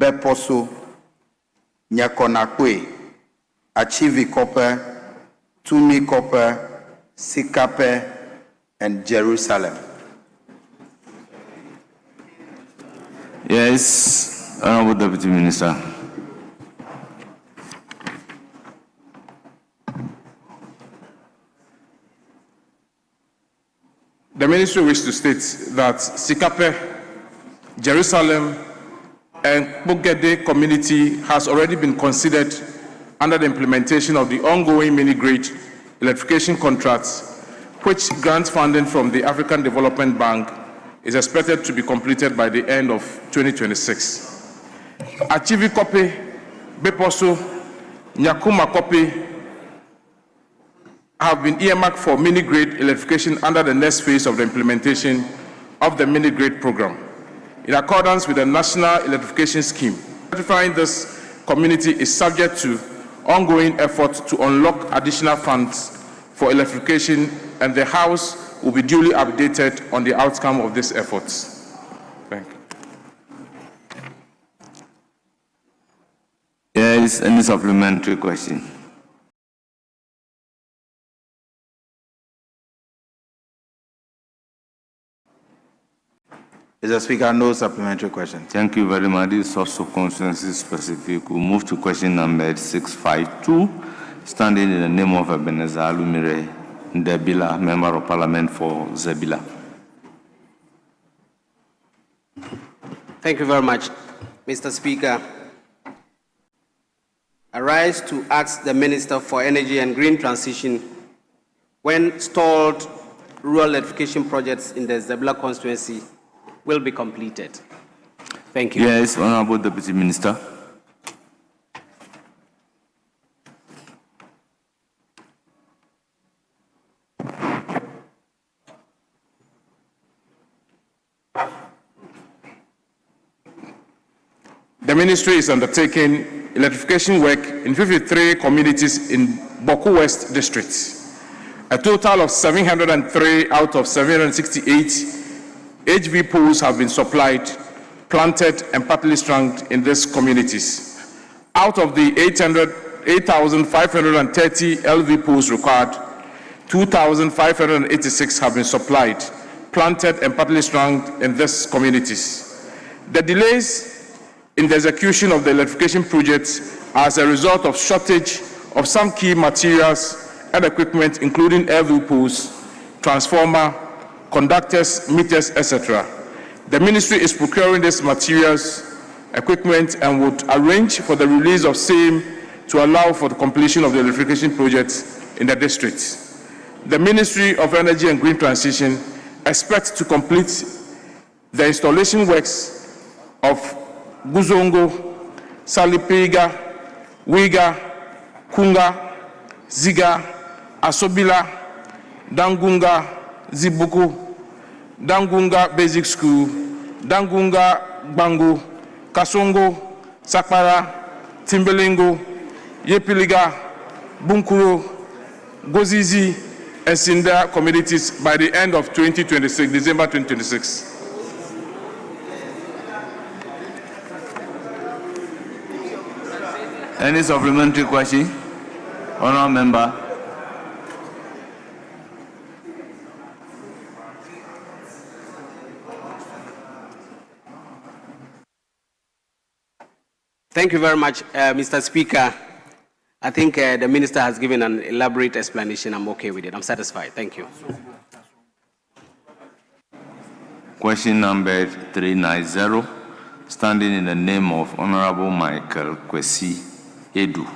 Beposo, Nyakonakwe, Achieve Copper, Tumi Copper, Sikape, and Jerusalem. Yes, Honorable Deputy Minister. The ministry wishes to state that Sikape, Jerusalem, and Bugede community has already been considered under the implementation of the ongoing mini-grid electrification contracts, which grants funding from the African Development Bank is expected to be completed by the end of 2026. Achieve Kopi, Beposo, Nyakuma Kopi have been earmarked for mini-grid electrification under the next phase of the implementation of the mini-grid program, in accordance with the National Electrification Scheme. Electrifying this community is subject to ongoing efforts to unlock additional funds for electrification, and the House will be duly updated on the outcome of these efforts. Thank you. Yes, any supplementary question? Mr. Speaker, no supplementary question. Thank you very much. This is also constituency specific. We'll move to question number 652, standing in the name of Ebenezer Alumire Ndebila, Member of Parliament for Zebila. Thank you very much, Mr. Speaker. I rise to ask the Minister for Energy and Green Transition when stalled rural electrification projects in the Zebila constituency will be completed. Thank you. Yes, Honorable Deputy Minister. The ministry is undertaking electrification work in 53 communities in Boku West District. A total of 703 out of 768 HV poles have been supplied, planted, and partly strung in these communities. Out of the 8,530 LV poles required, 2,586 have been supplied, planted, and partly strung in these communities. The delays in the execution of the electrification projects are as a result of shortage of some key materials and equipment, including LV poles, transformer, conductors, meters, etc. The ministry is procuring these materials, equipment, and would arrange for the release of same to allow for the completion of the electrification projects in the district. The Ministry of Energy and Green Transition expects to complete the installation works of Guzongo, Salipega, Wiga, Kunga, Ziga, Asobila, Dangunga, Zibuku, Dangunga Basic School, Dangunga Bangu, Kasongo, Sakpara, Timbelingo, Yepiliga, Bunkuro, Gozizi, and Sinda communities by the end of 2026, December 2026. Any supplementary question? Honourable Member. Thank you very much, Mr. Speaker. I think the Minister has given an elaborate explanation. I'm okay with it. I'm satisfied. Thank you. Question number 390, standing in the name of Honorable Michael Kwesi Edu,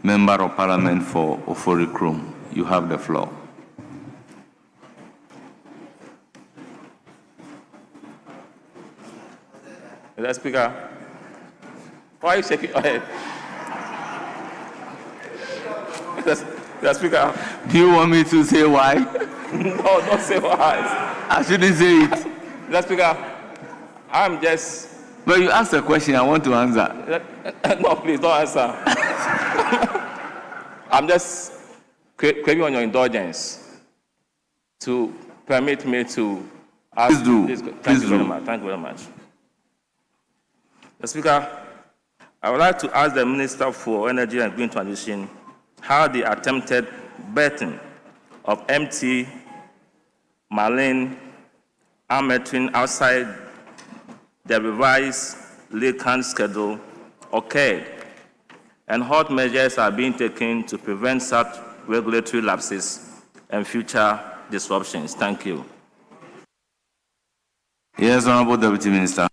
Member of Parliament for Oforikrom. You have the floor. Mr. Speaker, why are you shaking your head? Mr. Speaker. Do you want me to say why? No, don't say why. I shouldn't say it. Mr. Speaker, I'm just... But you asked a question, I want to answer. No, please, don't answer. I'm just craving on your indulgence to permit me to ask... Please do. Thank you very much. Thank you very much. Mr. Speaker, I would like to ask the Minister for Energy and Green Transition how the attempted berthing of MT Marlene Armetrin outside the revised Lakan schedule occurred, and what measures are being taken to prevent such regulatory lapses and future disruptions. Thank you. Yes, Honorable Deputy Minister.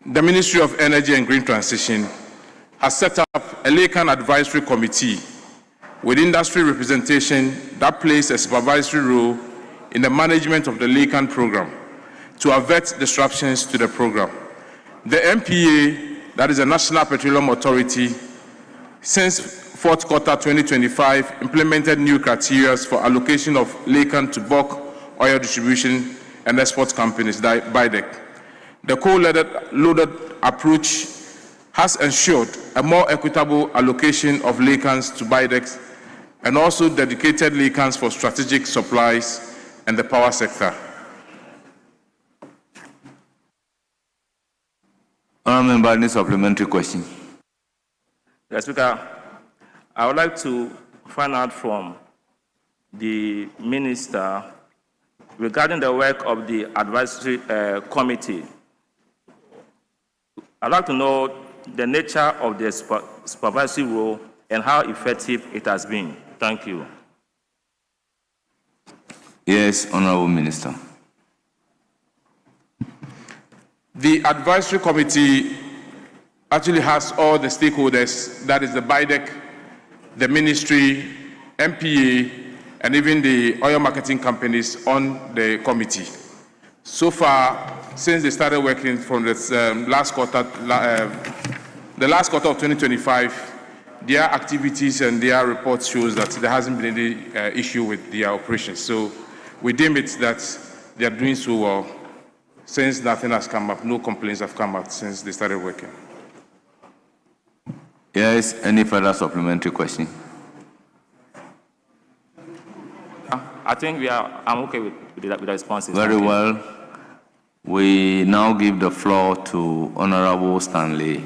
The Ministry of Energy and Green Transition has set up a Lakan Advisory Committee with industry representation that plays a supervisory role in the management of the Lakan program to avert disruptions to the program. The MPA, that is the National Petroleum Authority, since fourth quarter 2025, implemented new criteria for allocation of Lakan to bulk oil distribution and export companies, BIDEC. The co-loaded approach has ensured a more equitable allocation of Lakans to BIDEC and also dedicated Lakans for strategic supplies and the power sector. Honourable Member, any supplementary question? Mr. Speaker, I would like to find out from the Minister regarding the work of the advisory committee. I'd like to know the nature of the supervisory role and how effective it has been. Thank you. Yes, Honourable Minister. The advisory committee actually has all the stakeholders, that is the BIDEC, the ministry, MPA, and even the oil marketing companies on the committee. So far, since they started working from this last quarter of 2025, their activities and their reports shows that there hasn't been any issue with their operations. So we deem it that they are doing so well since nothing has come up, no complaints have come up since they started working. Yes, any further supplementary question? I think I'm okay with the responses. Very well. We now give the floor to Honorable Stanley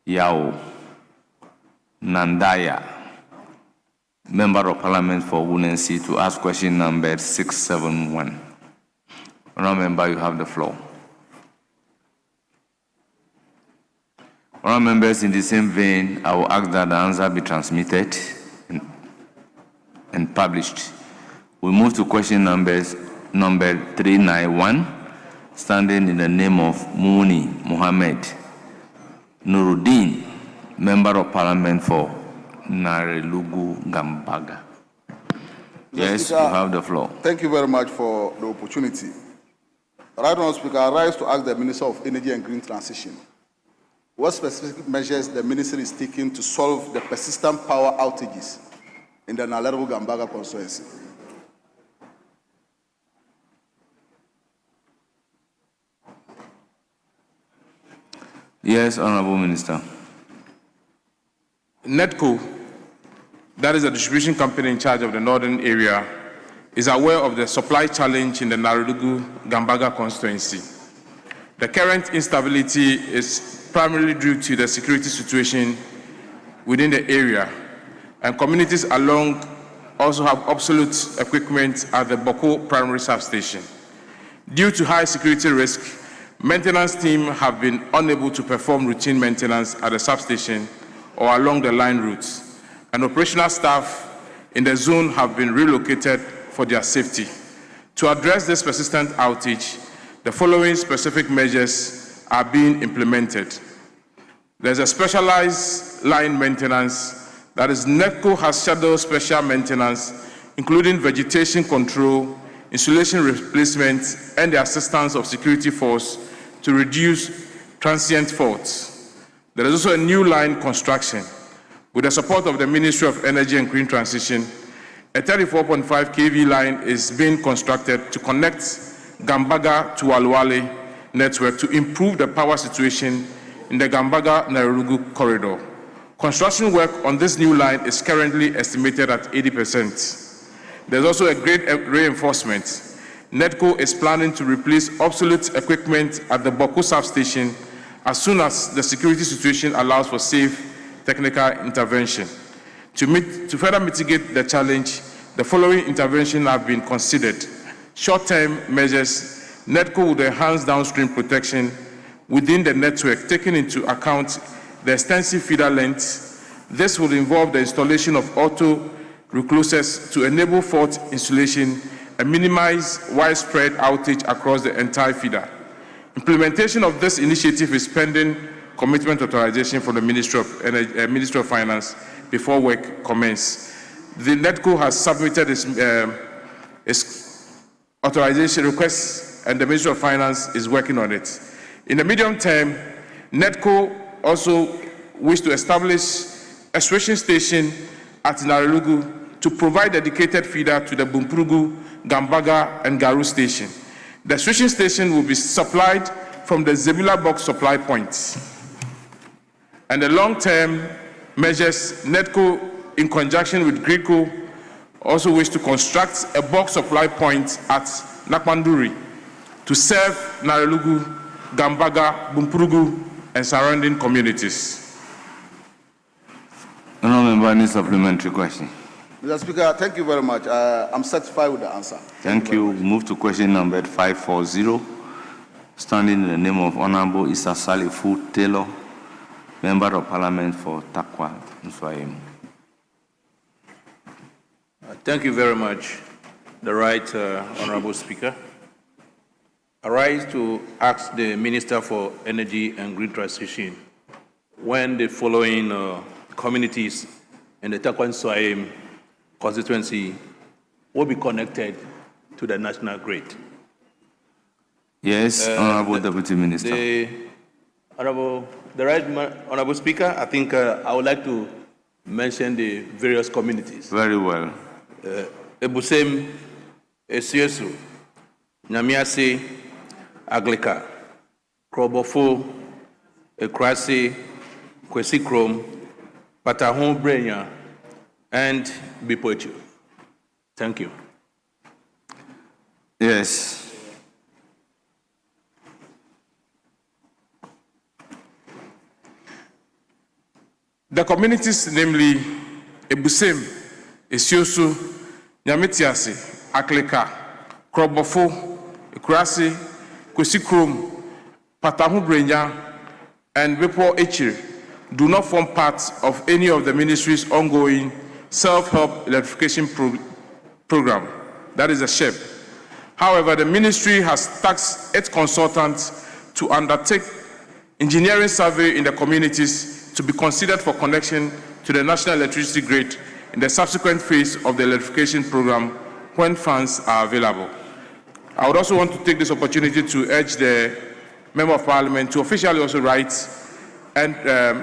Yao Nandaya, Member of Parliament for Wunensi, to ask question number 671. Honorable Member, you have the floor. Honorable members, in the same vein, I will ask that the answer be transmitted and published. We move to question number 391. Standing in the name of Muni Mohammed Nuruddin, Member of Parliament for Narelugu Gambaga. Yes, you have the floor. Thank you very much for the opportunity. Right Honourable Speaker, I rise to ask the Minister of Energy and Green Transition what specific measures the Ministry is taking to solve the persistent power outages in the Narelugu Gambaga constituency. Yes, Honourable Minister. NEDCO, that is a distribution company in charge of the northern area, is aware of the supply challenge in the Narelugu Gambaga constituency. The current instability is primarily due to the security situation within the area, and communities along also have obsolete equipment at the Boko primary substation. Due to high security risk, maintenance team have been unable to perform routine maintenance at the substation or along the line routes, and operational staff in the zone have been relocated for their safety. To address this persistent outage, the following specific measures are being implemented. There's a specialized line maintenance, that is, NEDCO has scheduled special maintenance, including vegetation control, insulation replacement, and the assistance of security force to reduce transient faults. There is also a new line construction. With the support of the Ministry of Energy and Green Transition, a 34.5 kV line is being constructed to connect Gambaga to Walwale network to improve the power situation in the Gambaga-Narelugu corridor. Construction work on this new line is currently estimated at 80%. There's also a grade reinforcement. NEDCO is planning to replace obsolete equipment at the Boko substation as soon as the security situation allows for safe technical intervention. To further mitigate the challenge, the following interventions have been considered. Short-term measures, NEDCO would enhance downstream protection within the network, taking into account the extensive feeder length. This will involve the installation of auto reclosers to enable fault insulation and minimize widespread outage across the entire feeder. Implementation of this initiative is pending commitment authorization from the Ministry of Finance before work commence. The NEDCO has submitted its authorization request, and the Ministry of Finance is working on it. In the medium term, NEDCO also wishes to establish a switching station at Naralugu to provide dedicated feeder to the Bumpurugu, Gambaga, and Garu station. The switching station will be supplied from the Zebula box supply points. And the long-term measures, NEDCO, in conjunction with GRICO, also wish to construct a box supply point at Nakmanduri to serve Naralugu, Gambaga, Bumpurugu, and surrounding communities. Honourable member, any supplementary question? Mr. Speaker, thank you very much. I'm satisfied with the answer. Thank you. Move to question number 540, standing in the name of Honourable Issa Salifu Taylor, Member of Parliament for Takwa, Nswayemu. Thank you very much, the Right Honourable Speaker. I rise to ask the Minister for Energy and Green Transition when the following communities in the Takwa Nswayemu constituency will be connected to the national grid. Yes, Honourable Deputy Minister. The Right Honourable Speaker, I think I would like to mention the various communities. Very well. Ebusem, Esiesu, Nyamiase, Aglika, Krobofo, Ekrasi, Kwesikrom, Patahon Brenya, and Bipochu. Thank you. Yes. The communities, namely Ebusem, Esiosu, Nyametiase, Akleka, Krobofo, Ekrasi, Kwesikrom, Patahu Brenya, and Bepo Echir, do not form part of any of the ministry's ongoing self-help electrification program, that is a SHEP. However, the ministry has tasked its consultants to undertake engineering survey in the communities to be considered for connection to the national electricity grid in the subsequent phase of the electrification program when funds are available. I would also want to take this opportunity to urge the Member of Parliament to officially also write and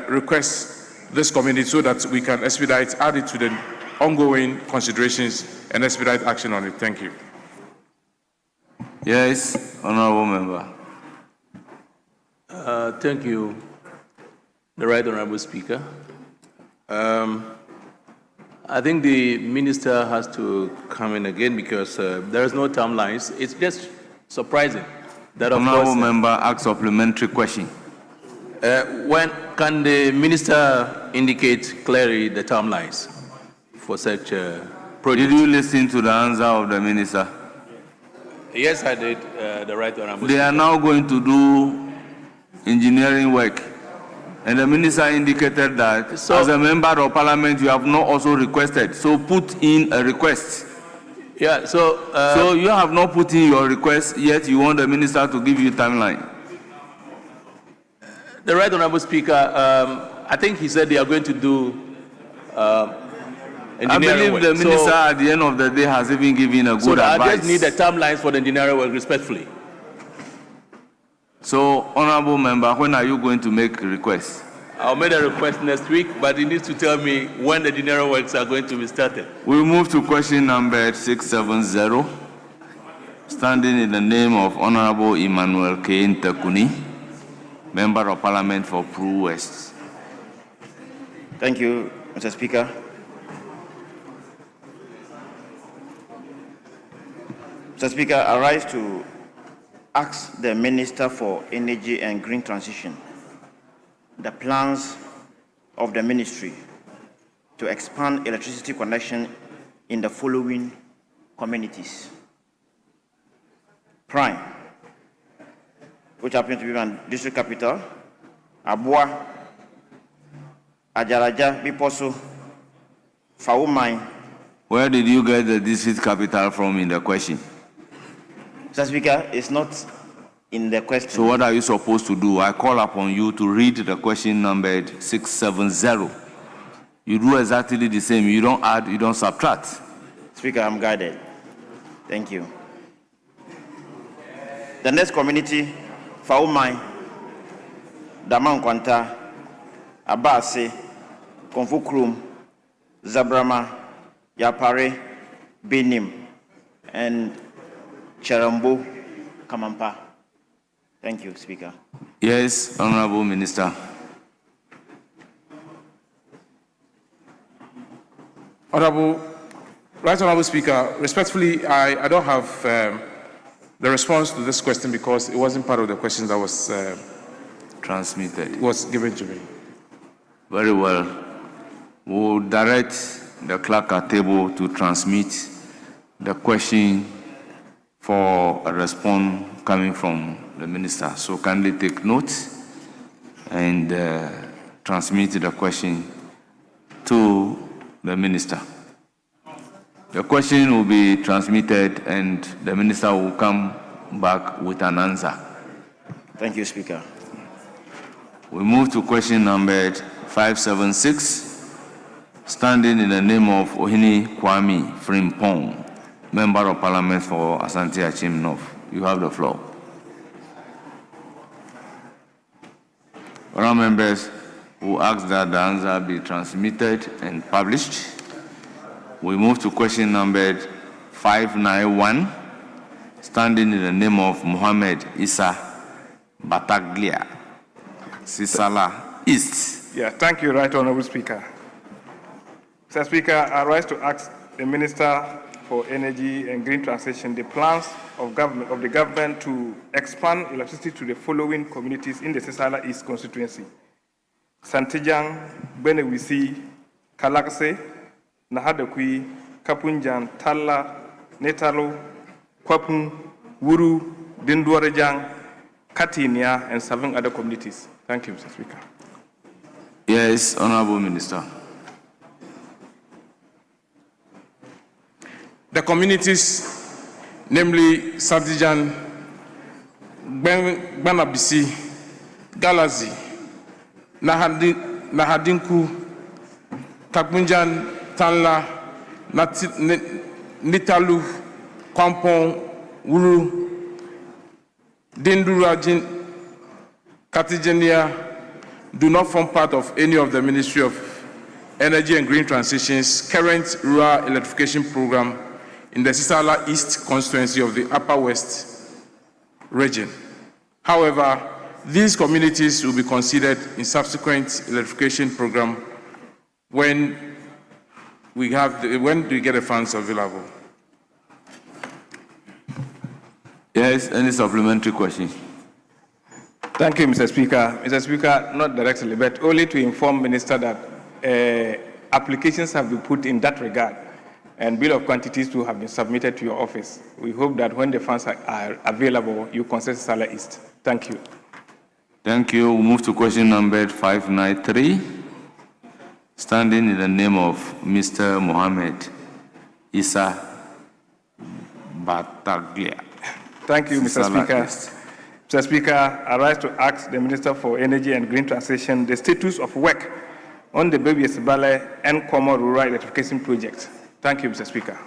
request this committee so that we can add it to the ongoing considerations and expedite action on it. Thank you. Yes, Honourable Member. Thank you, the Right Honourable Speaker. I think the Minister has to come in again because there is no timelines. It's just surprising that, of Honourable course, Member, ask supplementary question. when can the Minister indicate clearly the timelines for such projects? Did you listen to the answer of the Minister? Yes, I did, the Right Honourable They are now going to do engineering work. And the Minister indicated that as a Member of Parliament, you have not also requested. So put in a request. Yeah, so you have not put in your request, yet you want the Minister to give you timeline. The Right Honourable Speaker, I think he said they are going to do I believe the Minister at the end of the day has even given a good advice. I just need the timelines for the engineering work respectfully. So, Honourable Member, when are you going to make a request? I'll make a request next week, but he needs to tell me when the engineering works are going to be started. We move to question number 670, standing in the name of Honourable Emmanuel K. Ntekuni, Member of Parliament for Pru West. Thank you, Mr. Speaker. Mr. Speaker, I rise to ask the Minister for Energy and Green Transition the plans of the ministry to expand electricity connection in the following communities. Prime, which happens to be my district capital, Abua, Ajaraja, Biposo, Faumai. Where did you get the district capital from in the question? Mr. Speaker, it's not in the question. So what are you supposed to do? I call upon you to read the question numbered 670. You do exactly the same. You don't add, you don't subtract. Speaker, I'm guided. Thank you. The next community, Faumai, Damankwanta, Abase, Konfukrum, Zabrama, Yapare, Benim, and Cherambo, Kamampa. Thank you, Speaker. Yes, Honorable Minister. Honorable Speaker, respectfully, I don't have the response to this question because it wasn't part of the question that was Transmitted. was given to me. Very well. We'll direct the clerk at table to transmit the question for a response coming from the minister. So kindly take note and transmit the question to the minister. The question will be transmitted and the minister will come back with an answer. Thank you, Speaker. We move to question number 576, standing in the name of Ohini Kwame Frimpong, Member of Parliament for Asante Achim North. You have the floor. Honourable members who ask that the answer be transmitted and published. We move to question number 591, standing in the name of Mohammed Issa Bataglia, Sisala East. Yeah, thank you, Right Honourable Speaker. Mr. Speaker, I rise to ask the Minister for Energy and Green Transition the plans of the government to expand electricity to the following communities in the Sisala East constituency: Santijang, Benewisi, Kalakse, Nahadakui, Kapunjan, Talla, Netalo, Kwapun, Wuru, Dindwarejang, Katinia, and 7 other communities. Thank you, Mr. Speaker. Yes, Honourable Minister. The communities, namely Sadijan, Banabisi, Galazi, Nahadinku, Kapunjan, Tanla, Nitalu, Kwampong, Wuru, Dindurajin, Katijenia, do not form part of any of the Ministry of Energy and Green Transition's current rural electrification program in the Sisala East constituency of the Upper West region. However, these communities will be considered in subsequent electrification program when we get the funds available. Yes, any supplementary question? Thank you, Mr. Speaker. Mr. Speaker, not directly, but only to inform Minister that applications have been put in that regard and bill of quantities to have been submitted to your office. We hope that when the funds are available, you consider Sisala East. Thank you. Thank you. We move to question number 593, standing in the name of Mr. Mohammed Issa Bataglia. Thank you, Mr. Sisala Speaker. East. Mr. Speaker, I rise to ask the Minister for Energy and Green Transition the status of work on the Baby Esbale and Common Rural Electrification Project. Thank you, Mr. Speaker.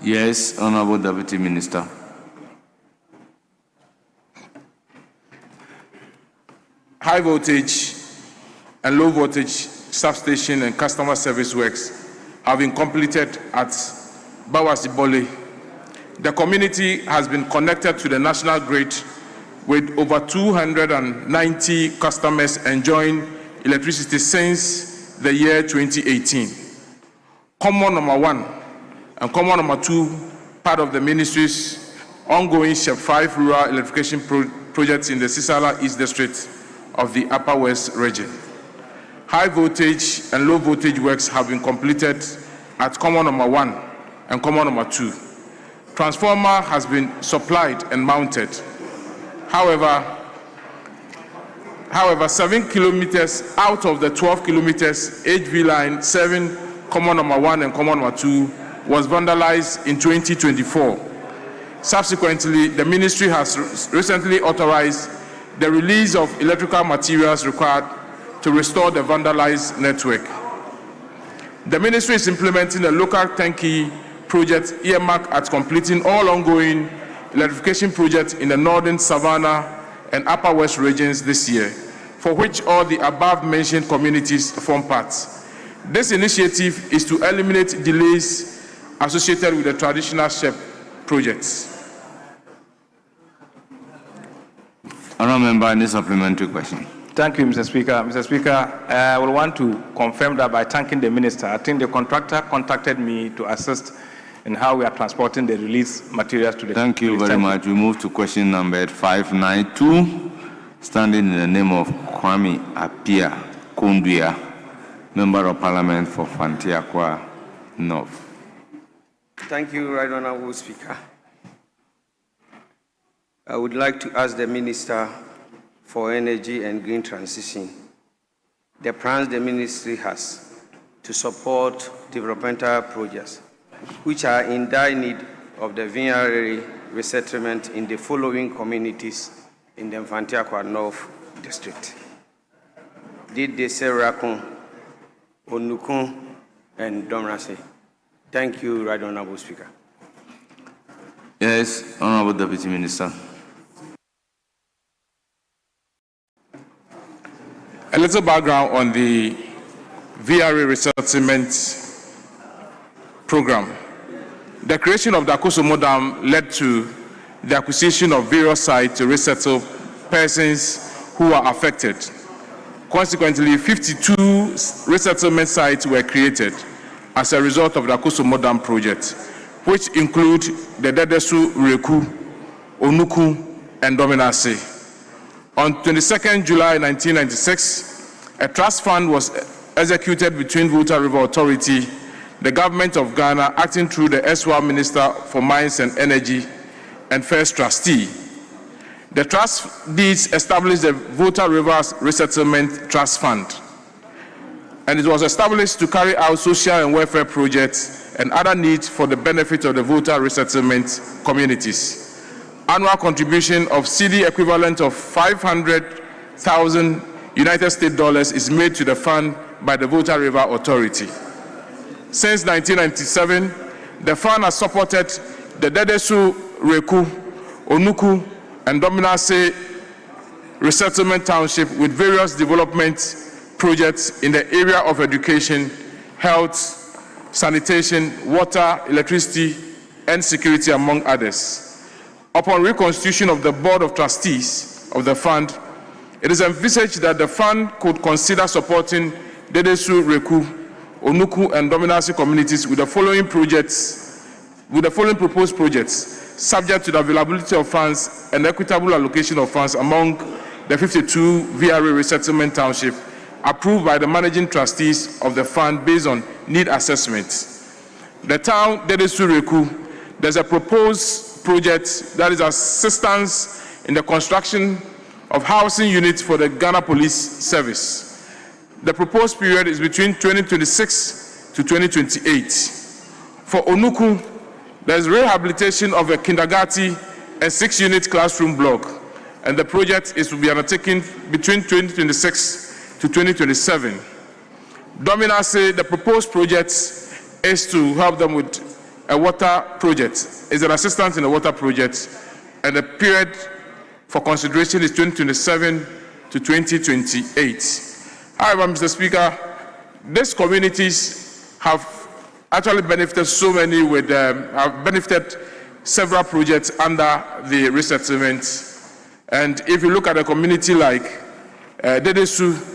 Yes, Honourable Deputy Minister. High voltage and low voltage substation and customer service works have been completed at Bawasibole. The community has been connected to the national grid with over 290 customers enjoying electricity since the year 2018. Common number 1 and common number 2, part of the ministry's ongoing SHEP 5 rural electrification projects in the Sisala East District of the Upper West region. High voltage and low voltage works have been completed at Common Number 1 and Common Number 2. Transformer has been supplied and mounted. However, 7 kilometers out of the 12 kilometers HV line 7, Common Number 1 and Common Number 2 was vandalized in 2024. Subsequently, the ministry has recently authorized the release of electrical materials required to restore the vandalized network. The ministry is implementing a local turnkey project earmarked at completing all ongoing electrification projects in the northern Savannah and Upper West regions this year, for which all the above-mentioned communities form part. This initiative is to eliminate delays associated with the traditional SHEP projects. Honourable Member, any supplementary question? Thank you, Mr. Speaker. Mr. Speaker, I will want to confirm that by thanking the minister. I think the contractor contacted me to assist in how we are transporting the release materials to the... Thank you very much. We move to question number 592, standing in the name of Kwame Apia Kondua, Member of Parliament for Fantiakwa North. Thank you, Right Honourable Speaker. I would like to ask the Minister for Energy and Green Transition the plans the ministry has to support developmental projects which are in dire need of the VRA resettlement in the following communities in the Fantiakwa North District: Dide Serakun, Onukun, and Domrase. Thank you, Right Honourable Speaker. Yes, Honourable Deputy Minister. A little background on the VRA resettlement program. The creation of the Akosomo Dam led to the acquisition of various sites to resettle persons who are affected. Consequently, 52 resettlement sites were created as a result of the Akosomo Dam project, which include the Dedesu, Reku, Onuku, and Dominase. On 22nd July 1996, a trust fund was executed between Volta River Authority, the government of Ghana, acting through the SWA Minister for Mines and Energy, and first trustee. The trust deeds established the Volta River Resettlement Trust Fund, and it was established to carry out social and welfare projects and other needs for the benefit of the Volta resettlement communities. Annual contribution of CD equivalent of 500,000 United States dollars is made to the fund by the Volta River Authority. Since 1997, the fund has supported the Dedesu, Reku, Onuku, and Dominase resettlement township with various development projects in the area of education, health, sanitation, water, electricity, and security, among others. Upon reconstitution of the Board of Trustees of the fund, it is envisaged that the fund could consider supporting Dedesu, Reku, Onuku, and Dominase communities with the following proposed projects, subject to the availability of funds and equitable allocation of funds among the 52 VRA resettlement township approved by the managing trustees of the fund based on need assessments. The town Dedesu, Reku, there's a proposed project that is assistance in the construction of housing units for the Ghana Police Service. The proposed period is between 2026 to 2028. For Onuku, there is rehabilitation of a kindergarten and 6-unit classroom block, and the project is to be undertaken between 2026 to 2027. Dominase, the proposed project is to help them with a water project, is an assistant in a water project, and the period for consideration is 2027 to 2028. However, Mr. Speaker, these communities have actually benefited so many have benefited several projects under the resettlement. And if you look at a community like Dedesu,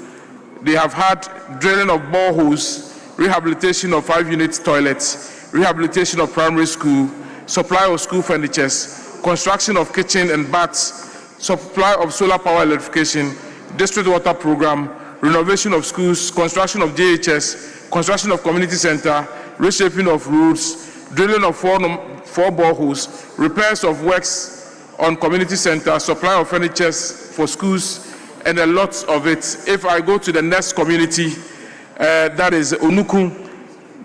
they have had drilling of boreholes, rehabilitation of 5-unit toilets, rehabilitation of primary school, supply of school furnitures, construction of kitchen and baths, supply of solar power electrification, district water program, renovation of schools, construction of JHS, construction of community center, reshaping of roads, drilling of four boreholes, repairs of works on community center, supply of furniture for schools, and a lot of it. If I go to the next community, that is Onuku,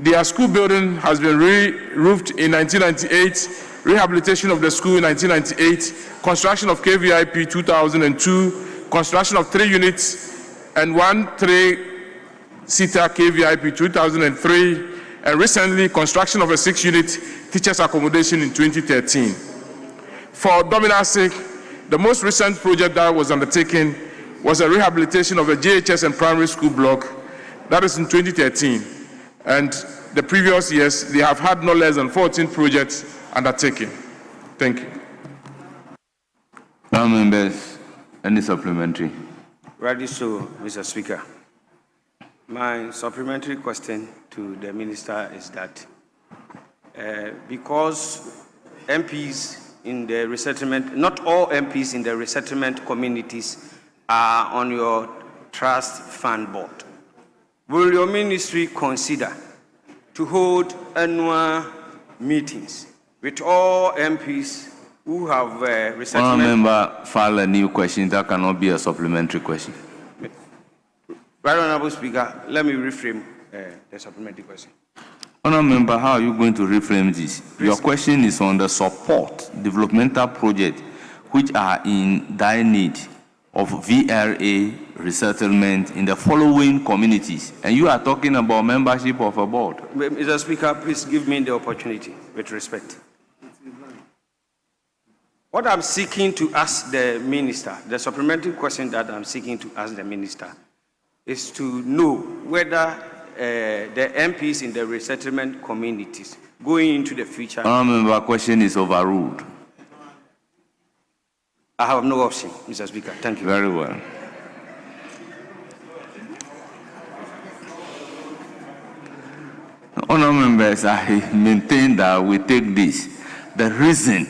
their school building has been re-roofed in 1998, rehabilitation of the school in 1998, construction of KVIP 2002, construction of 3 units and 1 3-seater KVIP 2003, and recently construction of a 6-unit teachers accommodation in 2013. For Dominasik, the most recent project that was undertaken was a rehabilitation of a JHS and primary school block. That is in 2013. And the previous years, they have had no less than 14 projects undertaken. Thank you. Now, members, any supplementary? Ready so, Mr. Speaker. My supplementary question to the minister is that because MPs in the resettlement, not all MPs in the resettlement communities are on your trust fund board, will your ministry consider to hold annual meetings with all MPs who have resettlement? One member file a new question that cannot be a supplementary question. Right, Honorable Speaker, let me reframe the supplementary question. Honorable member, how are you going to reframe this? Your question is on the support developmental projects which are in dire need of VRA resettlement in the following communities, and you are talking about membership of a board. Mr. Speaker, please give me the opportunity with respect. What I'm seeking to ask the minister, the supplementary question that I'm seeking to ask the minister, is to know whether the MPs in the resettlement communities going into the future. Honorable member, question is overruled. I have no option, Mr. Speaker. Thank you. Very well. Honorable members, I maintain that we take this. The reason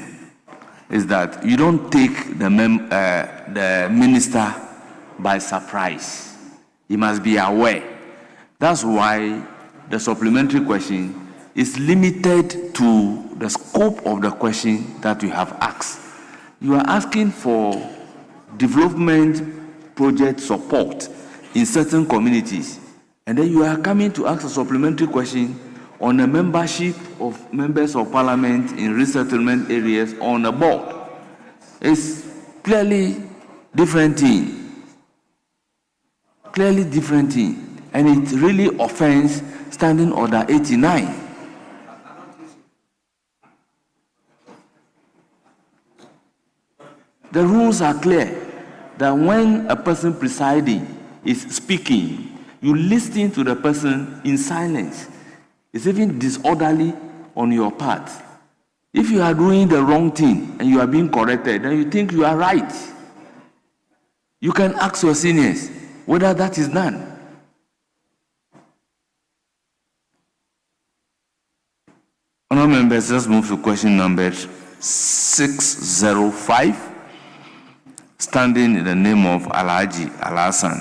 is that you don't take the minister by surprise. He must be aware. That's why the supplementary question is limited to the scope of the question that you have asked. You are asking for development project support in certain communities, and then you are coming to ask a supplementary question on the membership of members of parliament in resettlement areas on a board. It's clearly different thing. Clearly different thing. And it really offends Standing Order 89. The rules are clear that when a person presiding is speaking, you listen to the person in silence. It's even disorderly on your part. If you are doing the wrong thing and you are being corrected, then you think you are right. You can ask your seniors whether that is done. Honourable members, let's move to question number 605. Standing in the name of Alhaji Alhassan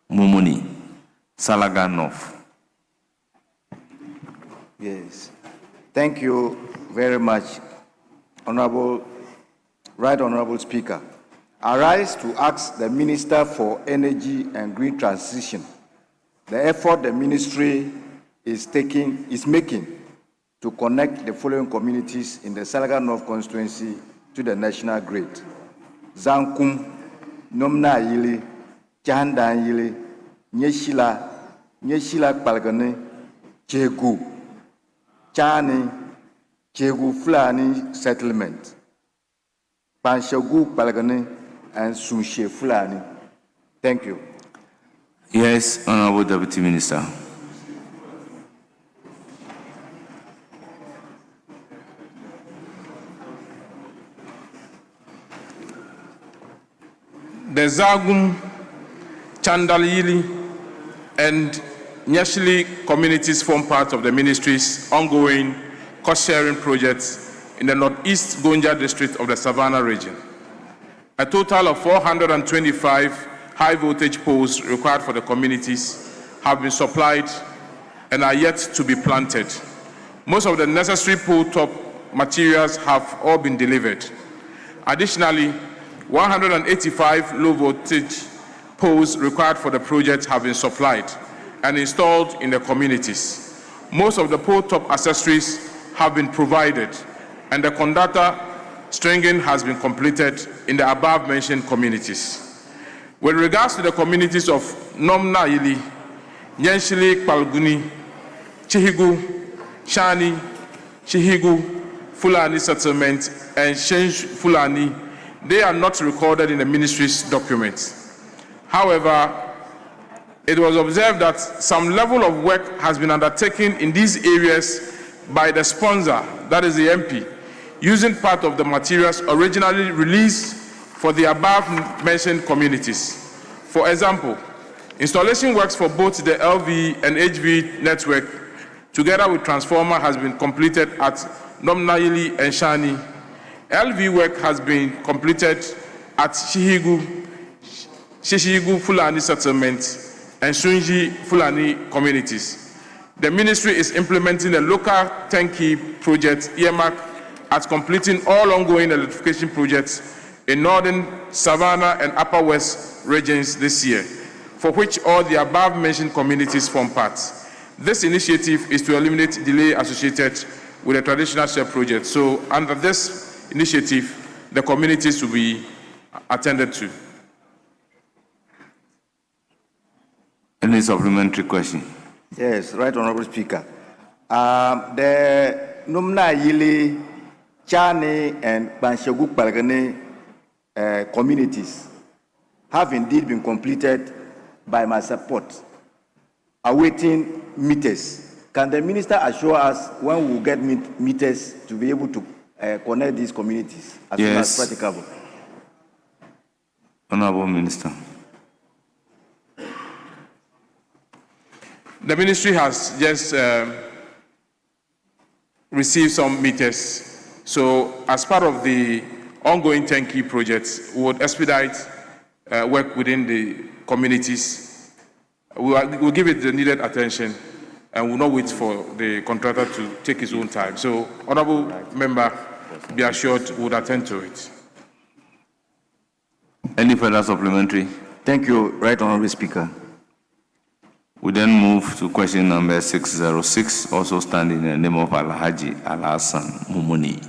Mumuni, Salaga North. Yes. Thank you very much, Right Honorable Speaker. I rise to ask the Minister for Energy and Green Transition the effort the ministry is making to connect the following communities in the Salaga North constituency to the national grid. Zankum, Nomna Yili, Chandan Yili, Nyeshila Palgane, Chegu, Chani, Chegu Fulani settlement, Panshagu Palgane, and Sunshe Fulani. Thank you. Yes, Honorable Deputy Minister. The Zagum, Chandalyili, and Nyashili communities form part of the ministry's ongoing cost-sharing projects in the Northeast Gonja district of the Savannah region. A total of 425 high-voltage poles required for the communities have been supplied and are yet to be planted. Most of the necessary pole top materials have all been delivered. Additionally, 185 low-voltage poles required for the project have been supplied and installed in the communities. Most of the pole top accessories have been provided, and the conductor stringing has been completed in the above-mentioned communities. With regards to the communities of Nomna Yili, Nyenshili Kpalguni, Chihigu, Shani, Chihigu, Fulani Settlement, and Shenj Fulani, they are not recorded in the ministry's documents. However, it was observed that some level of work has been undertaken in these areas by the sponsor, that is the MP, using part of the materials originally released for the above-mentioned communities. For example, installation works for both the LV and HV network, together with transformer, has been completed at Nomnaili and Shani. LV work has been completed at Shishigu Fulani Settlement and Sunji Fulani communities. The ministry is implementing a local turnkey project earmarked at completing all ongoing electrification projects in northern Savannah and Upper West regions this year, for which all the above-mentioned communities form part. This initiative is to eliminate delay associated with the traditional share project. So under this initiative, the communities will be attended to. Any supplementary question? Yes, right, Honorable Speaker. The Numna Yili, Chani, and Banshegu Palgane communities have indeed been completed by my support, awaiting meters. Can the minister assure us when we will get meters to be able to connect these communities as soon as practicable? Honorable Minister. The ministry has just received some meters. So as part of the ongoing turnkey projects, we would expedite work within the communities. We'll give it the needed attention and will not wait for the contractor to take his own time. So, Honorable Member, be assured we would attend to it. Any further supplementary? Thank you, Right Honorable Speaker. We then move to question number 606, also standing in the name of Alhaji Al-Hassan Mumuni.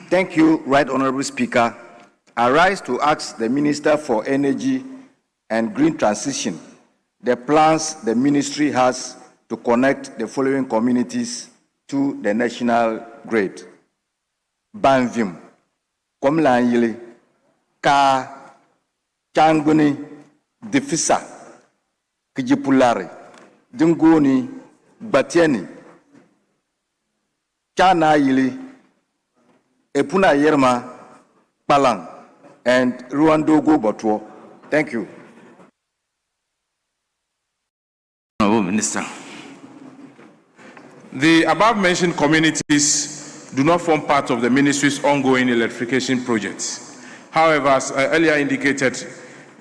Thank you, Right Honorable Speaker. I rise to ask the Minister for Energy and Green Transition the plans the ministry has to connect the following communities to the national grid. Banvim, Komlanyili, Ka, Changuni, Defisa, Kijipulari, Dungoni, Batieni, Chana Yili, Epuna Yerma, Palang, and Ruandogo Botwo. Thank you. Honorable Minister. The above-mentioned communities do not form part of the ministry's ongoing electrification projects. However, as I earlier indicated,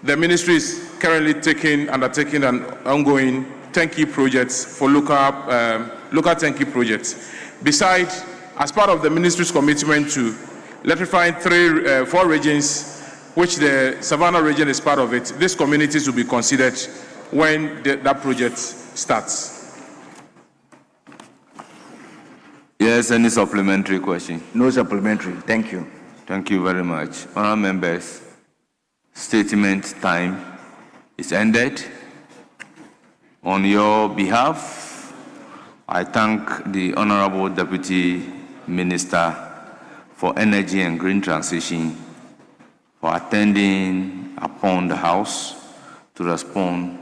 the ministry is currently undertaking an ongoing turnkey projects for local turnkey projects. Besides, as part of the ministry's commitment to electrifying 4 regions, which the Savannah region is part of it, these communities will be considered when that project starts. Yes, any supplementary question? No supplementary. Thank you. Thank you very much. Honourable members, statement time is ended. On your behalf, I thank the Honourable Deputy Minister for Energy and Green Transition for attending upon the House to respond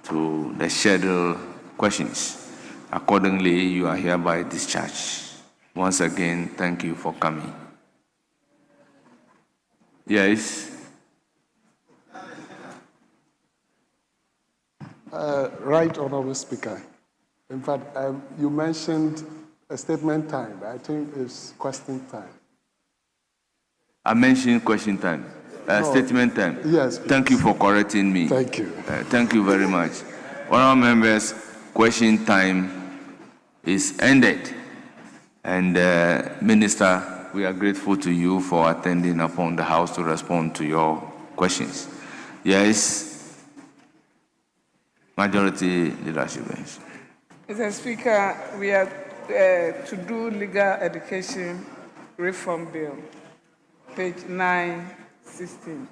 to the scheduled questions. Accordingly, you are hereby discharged. Once again, thank you for coming. Yes. Right Honourable Speaker. In fact, you mentioned a statement time, but I think it's question time. I mentioned question time, statement time. Yes, please. Thank you for correcting me. Thank you. Thank you very much. Honourable members, question time is ended. And Minister, we are grateful to you for attending upon the House to respond to your questions. Yes, Majority Leadership Bench. Mr. Speaker, we are to do legal education reform bill, page 916.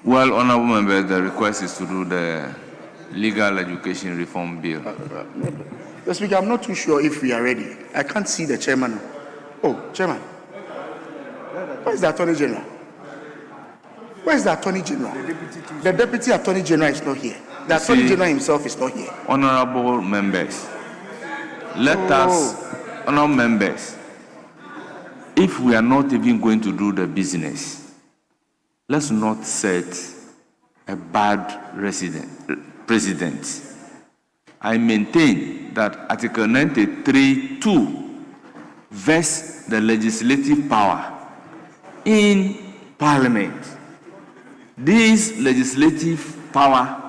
Well, honourable members, the request is to do the legal education reform bill. Mr. Speaker, I'm not too sure if we are ready. I can't see the chairman. Oh, chairman. Where is the Attorney General? Where is the Attorney General? The Deputy Attorney General is not here. The Attorney General himself is not here. Honourable members, honourable members, if we are not even going to do the business, let's not set a bad precedent. I maintain that Article 93(2) vests the legislative power in Parliament. This legislative power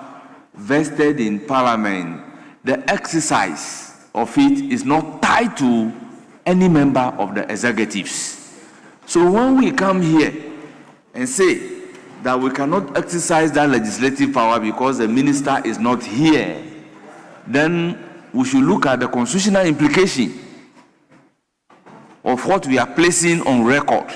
vested in Parliament, the exercise of it is not tied to any member of the executives. So when we come here and say that we cannot exercise that legislative power because the minister is not here, then we should look at the constitutional implication of what we are placing on record.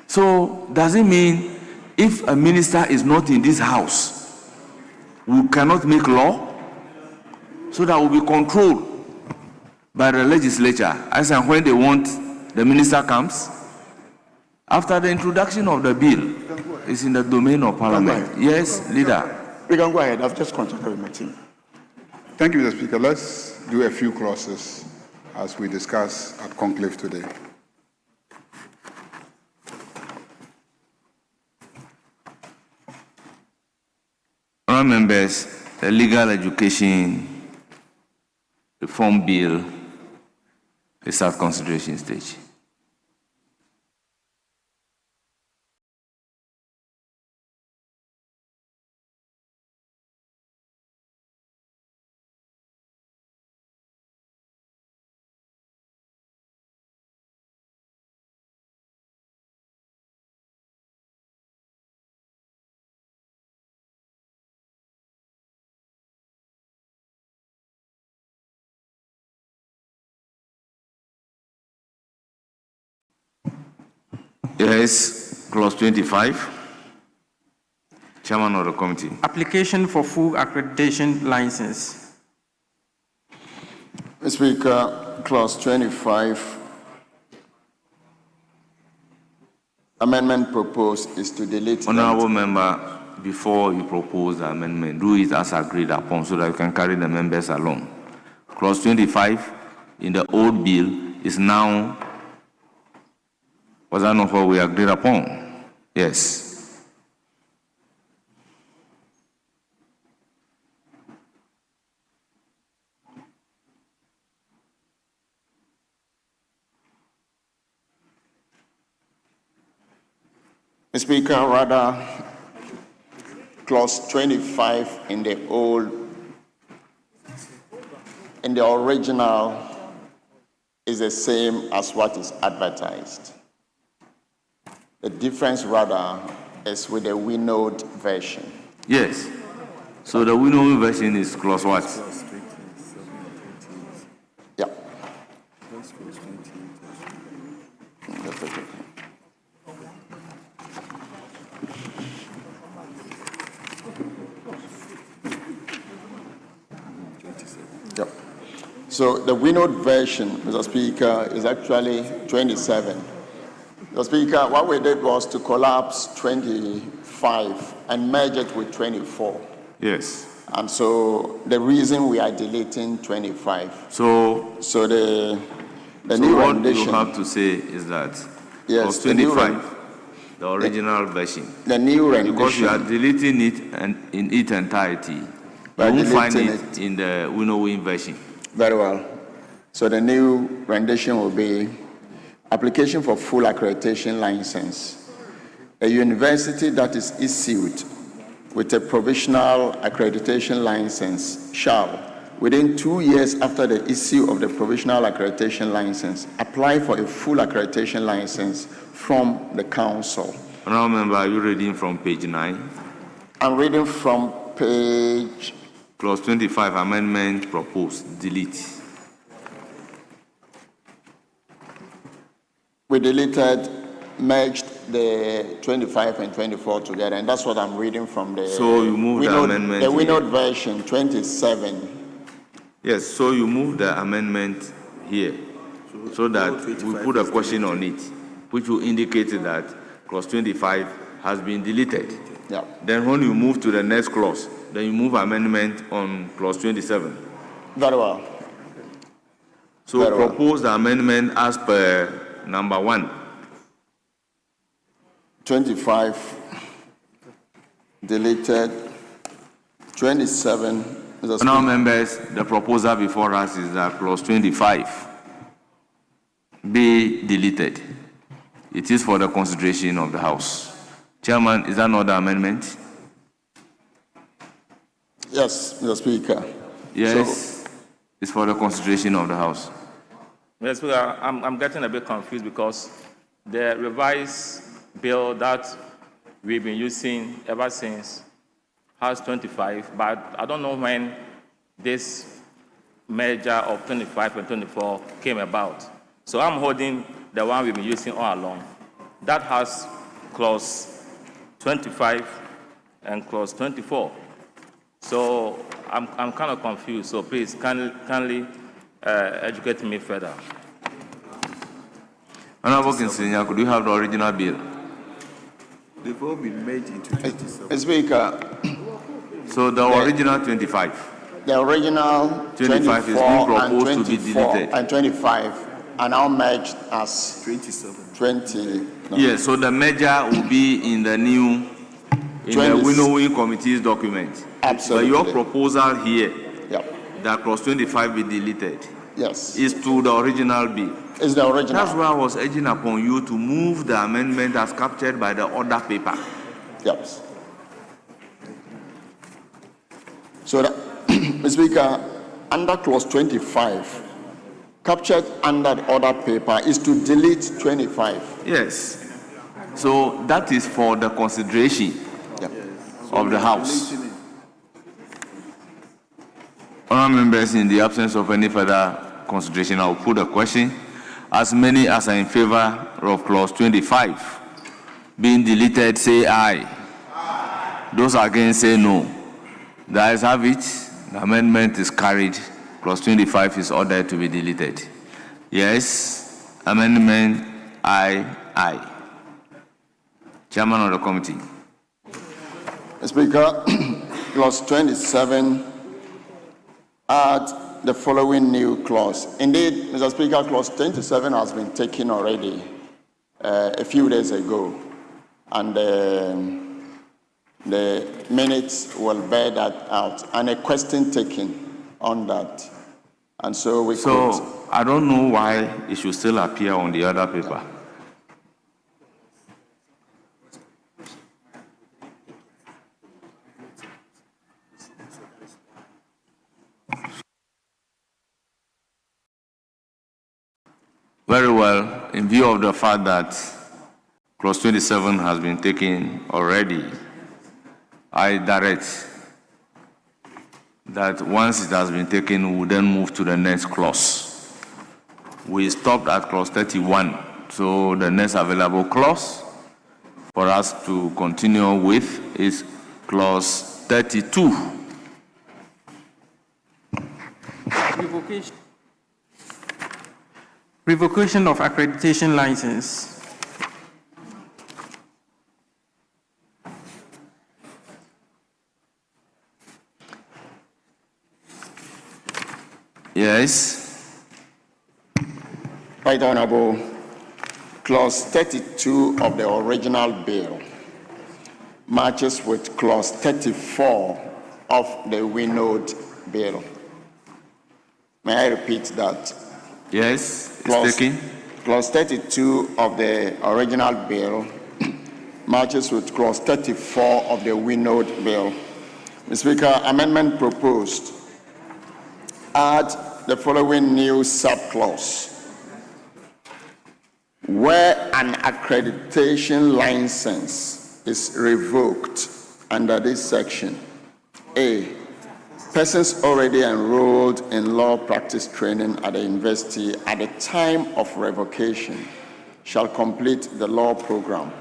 So, does it mean if a minister is not in this house, we cannot make law? So that will be controlled by the legislature as and when they want the minister comes? After the introduction of the bill, it's in the domain of Parliament. Yes, Leader. We can go ahead. I've just contacted with my team. Thank you, Mr. Speaker. Let's do a few clauses as we discuss at conclave today. Honourable members, the legal education reform bill is at consideration stage. Yes, clause 25. Chairman of the committee. Application for full accreditation license. Mr. Speaker, clause 25. Amendment proposed is to delete. Honourable member, before you propose the amendment, do it as agreed upon so that you can carry the members along. Clause 25 in the old bill is now. Was that not what we agreed upon? Yes. Mr. Speaker, rather, clause 25 in the original is the same as what is advertised. The difference, rather, is with the winnowed version. Yes. So the winnowed version is clause what? Yeah. Yep. So the winnowed version, Mr. Speaker, is actually 27. Mr. Speaker, what we did was to collapse 24 25 and merge it with 24. Yes. And so the reason we are deleting 25. So the so new what rendition. you have to say is that Yes, clause the new 25, the original version. The new rendition. Because you are deleting it and in its entirety. You won't find it in the winnowing version. Very well. So the new rendition will be application for full accreditation license. A university that is issued with a provisional accreditation license shall, within 2 years after the issue of the provisional accreditation license, apply for a full accreditation license from the council. Honourable Member, are you reading from page 9? I'm reading from page... Clause 25, amendment proposed, delete. We deleted, merged the 25 and 24 together, and that's what I'm reading from the... So you moved the amendment... The Winnow version, 27. Yes, so you move the amendment here, so that we put a question on it, which will indicate that clause 25 has been deleted. Yeah. Then when you move to the next clause, then you move amendment on clause 27. Very well. So Very well. propose the amendment as per number 1. 25 deleted, 27. Now, members, the proposal before us is that clause 25 be deleted. It is for the consideration of the House. Chairman, is that not the amendment? Yes, Mr. Speaker. Yes, it's for the consideration of the House. Mr. Speaker, I'm getting a bit confused because the revised bill that we've been using ever since has 25, but I don't know when this merger of 25 and 24 came about. So I'm holding the one we've been using all along. That has clause 25 and clause 24. So I'm kind of confused, so please kindly educate me further. Honorable Kinsinya, could you have the original bill? They've all been made into 27. Speaker. So the original 25. The original 25 is being proposed to be deleted. And 25 are now merged as 27. 20. No. Yes, so the merger will be in the new, in the winnowing committee's document. Absolutely. But your proposal here, yep, that clause 25 be deleted, yes, is to the original bill. It's the original. That's why I was urging upon you to move the amendment as captured by the order paper. Yes. So, Mr. Speaker, under clause 25, captured under the order paper is to delete 25. Yes. So that is for the consideration of the House. Honourable members, in the absence of any further consideration, I will put a question. As many as are in favor of clause 25 being deleted, say aye. Aye. Those against, say no. The ayes have it. The amendment is carried. Clause 25 is ordered to be deleted. Yes. Amendment aye. Chairman of the committee. Mr. Speaker, clause 27 add the following new clause. Indeed, Mr. Speaker, clause 27 has been taken already a few days ago, and the minutes will bear that out, and a question taken on that. And so we could... I don't know why it should still appear on the other paper. Very well, in view of the fact that clause 27 has been taken already, I direct that once it has been taken, we will then move to the next clause. We stopped at clause 31, so the next available clause for us to continue with is clause 32. Revocation of accreditation license. Yes. Right Honorable, Clause 32 of the original bill matches with Clause 34 of the Winode bill. May I repeat that? Yes, it's taken. Clause 32 of the original bill matches with Clause 34 of the Winode bill. Mr. Speaker, amendment proposed. Add the following new subclause. Where an accreditation license is revoked under this section, A, persons already enrolled in law practice training at the university at the time of revocation shall complete the law program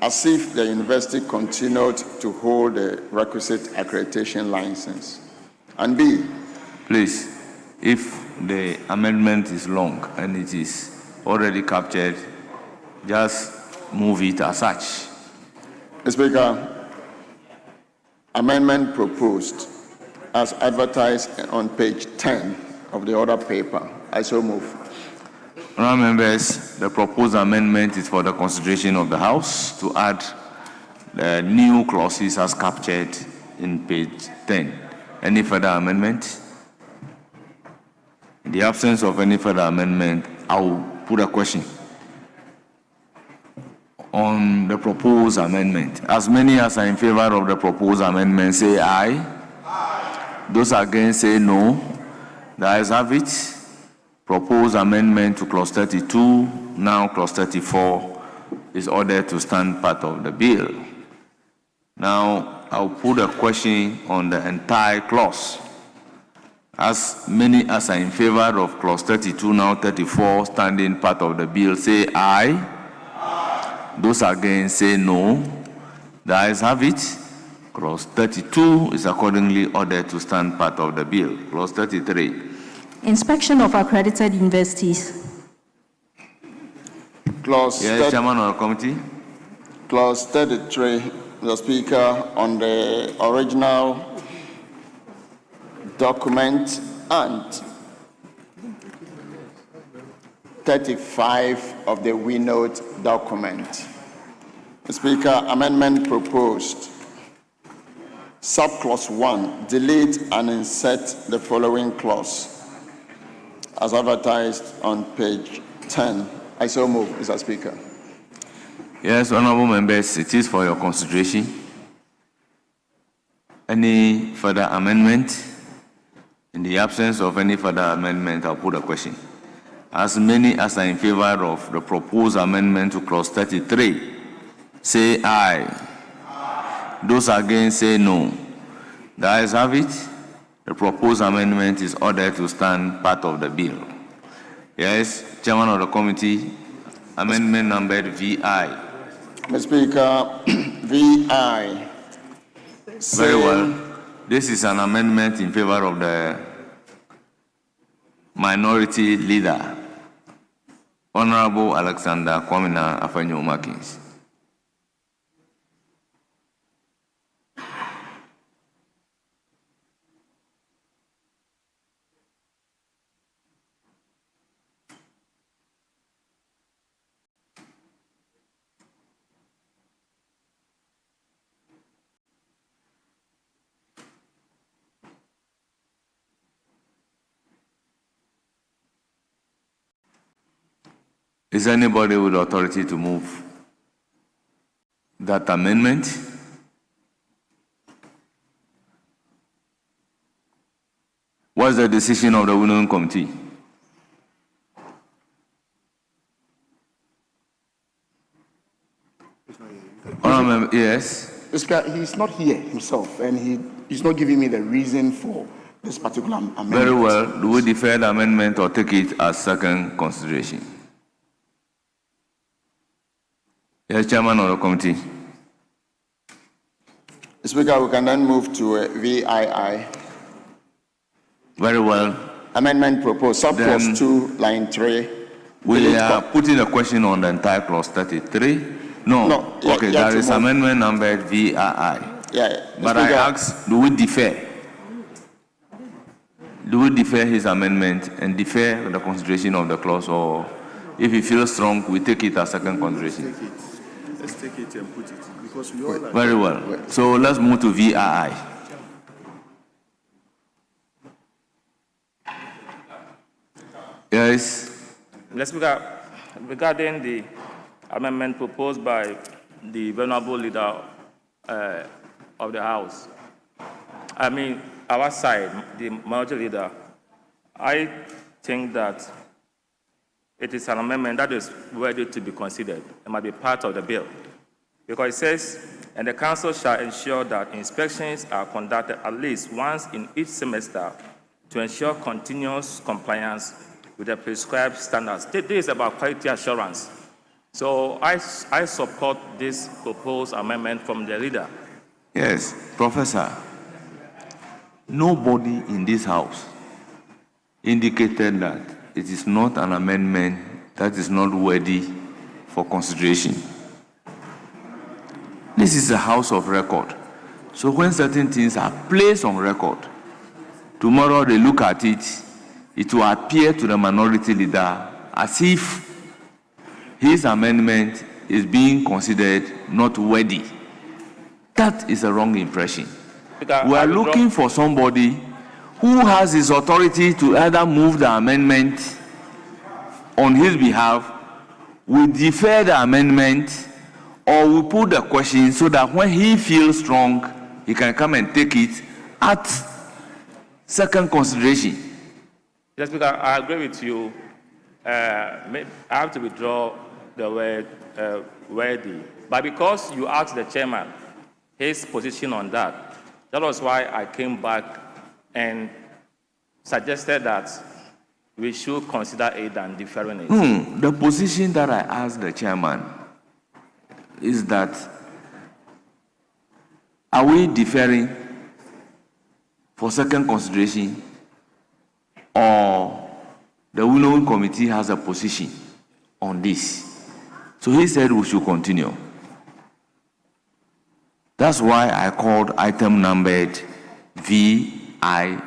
as if the university continued to hold the requisite accreditation license. And B, please, if the amendment is long and it is already captured, just move it as such. Mr. Speaker, amendment proposed as advertised on page 10 of the order paper. I so move. Honourable members, the proposed amendment is for the consideration of the House to add the new clauses as captured in page 10. Any further amendment? In the absence of any further amendment, I will put a question on the proposed amendment. As many as are in favor of the proposed amendment say aye. Aye. Those against say no. The ayes have it. Proposed amendment to clause 32, now clause 34, is ordered to stand part of the bill. Now, I'll put a question on the entire clause. As many as are in favor of clause 32, now 34, standing part of the bill, say aye. Aye. Those against say no. The ayes have it. Clause 32 is accordingly ordered to stand part of the bill. Clause 33. Inspection of accredited universities. Clause yes, Chairman of the committee. Clause 33, Mr. Speaker, on the original document and 35 of the Winode document. Mr. Speaker, amendment proposed. Subclause 1, delete and insert the following clause as advertised on page 10. I so move, Mr. Speaker. Yes, honorable members, it is for your consideration. Any further amendment? In the absence of any further amendment, I'll put a question. As many as are in favor of the proposed amendment to clause 33, say aye. Aye. Those against say no. The ayes have it. The proposed amendment is ordered to stand part of the bill. Yes, Chairman of the committee, amendment numbered VI. Mr. Speaker, VI. Very well. This is an amendment in favor of the minority leader, Honorable Alexander Kwamina Afenyo-Markins. Is anybody with authority to move that amendment? What's the decision of the Winode Committee? Yes. He's not here himself, and he's not giving me the reason for this particular amendment. Very well. Do we defer the amendment or take it as second consideration? Yes, Chairman of the committee. Speaker, we can then move to VII. Very well. Amendment proposed, subclause 2, line 3. We are putting a question on the entire clause 33. No. Okay, there is amendment number VII. Yeah. But I ask, do we defer? do we defer his amendment and defer the consideration of the clause, or if he feels strong, we take it as second consideration? Let's take it and put it, because we all are... Very well. So let's move to VII. Yes. Mr. Speaker, regarding the amendment proposed by the venerable leader of the House, I mean, our side, the minority leader, I think that it is an amendment that is ready to be considered. It might be part of the bill. Because it says, and the council shall ensure that inspections are conducted at least once in each semester to ensure continuous compliance with the prescribed standards. This is about quality assurance. So I support this proposed amendment from the leader. Yes, Professor, nobody in this House indicated that it is not an amendment that is not worthy for consideration. This is a house of record. So when certain things are placed on record, tomorrow they look at it, it will appear to the minority leader as if his amendment is being considered not worthy. That is a wrong impression. We are looking for somebody who has his authority to either move the amendment on his behalf, we defer the amendment, or we put the question so that when he feels strong, he can come and take it at second consideration. Yes, Speaker, I agree with you. I have to withdraw the word worthy. But because you asked the chairman his position on that, that was why I came back and suggested that we should consider it and deferring it. The position that I asked the chairman is that, are we deferring for second consideration, or the Winnowing Committee has a position on this? So he said we should continue. That's why I called item numbered VII.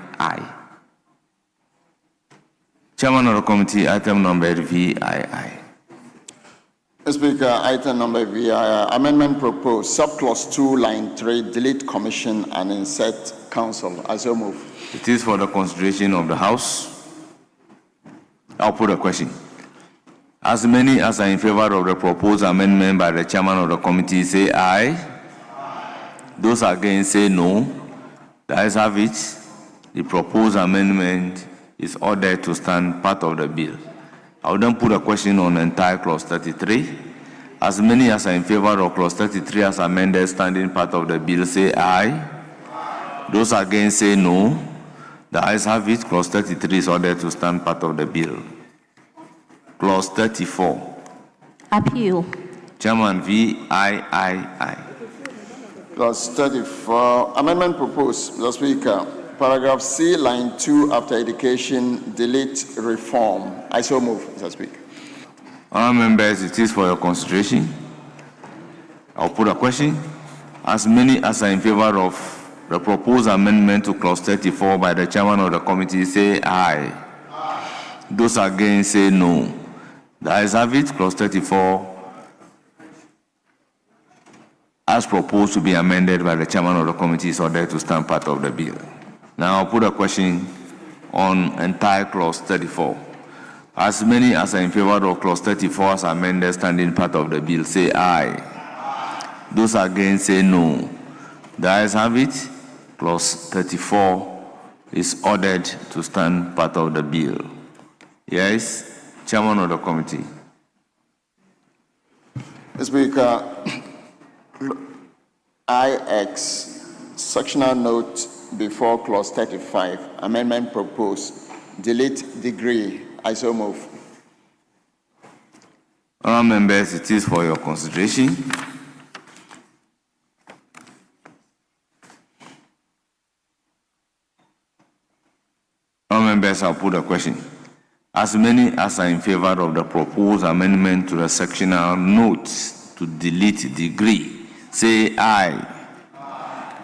Chairman of the committee, item numbered VII. Mr. Speaker, item number VII, amendment proposed, subclause 2, line 3, delete commission and insert council. I so move. It is for the consideration of the House. I'll put a question. As many as are in favor of the proposed amendment by the chairman of the committee, say aye. Those against, say no. The ayes have it. The proposed amendment is ordered to stand part of the bill. I will then put a question on the entire clause 33. As many as are in favor of clause 33 as amended, standing part of the bill, say aye. Those against, say no. The ayes have it. Clause 33 is ordered to stand part of the bill. Clause 34. Appeal. Chairman, VII. Clause 34, amendment proposed, Mr. Speaker, paragraph C, line 2, after education, delete reform. I so move, Mr. Speaker. Honourable members, it is for your consideration. I'll put a question. As many as are in favor of the proposed amendment to clause 34 by the chairman of the committee, say aye. Those against, say no. The ayes have it. Clause 34 as proposed to be amended by the chairman of the committee is ordered to stand part of the bill. Now I'll put a question on entire clause 34. As many as are in favor of clause 34 as amended standing part of the bill, say aye. Those against, say no. The ayes have it. Clause 34 is ordered to stand part of the bill. Yes, chairman of the committee. Mr. Speaker, IX, sectional note before clause 35, amendment proposed, delete degree. I so move. Honourable members, it is for your consideration. Honourable members, I'll put a question. As many as are in favor of the proposed amendment to the sectional notes to delete degree, say aye.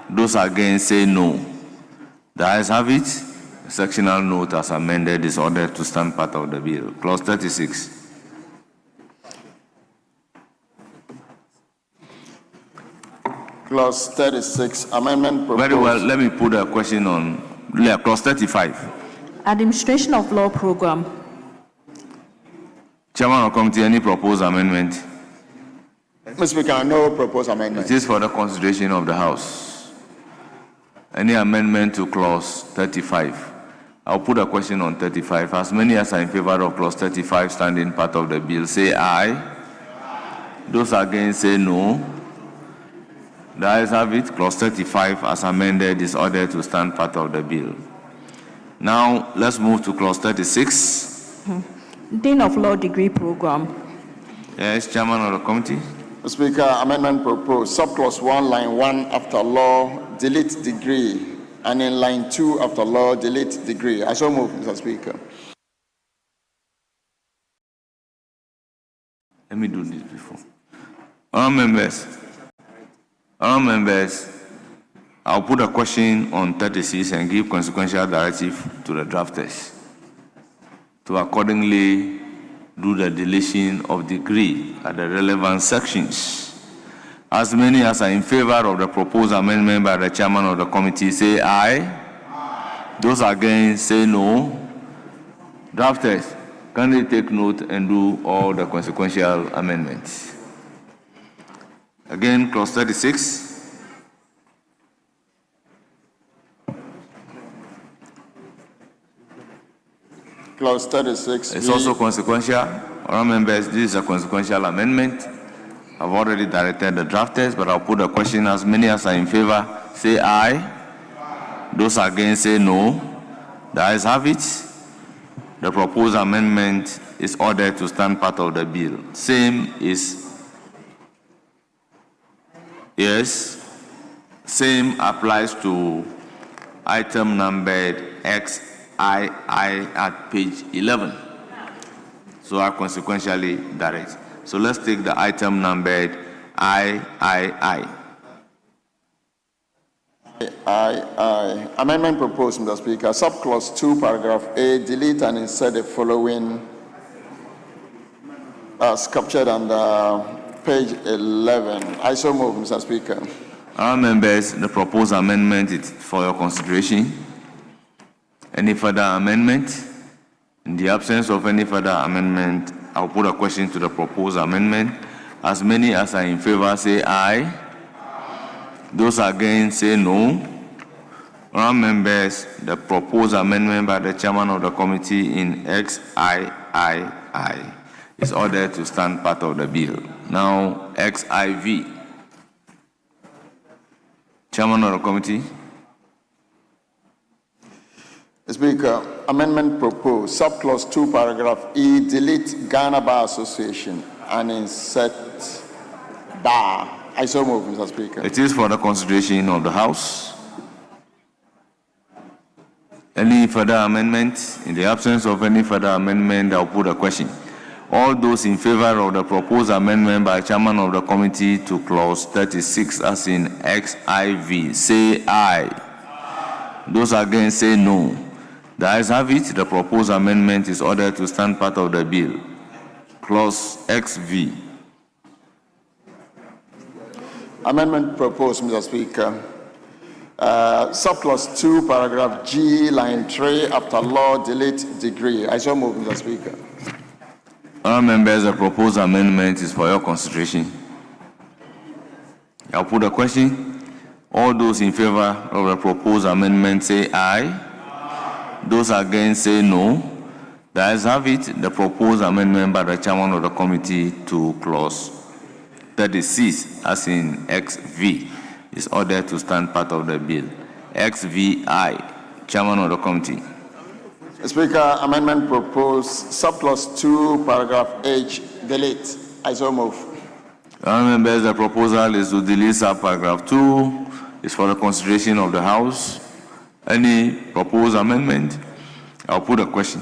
Those against, say no. The ayes have it. sectional note as amended is ordered to stand part of the bill. Clause 36. Clause 36, amendment proposed. Very well, let me put a question on clause 35. Administration of Law Program. Chairman of Committee, any proposed amendment? Mr. Speaker, no proposed amendment. It is for the consideration of the House. Any amendment to clause 35? I'll put a question on 35. As many as are in favor of clause 35 standing part of the bill, say aye. Those against, say no. The ayes have it. Clause 35 as amended is ordered to stand part of the bill. Now, let's move to clause 36. Dean of Law Degree Program. Yes, Chairman of the Committee. Mr. Speaker, amendment proposed. Subclause 1, line 1 after law, delete degree. And in line 2 after law, delete degree. I so move, Mr. Speaker. Let me do this before. Honourable members, I'll put a question on 36 and give consequential directive to the drafters to accordingly do the deletion of degree at the relevant sections. As many as are in favor of the proposed amendment by the chairman of the committee, say aye. Those against, say no. Drafters, can they take note and do all the consequential amendments? Again, clause 36. Clause 36. It's also consequential. Honourable members, this is a consequential amendment. I've already directed the drafters, but I'll put a question. As many as are in favor, say aye. Those against, say no. The ayes have it. The proposed amendment is ordered to stand part of the bill. Same applies to item numbered XII at page 11. So I consequentially direct. So let's take the item numbered III. Amendment proposed, Mr. Speaker. Subclause 2, paragraph A, delete and insert the following as captured under page 11. I so move, Mr. Speaker. Our members, the proposed amendment is for your consideration. Any further amendment? In the absence of any further amendment, I'll put a question to the proposed amendment. As many as are in favor, say aye. Those against, say no. Our members, the proposed amendment by the chairman of the committee in XIII is ordered to stand part of the bill. Now, XIV. Chairman of the committee. Speaker, amendment proposed. Subclause 2, paragraph E, delete Ghana Bar Association and insert bar. I so move, Mr. Speaker. It is for the consideration of the House. Any further amendment? In the absence of any further amendment, I'll put a question. All those in favor of the proposed amendment by chairman of the committee to clause 36 as in XIV, say aye. Those against, say no. The ayes have it. The proposed amendment is ordered to stand part of the bill. Clause XV. Amendment proposed, Mr. Speaker. Subclause 2, paragraph G, line 3, after law, delete degree. I so move, Mr. Speaker. Honourable members, the proposed amendment is for your consideration. I'll put a question. All those in favor of the proposed amendment say aye. Those against say no. The ayes have it. The proposed amendment by the chairman of the committee to clause 36 as in XV is ordered to stand part of the bill. XVI, chairman of the committee. Speaker, amendment proposed. Subclause 2, paragraph H, delete. I so move. Honourable members, the proposal is to delete subparagraph 2. It's for the consideration of the House. Any proposed amendment? I'll put a question.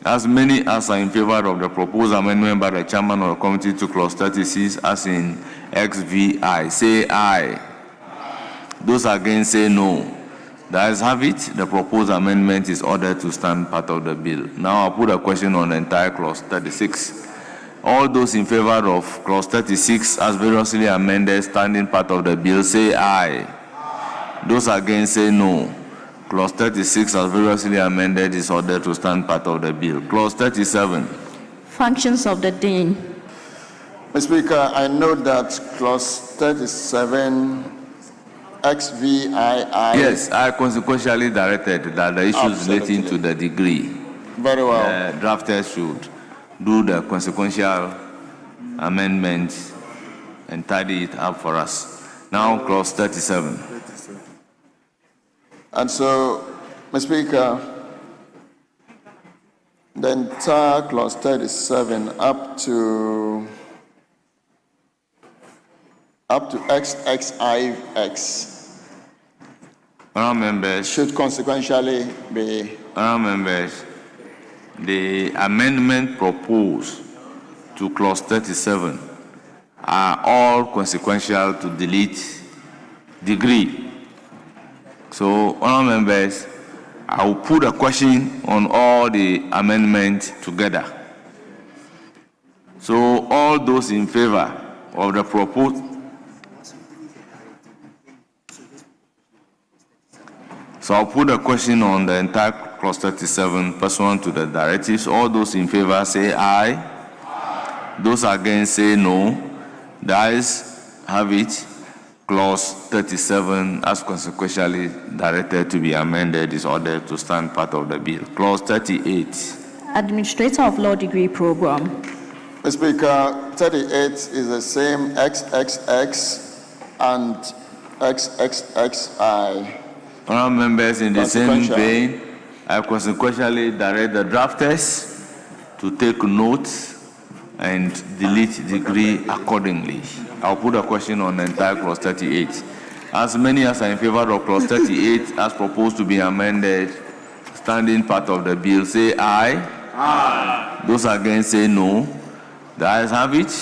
As many as are in favor of the proposed amendment by the chairman of the committee to clause 36 as in XVI, say aye. Those against say no. The ayes have it. The proposed amendment is ordered to stand part of the bill. Now I'll put a question on the entire clause 36. All those in favor of clause 36 as variously amended standing part of the bill say aye. Those against say no. Clause 36 as variously amended is ordered to stand part of the bill. Clause 37. Functions of the Dean. Mr. Speaker, I note that clause 37 XVI. Yes, I consequentially directed that the issues relating to the degree. Very well. Drafters should do the consequential amendment and tidy it up for us. Now, clause 37. And so, Mr. Speaker, the entire clause 37 up to XXIX members should consequentially be. Members, the amendment proposed to clause 37 are all consequential to delete degree. So, honourable members, I will put a question on all the amendments together. So, all those in favor of the proposed. So I'll put a question on the entire clause 37 pursuant to the directives. All those in favor say aye. Those against say no. The ayes have it. Clause 37 as consequentially directed to be amended is ordered to stand part of the bill. Clause 38. Administrator of Law Degree Program. Mr. Speaker, 38 is the same XXX and XXXI. Honourable members, in the same vein, I consequentially direct the drafters to take notes and delete degree accordingly. I'll put a question on the entire clause 38. As many as are in favor of clause 38 as proposed to be amended, standing part of the bill, say aye. Aye. Those against say no. The ayes have it.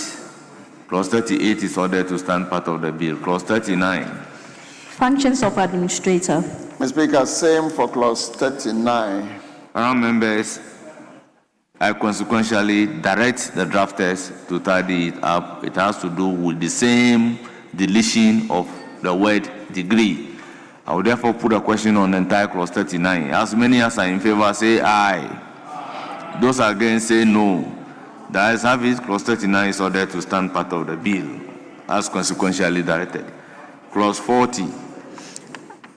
Clause 38 is ordered to stand part of the bill. Clause 39. Functions of Administrator. Mr. Speaker, same for clause 39. Honourable members, I consequentially direct the drafters to tidy it up. It has to do with the same deletion of the word degree. I will therefore put a question on the entire clause 39. As many as are in favor say aye. Those against say no. The ayes have it. Clause 39 is ordered to stand part of the bill as consequentially directed. Clause 40.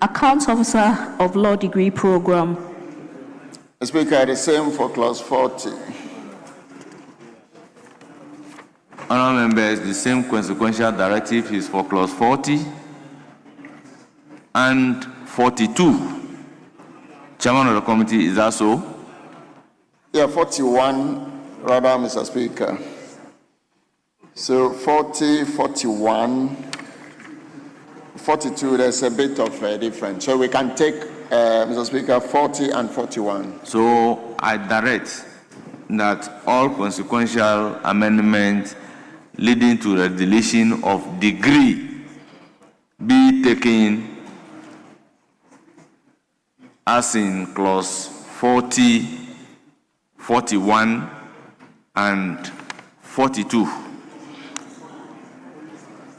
Accounts Officer of Law Degree Program. Mr. Speaker, the same for clause 40. Honourable members, the same consequential directive is for clause 40 and 42. Chairman of the committee, is that so? Yeah, 41, rather, Mr. Speaker. So 40, 41. 42, there's a bit of a difference. So we can take, Mr. Speaker, 40 and 41. So I direct that all consequential amendments leading to the deletion of degree be taken as in clause 40, 41, and 42.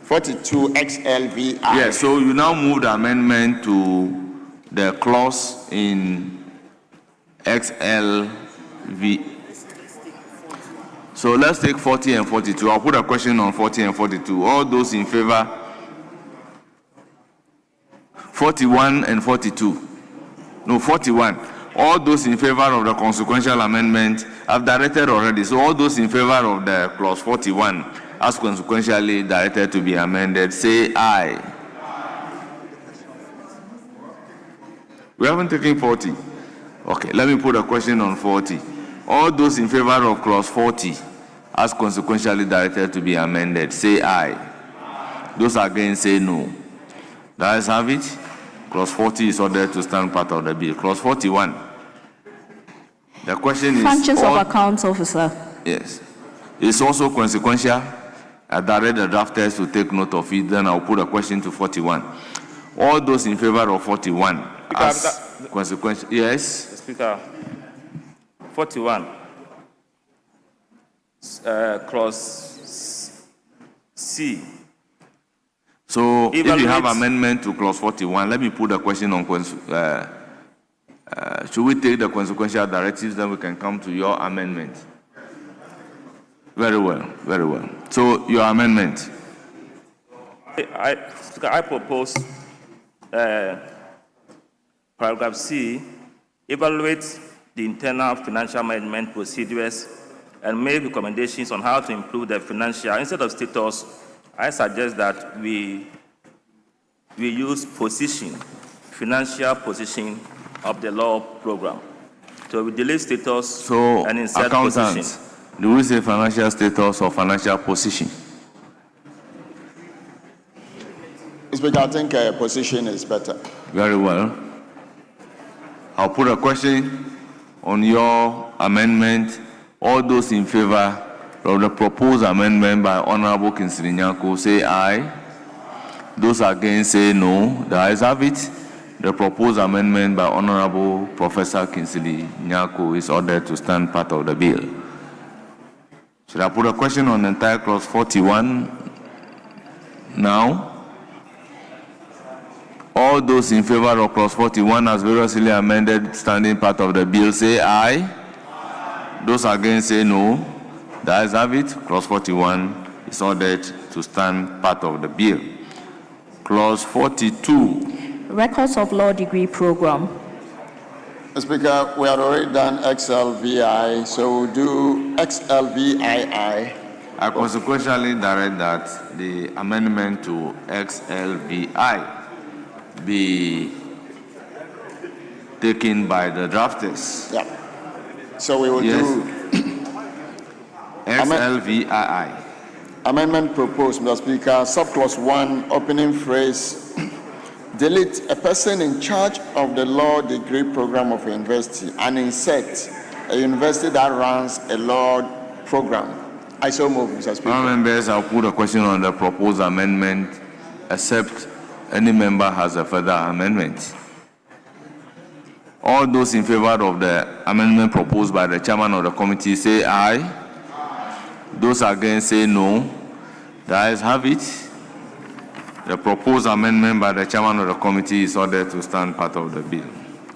42 XLVI. Yes, so you now move the amendment to the clause in XLV. So let's take 40 and 42. I'll put a question on 40 and 42. All those in favor? 41 and 42. No, 41. All those in favor of the consequential amendment, I've directed already. So all those in favor of the clause 41, as consequentially directed to be amended, say aye. We haven't taken 40. Okay, let me put a question on 40. All those in favor of clause 40, as consequentially directed to be amended, say aye. Those against say no. The ayes have it. Clause 40 is ordered to stand part of the bill. Clause 41. The question is... Functions of Accounts Officer. Yes. It's also consequential. I direct the drafters to take note of it. Then I'll put a question to 41. All those in favor of 41 as consequential. Yes. Mr. Speaker, 41, clause C. So if you have amendment to clause 41, let me put the question on. Should we take the consequential directives, then we can come to your amendment? Very well, very well. So your amendment. I propose paragraph C, evaluate the internal financial management procedures and make recommendations on how to improve the financial. Instead of status, I suggest that we use position, financial position of the law program. So we delete status and insert position. Do we say financial status or financial position? Speaker, I think position is better. Very well. I'll put a question on your amendment. All those in favor of the proposed amendment by Honorable Kingsley Nyako say aye. Those against say no. The ayes have it. The proposed amendment by Honorable Professor Kingsley Nyako is ordered to stand part of the bill. Should I put a question on the entire clause 41 now? All those in favor of clause 41 as variously amended standing part of the bill say aye. Those against say no. The ayes have it. Clause 41 is ordered to stand part of the bill. Clause 42. Records of Law Degree Program. Speaker, we have already done XLVI, so we'll do XLVII. I consequentially direct that the amendment to XLVI be taken by the drafters. Yeah. So we will do XLVII. Amendment proposed, Mr. Speaker, subclause 1, opening phrase, delete a person in charge of the law degree program of a university and insert a university that runs a law program. I so move, Mr. Speaker. Members, I'll put a question on the proposed amendment, except any member has a further amendment. All those in favor of the amendment proposed by the chairman of the committee say aye. Those against say no. The ayes have it. The proposed amendment by the chairman of the committee is ordered to stand part of the bill.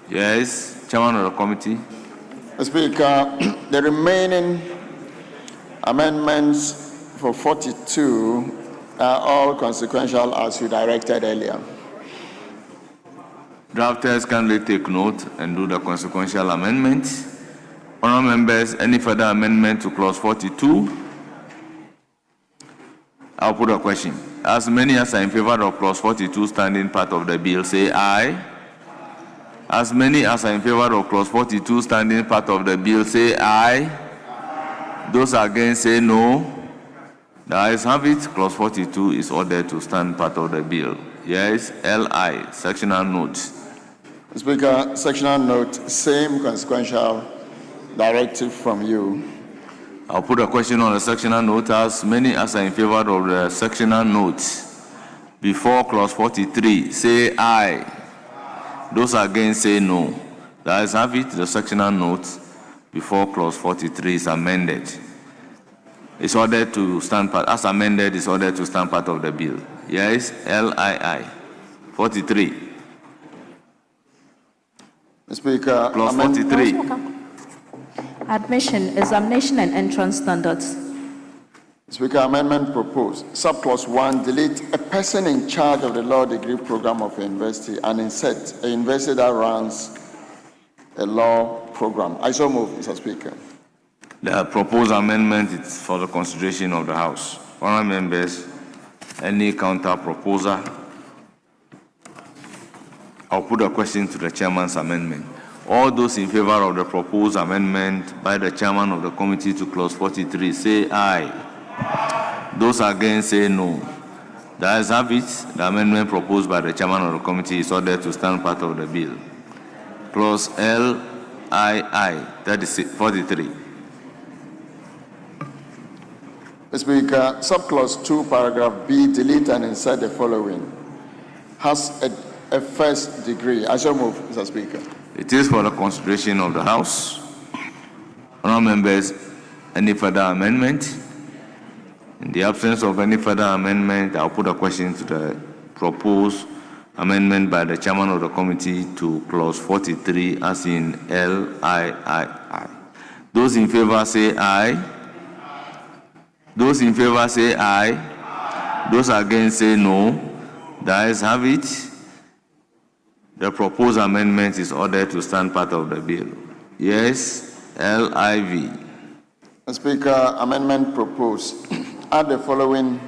Yes, chairman of the committee. Mr. Speaker, the remaining amendments for 42 are all consequential as you directed earlier. Drafters kindly take note and do the consequential amendments. Honourable members, any further amendment to clause 42? I'll put a question. As many as are in favor of clause 42 standing part of the bill say aye. As many as are in favor of clause 42 standing part of the bill say aye. Those against say no. The ayes have it. Clause 42 is ordered to stand part of the bill. Yes, LI, sectional note. Speaker, sectional note, same consequential directive from you. I'll put a question on the sectional note. As many as are in favor of the sectional note before clause 43 say aye. Those against say no. The ayes have it. The sectional note before clause 43 is amended. It's ordered to stand part, as amended, is ordered to stand part of the bill. Yes, LII. 43. Speaker, clause 43. Admission, examination, and entrance standards. Speaker, amendment proposed. Subclause 1, delete a person in charge of the law degree program of a university and insert a university that runs a law program. I so move, Mr. Speaker. The proposed amendment is for the consideration of the House. Honourable members, any counter proposal? I'll put a question to the chairman's amendment. All those in favor of the proposed amendment by the chairman of the committee to clause 43 say aye. Those against say no. The ayes have it. The amendment proposed by the chairman of the committee is ordered to stand part of the bill. Clause LII, 43. Mr. Speaker, subclause 2, paragraph B, delete and insert the following. Has a a first degree. I shall move, Mr. Speaker. It is for the consideration of the House. Honourable members, any further amendment? In the absence of any further amendment, I'll put a question to the proposed amendment by the chairman of the committee to clause 43 as in LIII. Those in favor say aye. Those in favor say aye. Those against say no. The ayes have it. The proposed amendment is ordered to stand part of the bill. Yes, LIV. Mr. Speaker, amendment proposed. Add the following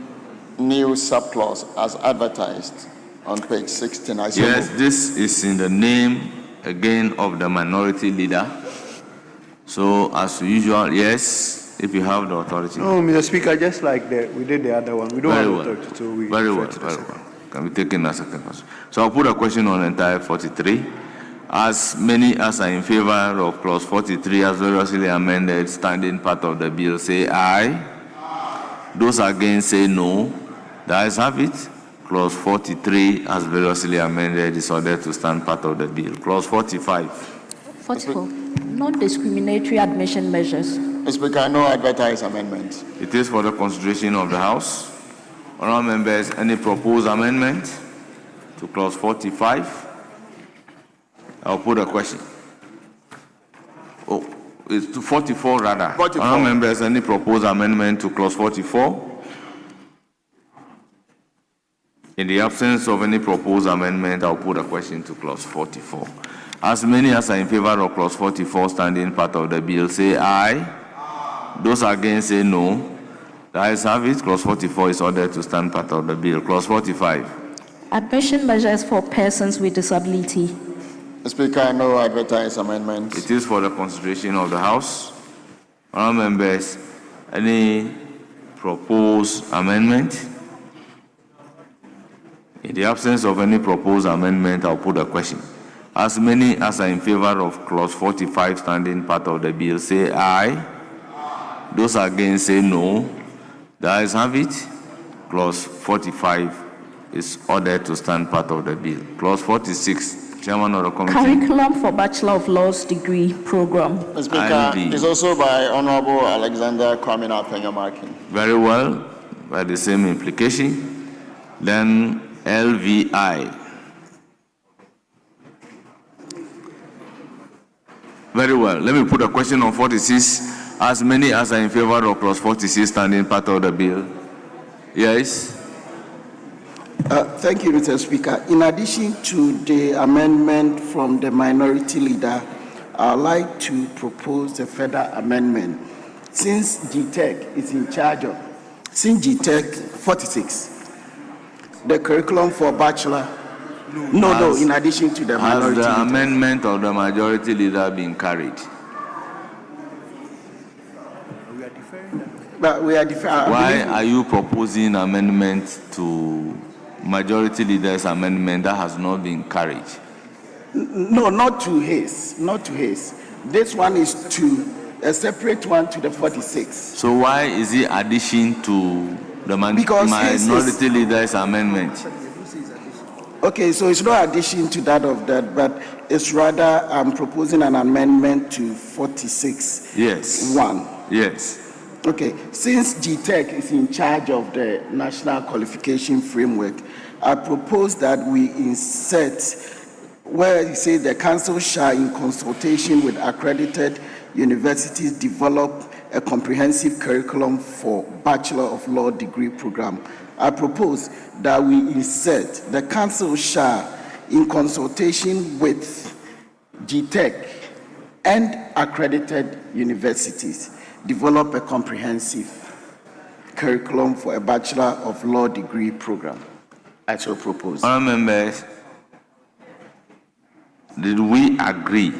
new subclause as advertised on page 16. Yes, this is in the name again of the minority leader. So, as usual, yes, if you have the authority. No, Mr. Speaker, just like we did the other one. We don't have authority, so we very well. Can be taken as a second question. So I'll put a question on entire 43. As many as are in favor of clause 43 as variously amended, standing part of the bill, say aye. Those against say no. The ayes have it. Clause 43 as variously amended is ordered to stand part of the bill. Clause 45. 44. Non-discriminatory admission measures. Mr. Speaker, no advertised amendment. It is for the consideration of the House. Honourable members, any proposed amendment to clause 45? I'll put a question. Oh, it's to 44 rather. 44. Honourable members, any proposed amendment to clause 44? In the absence of any proposed amendment, I'll put a question to clause 44. As many as are in favor of clause 44 standing part of the bill, say aye. Those against say no. The ayes have it. Clause 44 is ordered to stand part of the bill. Clause 45. Admission measures for persons with disability. Mr. Speaker, no advertised amendments. It is for the consideration of the House. Honourable members, any proposed amendment? In the absence of any proposed amendment, I'll put a question. As many as are in favor of clause 45 standing part of the bill, say aye. Those against say no. The ayes have it. Clause 45 is ordered to stand part of the bill. Clause 46, Chairman of the Committee. Curriculum for Bachelor of Laws degree program. Mr. Speaker, it's also by Honorable Alexander Kwame Apenya-Markin. Very well, by the same implication. Then LVI. Very well. Let me put a question on 46. As many as are in favor of clause 46 standing part of the bill. Yes? Thank you, Mr. Speaker. In addition to the amendment from the minority leader, I'd like to propose a further amendment. Since GTEC is in charge of, since GTEC 46, the curriculum for bachelor, no, in addition to the minority leader. Has the amendment of the majority leader been carried? But we are different. Why are you proposing amendment to majority leader's amendment that has not been carried? No, not to his. This one is to a separate one to the 46. So why is it addition to the minority leader's amendment? Okay, so it's not addition to that of that, but it's rather I'm proposing an amendment to 46. Yes. 1. Yes. Okay, since GTEC is in charge of the National Qualification Framework, I propose that we insert where you say the council shall, in consultation with accredited universities, develop a comprehensive curriculum for Bachelor of Law degree program. I propose that we insert the council shall, in consultation with GTEC and accredited universities, develop a comprehensive curriculum for a Bachelor of Law degree program. I shall propose. Honourable members, did we agree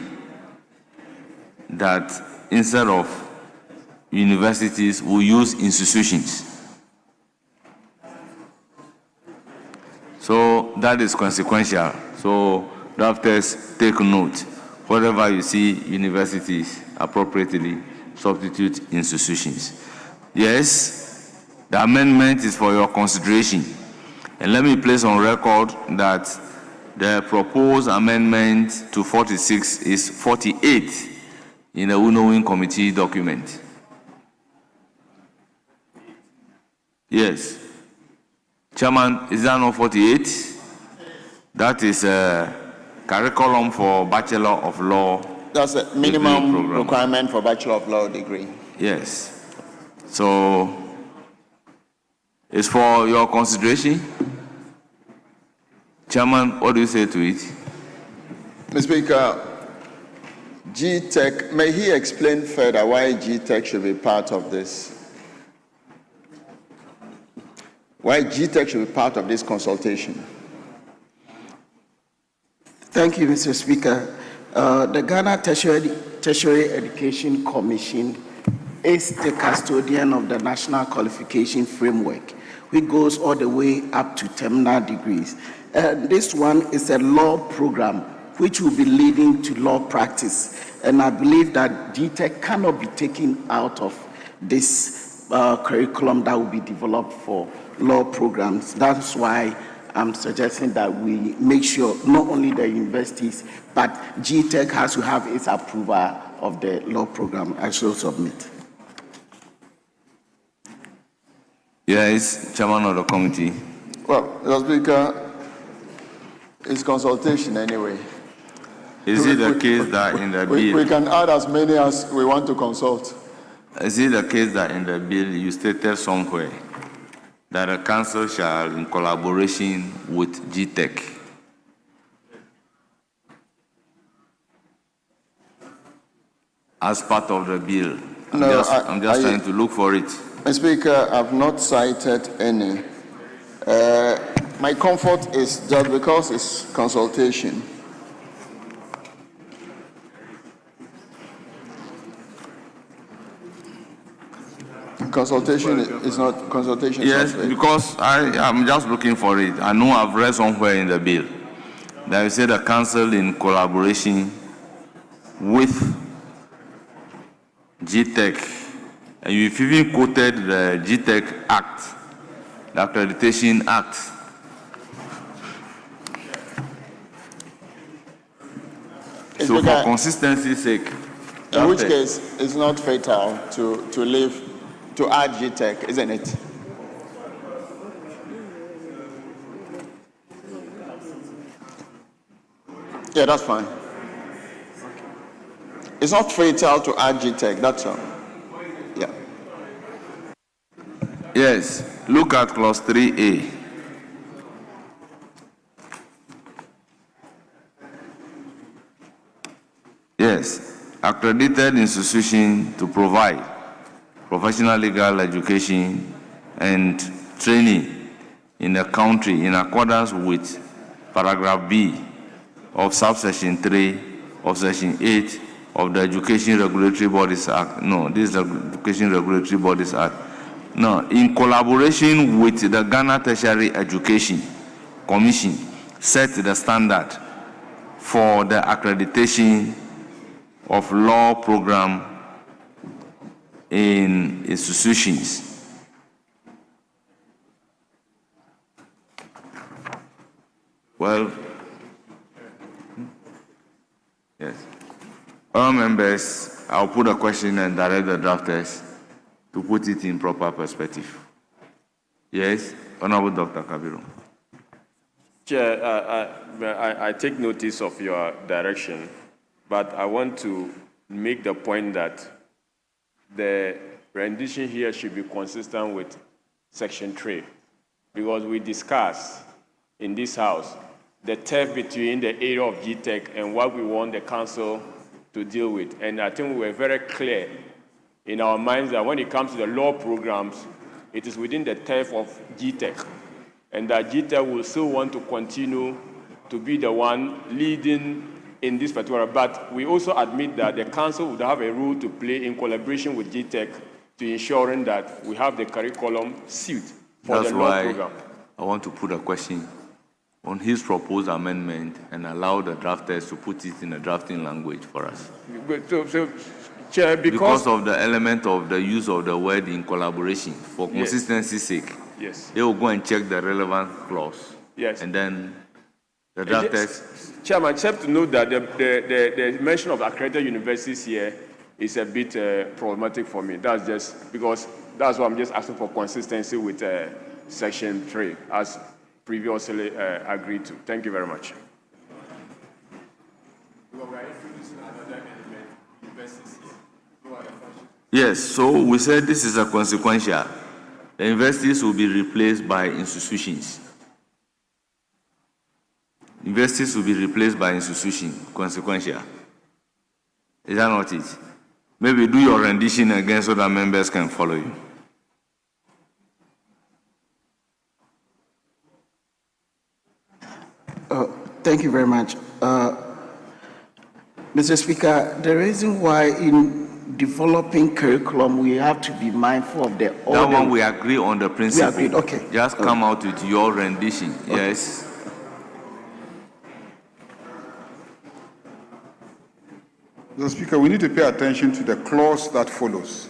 that instead of universities, we use institutions? So that is consequential. So drafters, take note. Wherever you see universities, appropriately substitute institutions. Yes, the amendment is for your consideration. And let me place on record that The proposed amendment to 46 is 48 in the Winnowing Committee document. Yes. Chairman, is that not 48? That is a curriculum for Bachelor of Law. That's a minimum requirement for Bachelor of Law degree. Yes. So, it's for your consideration. Chairman, what do you say to it? Mr. Speaker, GTech, may he explain further why GTech should be part of this? Why GTech should be part of this consultation? Thank you, Mr. Speaker. The Ghana Tertiary Education Commission is the custodian of the National Qualification Framework, which goes all the way up to terminal degrees. This one is a law program which will be leading to law practice. And I believe that GTech cannot be taken out of this curriculum that will be developed for law programs. That's why I'm suggesting that we make sure not only the universities, but GTech has to have its approval of the law program. I shall submit. Yes, Chairman of the committee. Well, Mr. Speaker, it's consultation anyway. Is it the case that in the bill... We can add as many as we want to consult. Is it the case that in the bill you stated somewhere that the council shall, in collaboration with GTech, as part of the bill? I'm just trying to look for it. Mr. Speaker, I've not cited any. My comfort is just because it's consultation. Consultation is not consultation. Yes, because I'm just looking for it. I know I've read somewhere in the bill that you say the council in collaboration with GTech, and you've even quoted the GTech Act, the Accreditation Act. So for consistency's sake. In which case, it's not fatal to add GTech, isn't it? Yeah, that's fine. It's not fatal to add GTech, that's all. Yeah. Yes, look at clause 3A. Yes, accredited institution to provide professional legal education and training in the country in accordance with paragraph B of subsection 3 of section 8 of the Education Regulatory Bodies Act. No, this is the Education Regulatory Bodies Act. No, in collaboration with the Ghana Tertiary Education Commission, set the standard for the accreditation of law program in institutions. Well, yes. All members, I'll put a question and direct the drafters to put it in proper perspective. Yes, Honorable Dr. Kabiru. Chair, I take notice of your direction, but I want to make the point that the rendition here should be consistent with Section 3, because we discussed in this House the turf between the area of GTech and what we want the council to deal with. And I think we were very clear in our minds that when it comes to the law programs, it is within the turf of GTech, and that GTech will still want to continue to be the one leading in this particular. But we also admit that the council would have a role to play in collaboration with GTech to ensuring that we have the curriculum suit for the law program. I want to put a question on his proposed amendment and allow the drafters to put it in a drafting language for us. Chair, because of the element of the use of the word in collaboration, for consistency's sake, yes, they will go and check the relevant clause. Yes. And then The drafters. Chairman, just to note that the mention of accredited universities here is a bit problematic for me. That's just because that's why I'm just asking for consistency with Section 3, as previously agreed to. Thank you very much. Yes, so we said this is a consequential. The universities will be replaced by institutions. Universities will be replaced by institutions, consequential. Is that not it? Maybe do your rendition again so that members can follow you. Thank you very much. Mr. Speaker, the reason why in developing curriculum, we have to be mindful of the order. That one we agree on the principle. We agreed, okay. Just come out with your rendition, okay. Yes. Mr. Speaker, we need to pay attention to the clause that follows.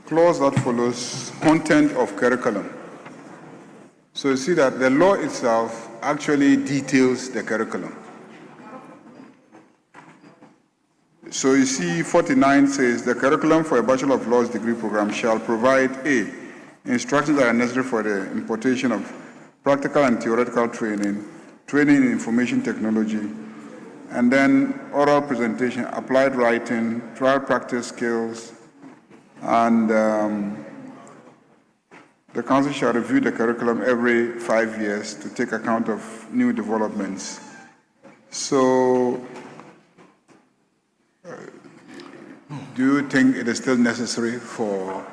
Clause that follows, content of curriculum. So you see that the law itself actually details the curriculum. So you see 49 says the curriculum for a Bachelor of Laws degree program shall provide A, instructions that are necessary for the importation of practical and theoretical training, training in information technology, and then oral presentation, applied writing, trial practice skills, and the Council shall review the curriculum every 5 years to take account of new developments. So, do you think it is still necessary for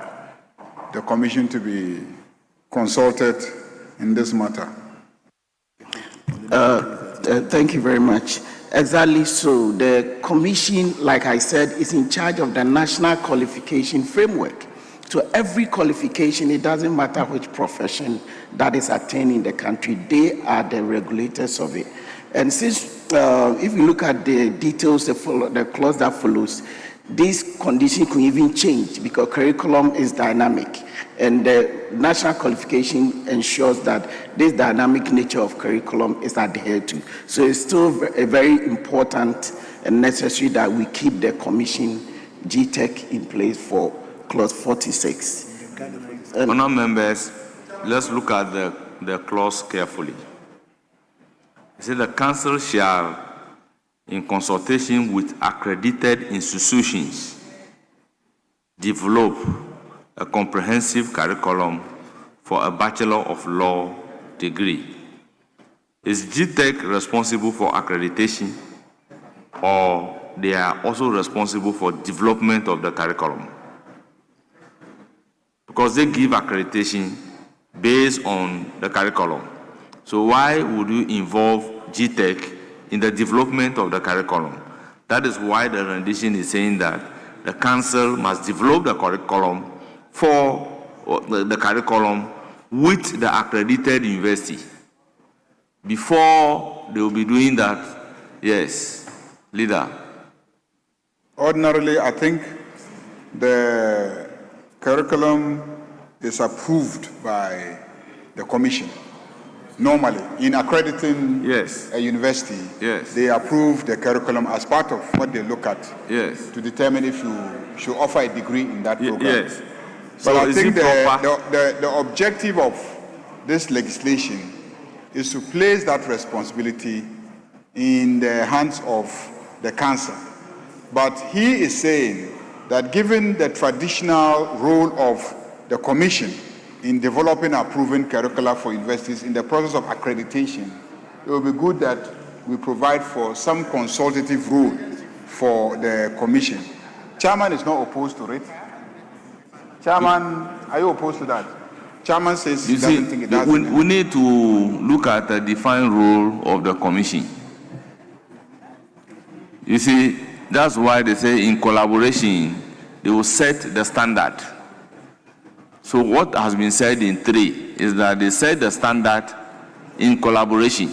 the Commission to be consulted in this matter? Thank you very much. Exactly so. The Commission, like I said, is in charge of the National Qualification Framework. So every qualification, it doesn't matter which profession that is attained in the country, they are the regulators of it. And since, if you look at the details, the clause that follows, this condition could even change because curriculum is dynamic. And the national qualification ensures that this dynamic nature of curriculum is adhered to. So it's still very important and necessary that we keep the Commission GTEC in place for Clause 46. Honourable members, let's look at the clause carefully. It says the Council shall, in consultation with accredited institutions, develop a comprehensive curriculum for a Bachelor of Law degree. Is GTEC responsible for accreditation, or they are also responsible for development of the curriculum? Because they give accreditation based on the curriculum. So why would you involve GTEC in the development of the curriculum? That is why the rendition is saying that the Council must develop the curriculum for the curriculum with the accredited university. Before they will be doing that, yes, Leader. Ordinarily, I think the curriculum is approved by the Commission. Normally, in accrediting a university, they approve the curriculum as part of what they look at to determine if you should offer a degree in that program. But So I think the objective of this legislation is to place that responsibility in the hands of the Council. But he is saying that given the traditional role of the Commission in developing and approving curricula for universities in the process of accreditation, it will be good that we provide for some consultative role for the Commission. Chairman is not opposed to it. Chairman, are you opposed to that? Chairman says he doesn't think it does. We need to look at the defined role of the Commission. You see, that's why they say in collaboration, they will set the standard. So what has been said in 3 is that they set the standard in collaboration.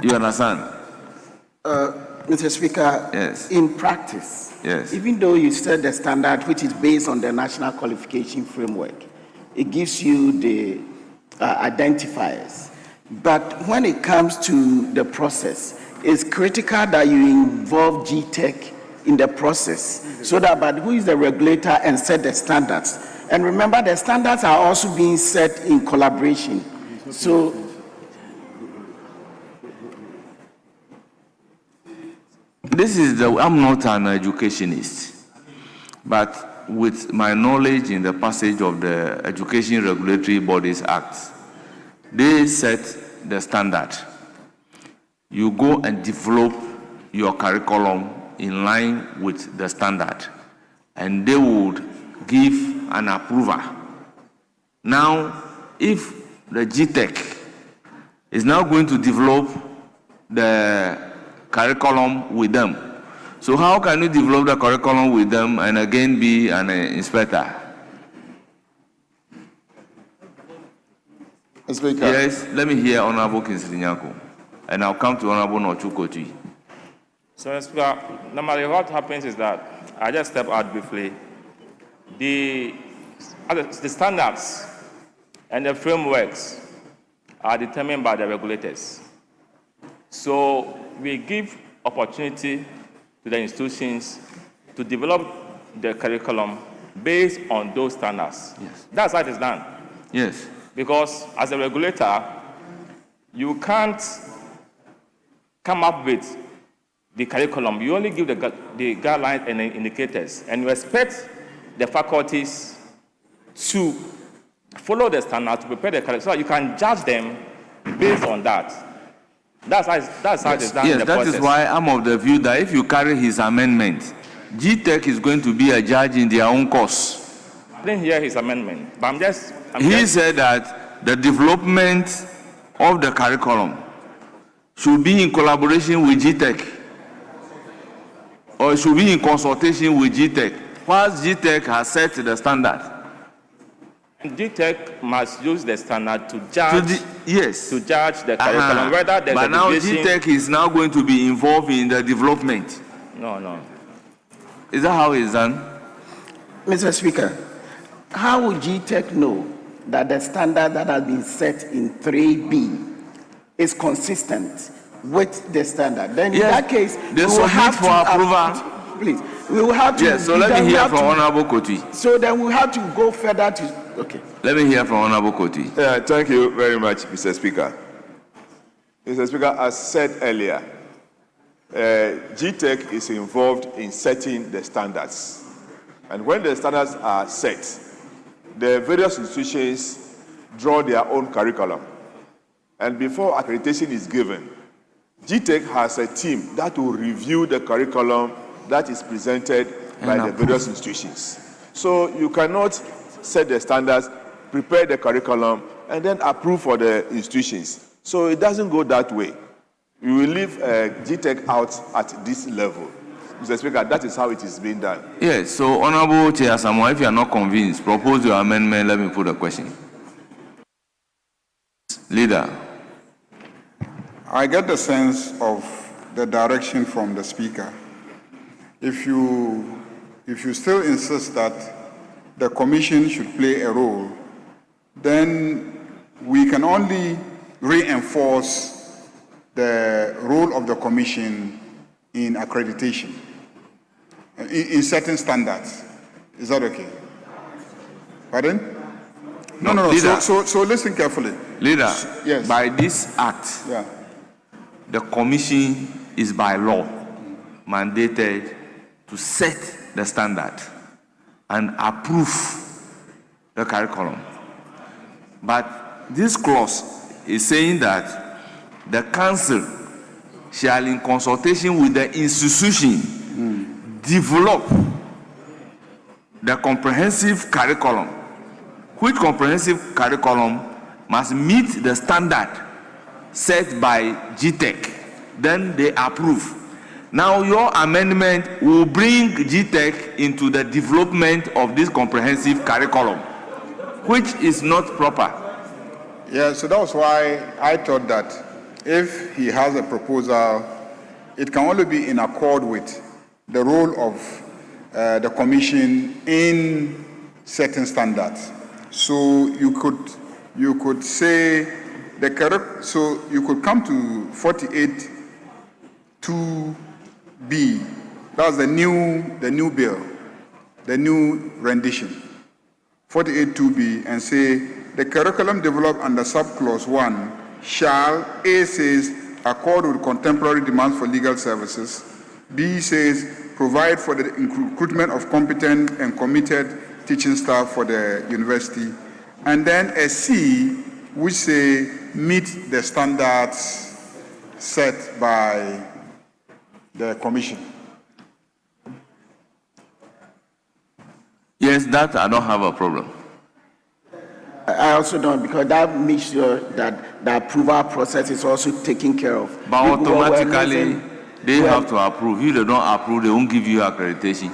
You understand? Mr. Speaker, in practice, even though you set the standard, which is based on the National Qualification Framework, it gives you the identifiers. But when it comes to the process, it's critical that you involve GTEC in the process, so that, but who is the regulator and set the standards? And remember, the standards are also being set in collaboration. So, I'm not an educationist, but with my knowledge in the passage of the Education Regulatory Bodies Act, they set the standard. You go and develop your curriculum in line with the standard, and they would give an approval. Now, if the GTEC is now going to develop the curriculum with them, so how can you develop the curriculum with them and again be an inspector? Speaker. Yes, let me hear Honorable Kingsley Nyako, and I'll come to Honorable Nochu Kotui. So, Speaker, normally what happens is that I just step out briefly. The standards and the frameworks are determined by the regulators. So we give opportunity to the institutions to develop the curriculum based on those standards. Yes. That's how it is done. Yes. Because as a regulator, you can't come up with the curriculum. You only give the guidelines and the indicators, and you expect the faculties to follow the standard to prepare the curriculum so that you can judge them based on that. That's how it is done in the process. Yes, that is why I'm of the view that if you carry his amendment, GTEC is going to be a judge in their own course. I didn't hear his amendment, but he said that the development of the curriculum should be in collaboration with GTEC, or it should be in consultation with GTEC. Whilst GTEC has set the standard, GTEC must use the standard to judge. To judge the curriculum, whether there's but now GTEC is now going to be involved in the development. No. Is that how it's done? Mr. Speaker, how will GTEC know that the standard that has been set in 3B is consistent with the standard? Then in that case, they submit for approval. Please, we will have to. Yes, so let me hear from Honorable Kotui. So then we have to go further to. Okay. Let me hear from Honorable Kotui. Thank you very much, Mr. Speaker. Mr. Speaker, as said earlier, GTEC is involved in setting the standards. And when the standards are set, the various institutions draw their own curriculum. And before accreditation is given, GTEC has a team that will review the curriculum that is presented by the various institutions. So you cannot set the standards, prepare the curriculum, and then approve for the institutions. So it doesn't go that way. We will leave GTEC out at this level. Mr. Speaker, that is how it is being done. Yes, so Honorable Chair Samoa, if you are not convinced, propose your amendment. Let me put a question. Leader. I get the sense of the direction from the Speaker. If you still insist that the Commission should play a role, then we can only reinforce the role of the Commission in accreditation, in certain standards. Is that okay? Pardon? No. Leader, so listen carefully. Leader, yes. By this act, the Commission is by law mandated to set the standard and approve the curriculum. But this clause is saying that the council shall, in consultation with the institution, develop the comprehensive curriculum, which comprehensive curriculum must meet the standard set by GTEC. Then they approve. Now your amendment will bring GTEC into the development of this comprehensive curriculum, which is not proper. Yeah, so that was why I thought that if he has a proposal, it can only be in accord with the role of the Commission in setting standards. So you could say so you could come to 48 2B. That's the new bill, the new rendition. 48 2B, and say the curriculum developed under subclause 1 shall, A says, accord with contemporary demands for legal services. B says, provide for the recruitment of competent and committed teaching staff for the university. And then a C, which say, meet the standards set by the commission. Yes, that I don't have a problem. I also don't, because that makes sure that the approval process is also taken care of. But automatically, they have to approve. If they don't approve, they won't give you accreditation.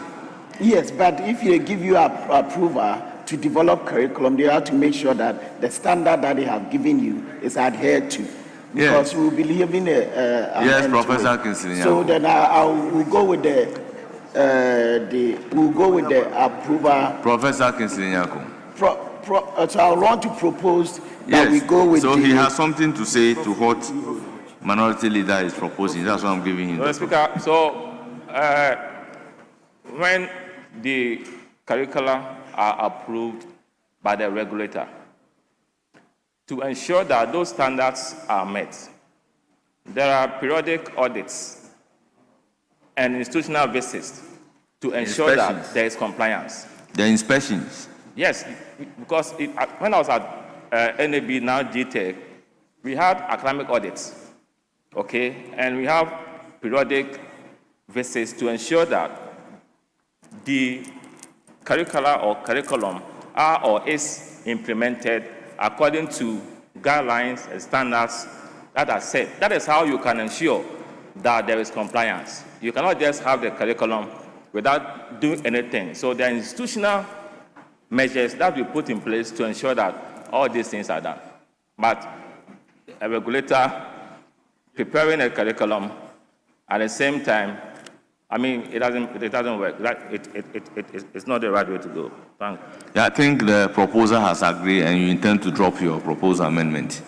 Yes, but if they give you approval to develop curriculum, they have to make sure that the standard that they have given you is adhered to. Because we will be leaving yes, Professor Kinsley. So then we'll go with the approval. Professor Kinsley Nyako. So I want to propose that we go with. So he has something to say to what minority leader is proposing. That's what I'm giving him. Mr. Speaker, so when the curricula are approved by the regulator, to ensure that those standards are met, there are periodic audits and institutional visits to ensure that there is compliance. The inspections? Yes, because when I was at NAB, now GTech, we had academic audits, okay? And we have periodic visits to ensure that the curricula or curriculum are or is implemented according to guidelines and standards that are set. That is how you can ensure that there is compliance. You cannot just have the curriculum without doing anything. So there are institutional measures that we put in place to ensure that all these things are done. But a regulator preparing a curriculum at the same time, I mean, it doesn't work. It's not the right way to go. Thank you. Yeah, I think the proposer has agreed and you intend to drop your proposed amendment.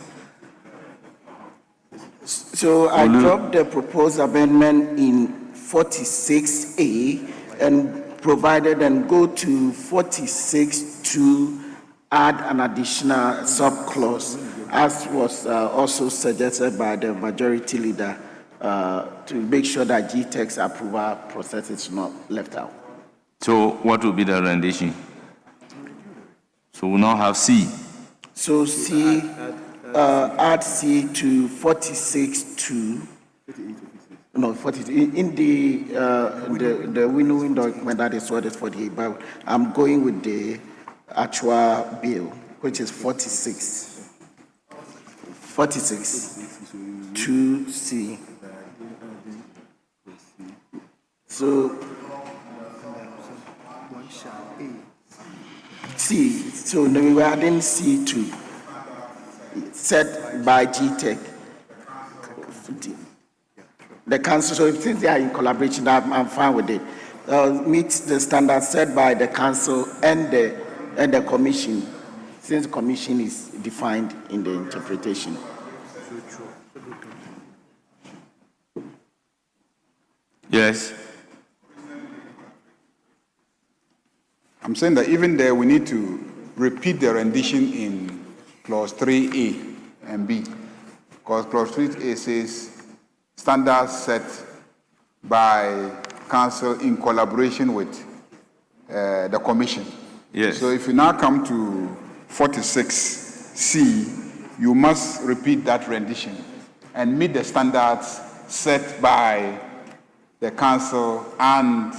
So I dropped the proposed amendment in 46A and provided and go to 46 to add an additional subclause, as was also suggested by the majority leader, to make sure that GTEC's approval process is not left out. So what will be the rendition? So we now have C. So C, add C to 46 to, no, 42. In the window document, that is what is 48, but I'm going with the actual bill, which is 46. 46 to C. So C, so we are adding C to set by GTEC. The council, so since they are in collaboration, I'm fine with it. Meets the standards set by the council and the commission, since the commission is defined in the interpretation. Yes. I'm saying that even there we need to repeat the rendition in clause 3A and B, because clause 3A says standards set by council in collaboration with the commission. Yes. So if you now come to 46C, you must repeat that rendition and meet the standards set by the council and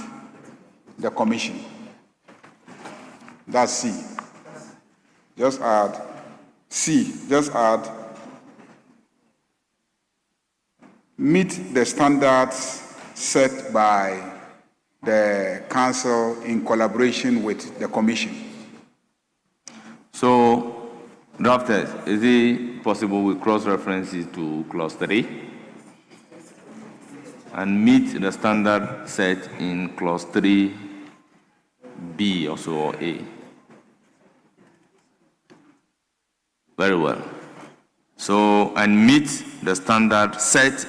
the commission. That's C. Just add C. Just add meet the standards set by the council in collaboration with the commission. So, drafters, is it possible we cross-reference it to clause 3 and meet the standard set in clause 3B also or A? Very well. So, and meet the standard set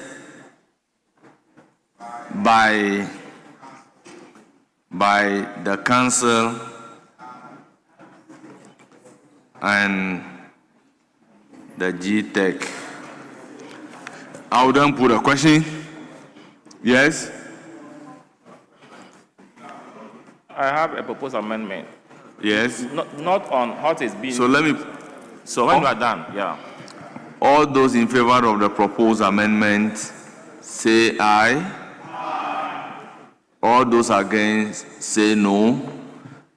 by the council and the GTEC. I will then put a question. Yes? I have a proposed amendment. Yes? Not on what is being... So let me... So when you are done, yeah. All those in favor of the proposed amendment, say aye. All those against, say no.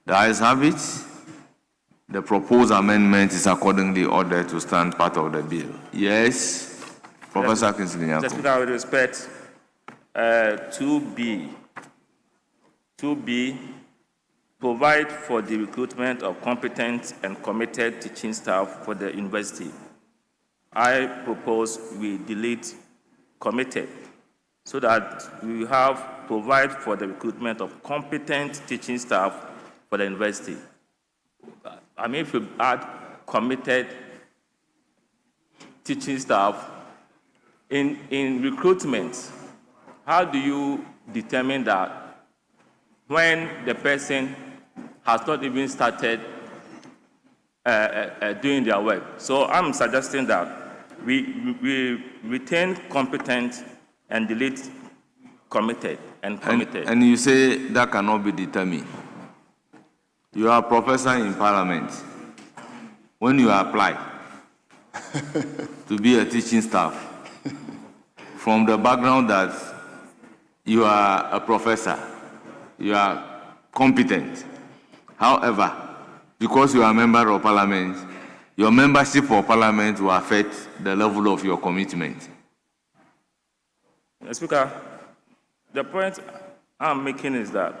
The ayes have it. The proposed amendment is accordingly ordered to stand part of the bill. Yes? Professor Kingsley Nyako. Mr. Speaker, with respect, 2B, provide for the recruitment of competent and committed teaching staff for the university. I propose we delete committed so that we have provide for the recruitment of competent teaching staff for the university. I mean, if you add committed teaching staff, in recruitment, how do you determine that when the person has not even started doing their work? So I'm suggesting that we retain competent and delete committed and committed. And you say that cannot be determined. You are a professor in parliament. When you apply to be a teaching staff, from the background that you are a professor, you are competent. However, because you are a member of parliament, your membership for parliament will affect the level of your commitment. Mr. Speaker, the point I'm making is that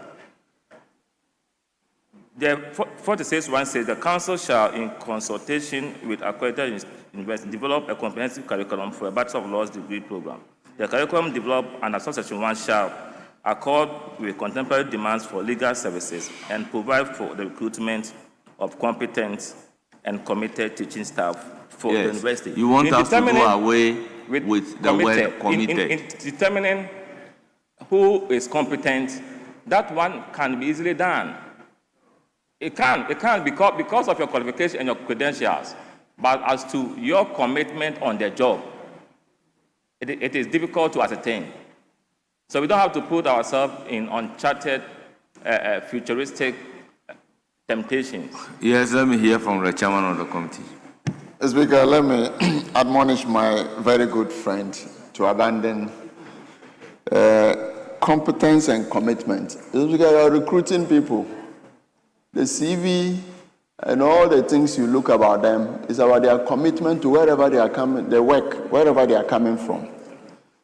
the 46.1 says the council shall, in consultation with accredited universities, develop a comprehensive curriculum for a Bachelor of Laws degree program. The curriculum developed under subsection 1 shall accord with contemporary demands for legal services and provide for the recruitment of competent and committed teaching staff for the university. You want us to go away with the word committed. In determining who is competent, that one can be easily done. It can because of your qualification and your credentials. But as to your commitment on the job, it is difficult to ascertain. So we don't have to put ourselves in uncharted, futuristic temptations. Yes, let me hear from the chairman of the committee. Speaker, let me admonish my very good friend to abandon competence and commitment. Speaker, you are recruiting people. The CV and all the things you look about them is about their commitment to wherever they are coming, their work, wherever they are coming from.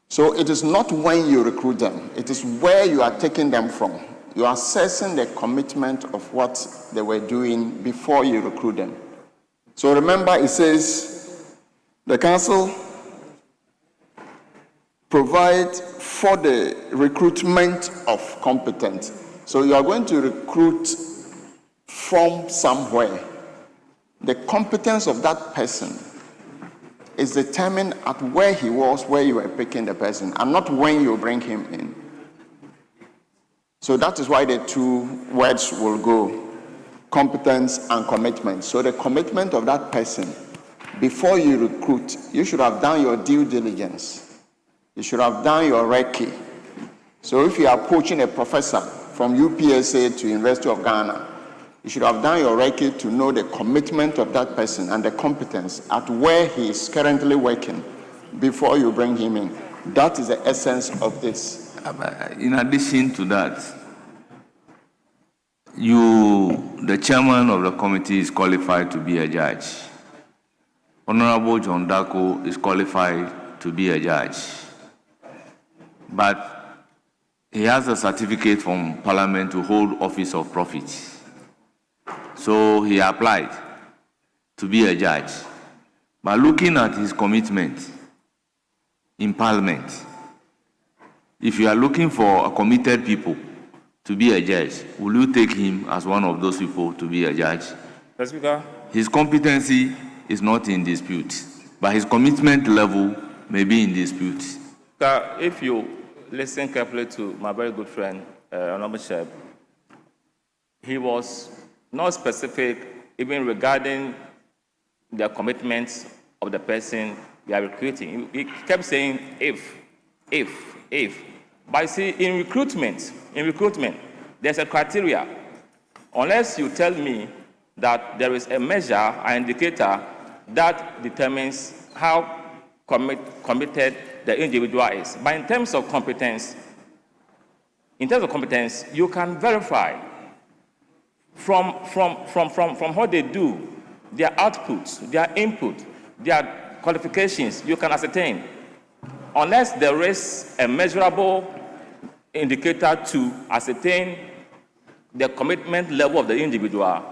So it is not when you recruit them, it is where you are taking them from. You are assessing the commitment of what they were doing before you recruit them. So remember, it says the council provide for the recruitment of competent. So you are going to recruit from somewhere. The competence of that person is determined at where he was, where you were picking the person, and not when you bring him in. So that is why the two words will go, competence and commitment. So the commitment of that person, before you recruit, you should have done your due diligence. You should have done your recce. So if you are poaching a professor from UPSA to University of Ghana, you should have done your recce to know the commitment of that person and the competence at where he is currently working before you bring him in. That is the essence of this. In addition to that, the chairman of the committee is qualified to be a judge. Honorable John Dako is qualified to be a judge. But he has a certificate from Parliament to hold office of profit. So he applied to be a judge. But looking at his commitment in Parliament, if you are looking for a committed people to be a judge, will you take him as one of those people to be a judge? Mr. Speaker. His competency is not in dispute. but his commitment level may be in dispute. If you listen carefully to my very good friend, Honorable Shep, he was not specific even regarding the commitments of the person they are recruiting. He kept saying if. But see, in recruitment, there's a criteria. Unless you tell me that there is a measure, an indicator that determines how committed the individual is. But in terms of competence, you can verify from what they do, their outputs, their input, their qualifications, you can ascertain. Unless there is a measurable indicator to ascertain the commitment level of the individual,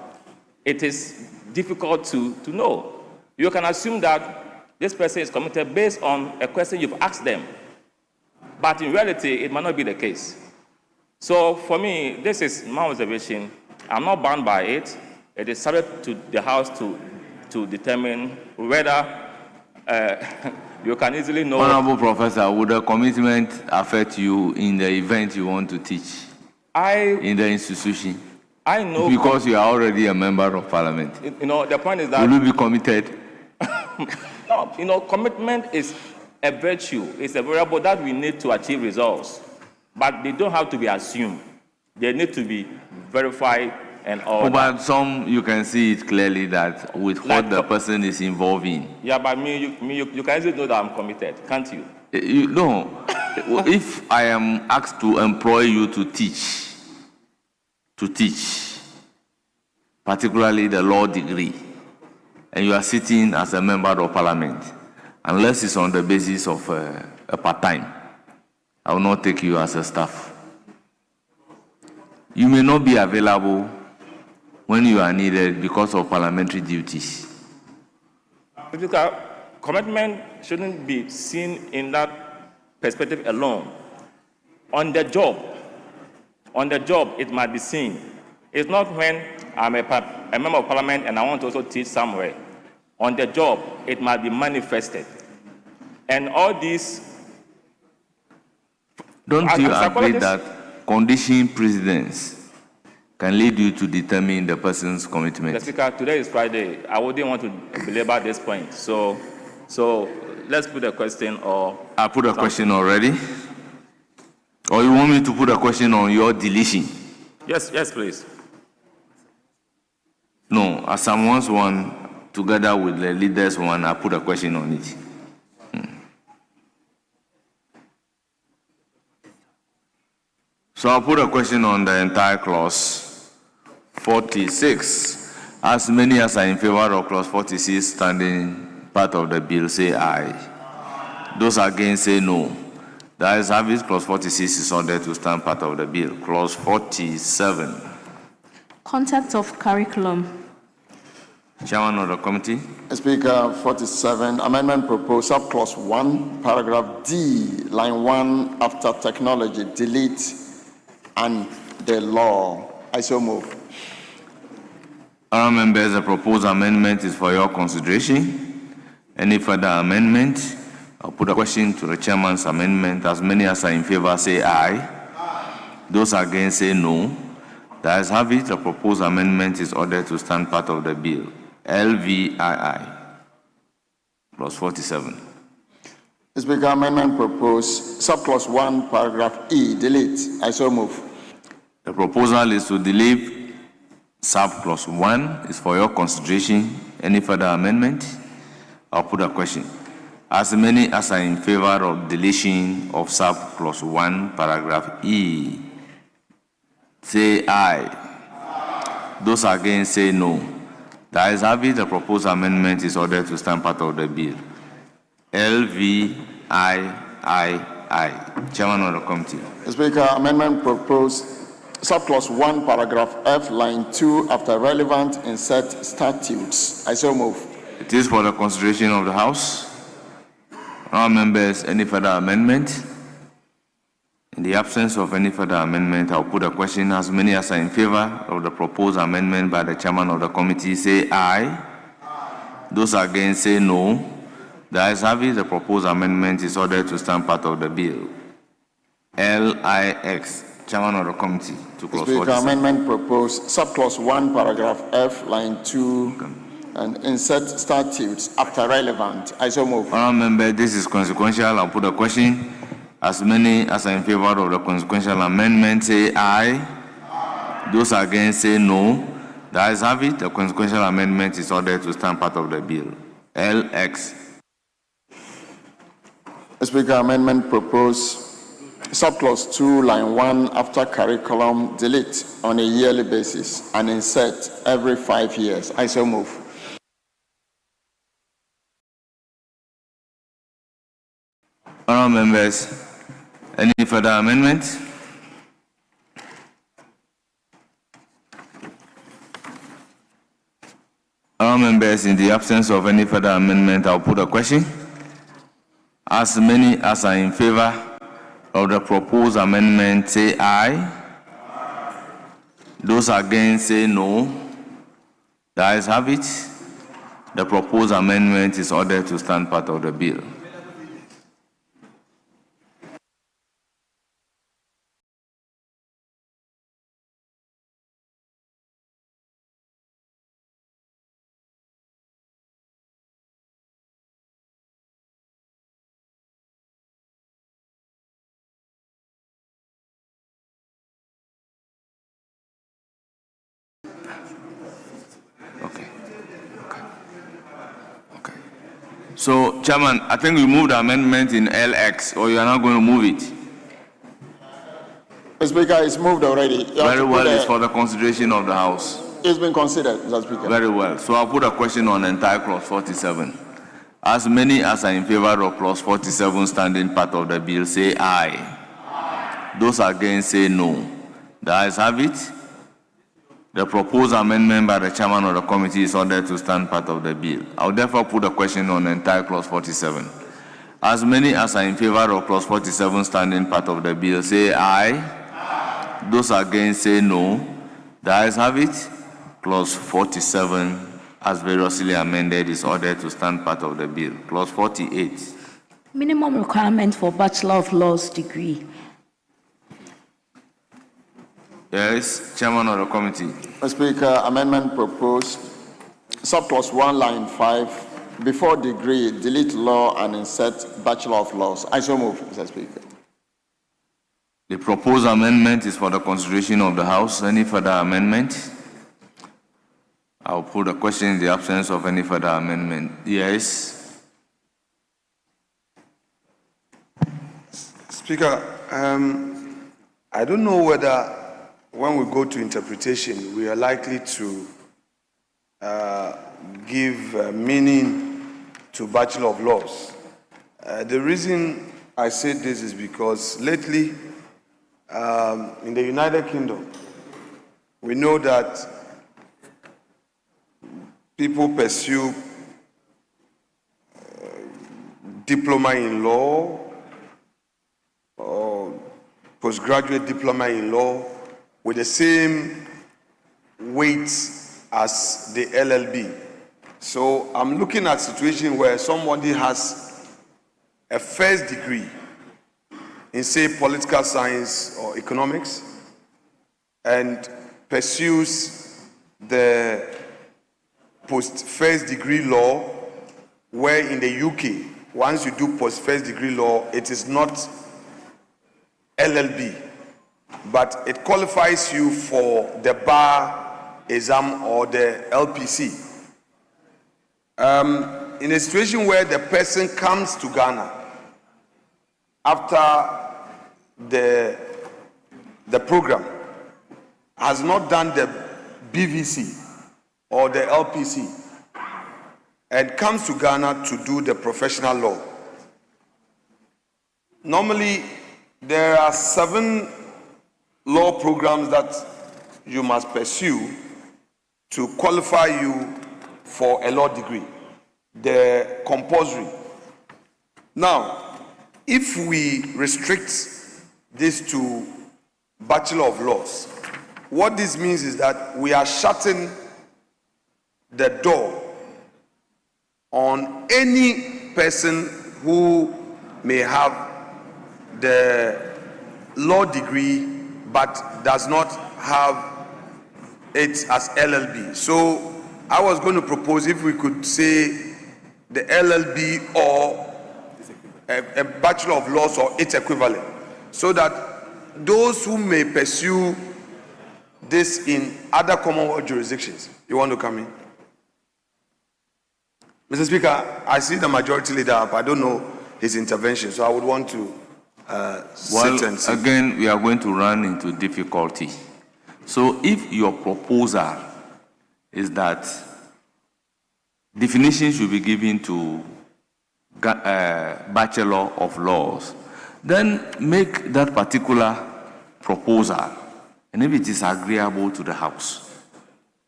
it is difficult to know. You can assume that this person is committed based on a question you've asked them. But in reality, it might not be the case. So for me, this is my observation. I'm not bound by it. It is subject to the House to determine whether you can easily know. Honorable Professor, would the commitment affect you in the event you want to teach in the institution? I know. Because you are already a member of parliament. The point is that. Will you be committed? No, commitment is a virtue. It's a variable that we need to achieve results. But they don't have to be assumed. They need to be verified and all. But some, you can see it clearly that with what the person is involved in. Yeah, but you can easily know that I'm committed, can't you? No. If I am asked to employ you to teach, particularly the law degree, and you are sitting as a member of parliament, unless it's on the basis of a part-time, I will not take you as a staff. You may not be available when you are needed because of parliamentary duties. Commitment shouldn't be seen in that perspective alone. On the job, it might be seen. It's not when I'm a member of parliament and I want to also teach somewhere. On the job, it might be manifested. And all these... Don't you agree that conditioning precedence can lead you to determine the person's commitment? Mr. Speaker, today is Friday. I wouldn't want to belabor this point. So let's put a question or... I put a question already. Or you want me to put a question on your deletion? Yes, please. No, as someone's one, together with the leaders one, I put a question on it. So I'll put a question on the entire clause 46. As many as are in favor of clause 46 standing part of the bill, say aye. Those against, say no. That is, have it, clause 46 is ordered to stand part of the bill. Clause 47. Content of curriculum. Chairman of the committee. Speaker, 47, amendment proposed, subclause 1, paragraph D, line 1, after technology, delete and the law. I so move. Honourable members, the proposed amendment is for your consideration. Any further amendment? I'll put a question to the chairman's amendment. As many as are in favor, say aye. Those against, say no. The ayes have it. The proposed amendment is ordered to stand part of the bill. LVII. Clause 47. Speaker, amendment proposed, subclause 1, paragraph E, delete. I so move. The proposal is to delete subclause 1. Is for your consideration. Any further amendment? I'll put a question. As many as are in favor of deletion of subclause 1, paragraph E, say aye. Those against, say no. The ayes have it. The proposed amendment is ordered to stand part of the bill. LVIII. Chairman of the committee. Speaker, amendment proposed, subclause 1, paragraph F, line 2, after relevant, insert statutes. I so move. It is for the consideration of the House. Our members, any further amendment? In the absence of any further amendment, I'll put a question. As many as are in favor of the proposed amendment by the chairman of the committee, say aye. Those against, say no. The ayes have it. The proposed amendment is ordered to stand part of the bill. LIX. Chairman of the committee to clause Speaker, 47. amendment proposed, subclause 1, paragraph F, line 2, and insert statutes after relevant. I so move. Honourable member, this is consequential. I'll put a question. As many as are in favor of the consequential amendment say aye. Those against say no. The ayes have it. The consequential amendment is ordered to stand part of the bill. LX. Speaker, amendment proposed, subclause 2, line 1, after curriculum, delete on a yearly basis and insert every 5 years. I so move. Honourable members, any further amendments? Honourable members, in the absence of any further amendment, I'll put a question. As many as are in favor of the proposed amendment say aye. Those against say no. The ayes have it. The proposed amendment is ordered to stand part of the bill. So, Chairman, I think we moved the amendment in LX, or you are not going to move it? Speaker, it's moved already. Very well, it's for the consideration of the House. It's been considered, Mr. Speaker. Very well. So I'll put a question on entire clause 47. As many as are in favor of clause 47 standing part of the bill say aye. Those against say no. The ayes have it. The proposed amendment by the chairman of the committee is ordered to stand part of the bill. I will therefore put a question on entire clause 47. As many as are in favor of clause 47 standing part of the bill say aye. Those against say no. The ayes have it. Clause 47, as variously amended, is ordered to stand part of the bill. Clause 48. Minimum requirement for Bachelor of Laws degree. Yes, Chairman of the committee. Mr. Speaker, amendment proposed, subclause 1, line 5, before degree, delete law and insert Bachelor of Laws. I so move, Mr. Speaker. The proposed amendment is for the consideration of the House. Any further amendment? I'll put a question in the absence of any further amendment. Yes. Speaker, I don't know whether when we go to interpretation, we are likely to give meaning to Bachelor of Laws. The reason I say this is because lately, in the United Kingdom, we know that people pursue diploma in law or postgraduate diploma in law with the same weight as the LLB. So I'm looking at a situation where somebody has a first degree in, say, political science or economics and pursues the post-first degree law, where in the UK, once you do post-first degree law, it is not LLB, but it qualifies you for the bar exam or the LPC. In a situation where the person comes to Ghana after the program, has not done the BVC or the LPC, and comes to Ghana to do the professional law. Normally, there are 7 law programs that you must pursue to qualify you for a law degree, the compulsory. Now, if we restrict this to Bachelor of Laws, what this means is that we are shutting the door on any person who may have the law degree but does not have it as LLB. So I was going to propose if we could say the LLB or a Bachelor of Laws or its equivalent, so that those who may pursue this in other Commonwealth jurisdictions. You want to come in? Mr. Speaker, I see the majority leader up. I don't know his intervention, so I would want to sit and see. Again, we are going to run into difficulty. So if your proposal is that definition should be given to Bachelor of Laws, then make that particular proposal, and if it is agreeable to the House,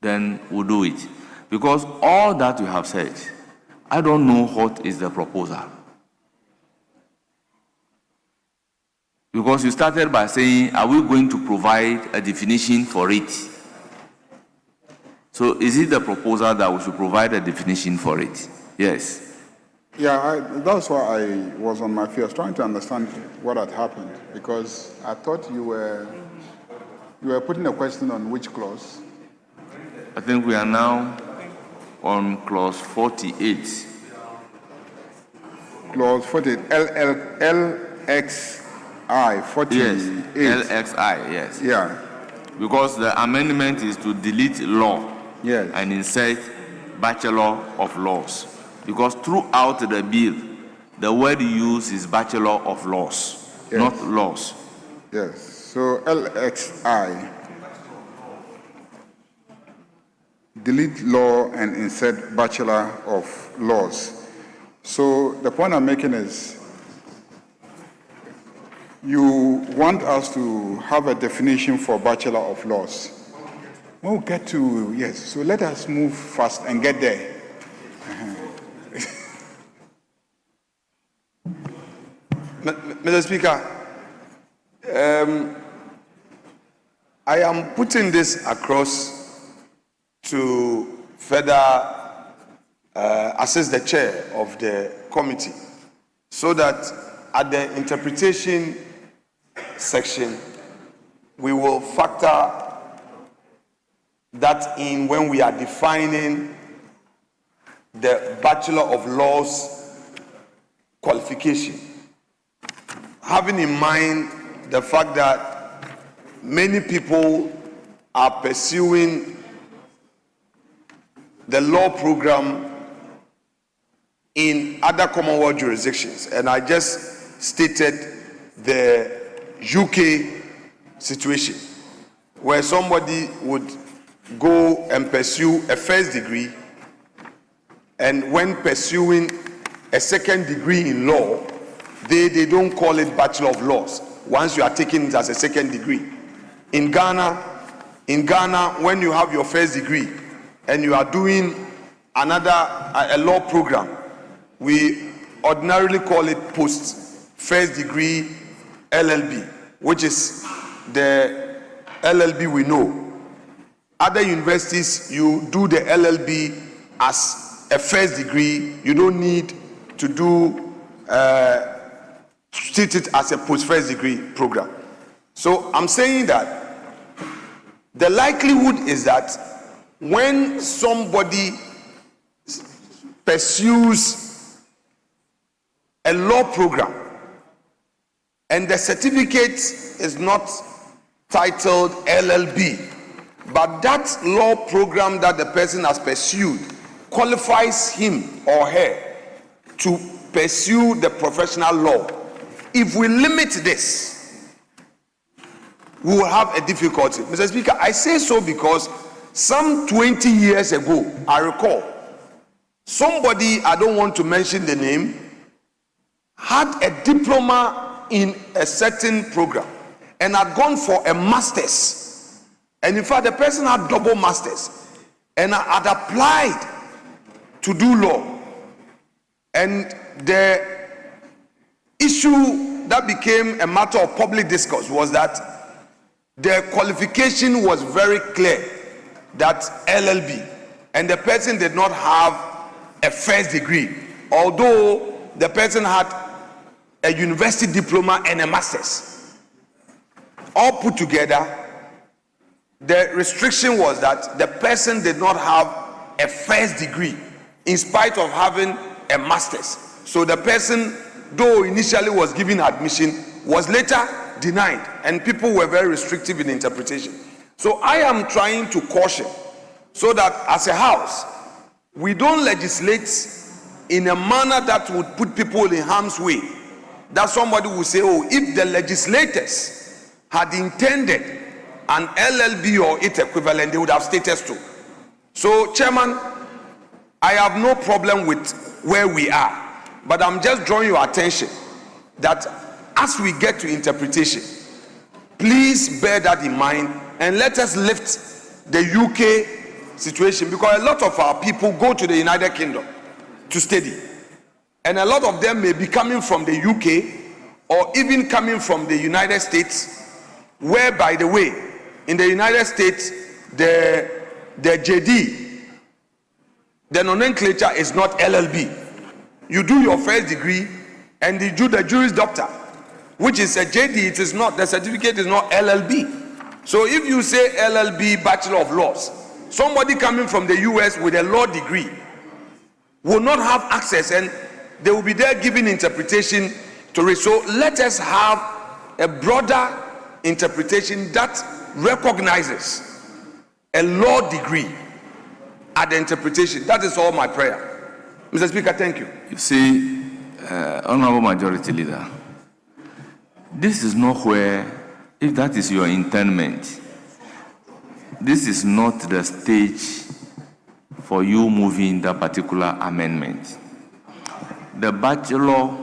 then we'll do it. Because all that you have said, I don't know what is the proposal. Because you started by saying, are we going to provide a definition for it? So is it the proposal that we should provide a definition for it? Yes. Yeah, that's why I was on my feet. I was trying to understand what had happened, because I thought you were putting a question on which clause? I think we are now on clause 48. Clause 48, LXI 48. Yes, LXI, yes. Yeah. Because the amendment is to delete law, yes, and insert Bachelor of Laws. Because throughout the bill, the word used is Bachelor of Laws, yes, not laws. Yes. So LXI, delete law and insert Bachelor of Laws. So the point I'm making is, you want us to have a definition for Bachelor of Laws. When we get to, yes, so let us move fast and get there. Mr. Speaker, I am putting this across to further assist the chair of the committee, so that at the interpretation section, we will factor that in when we are defining the Bachelor of Laws qualification. Having in mind the fact that many people are pursuing the law program in other Commonwealth jurisdictions, and I just stated the UK situation, where somebody would go and pursue a first degree, and when pursuing a second degree in law, they don't call it Bachelor of Laws once you are taking it as a second degree. In Ghana, when you have your first degree and you are doing a law program, we ordinarily call it post first degree LLB, which is the LLB we know. Other universities, you do the LLB as a first degree. You don't need to do treat it as a post-first degree program. So I'm saying that the likelihood is that when somebody pursues a law program and the certificate is not titled LLB, but that law program that the person has pursued qualifies him or her to pursue the professional law, if we limit this, we will have a difficulty. Mr. Speaker, I say so because some 20 years ago, I recall, somebody, I don't want to mention the name, had a diploma in a certain program and had gone for a master's. And in fact, the person had double masters and had applied to do law. And the issue that became a matter of public discourse was that the qualification was very clear, that LLB, and the person did not have a first degree, although the person had a university diploma and a master's. All put together, the restriction was that the person did not have a first degree in spite of having a master's. So the person, though initially was given admission, was later denied, and people were very restrictive in interpretation. So I am trying to caution so that as a house, we don't legislate in a manner that would put people in harm's way. That somebody will say, oh, if the legislators had intended an LLB or its equivalent, they would have stated so. So, Chairman, I have no problem with where we are, but I'm just drawing your attention that as we get to interpretation, please bear that in mind and let us lift the UK situation, because a lot of our people go to the United Kingdom to study, and a lot of them may be coming from the UK or even coming from the United States, where, by the way, in the United States, the JD, the nomenclature is not LLB. You do your first degree and you do the Juris Doctor, which is a JD. It is not, the certificate is not LLB. So if you say LLB, Bachelor of Laws, somebody coming from the US with a law degree will not have access, and they will be there giving interpretation to it. So let us have a broader interpretation that recognizes a law degree at the interpretation. That is all my prayer. Mr. Speaker, thank you. You see, Honorable Majority Leader, this is not where, if that is your intendment, this is not the stage for you moving that particular amendment. The bachelor,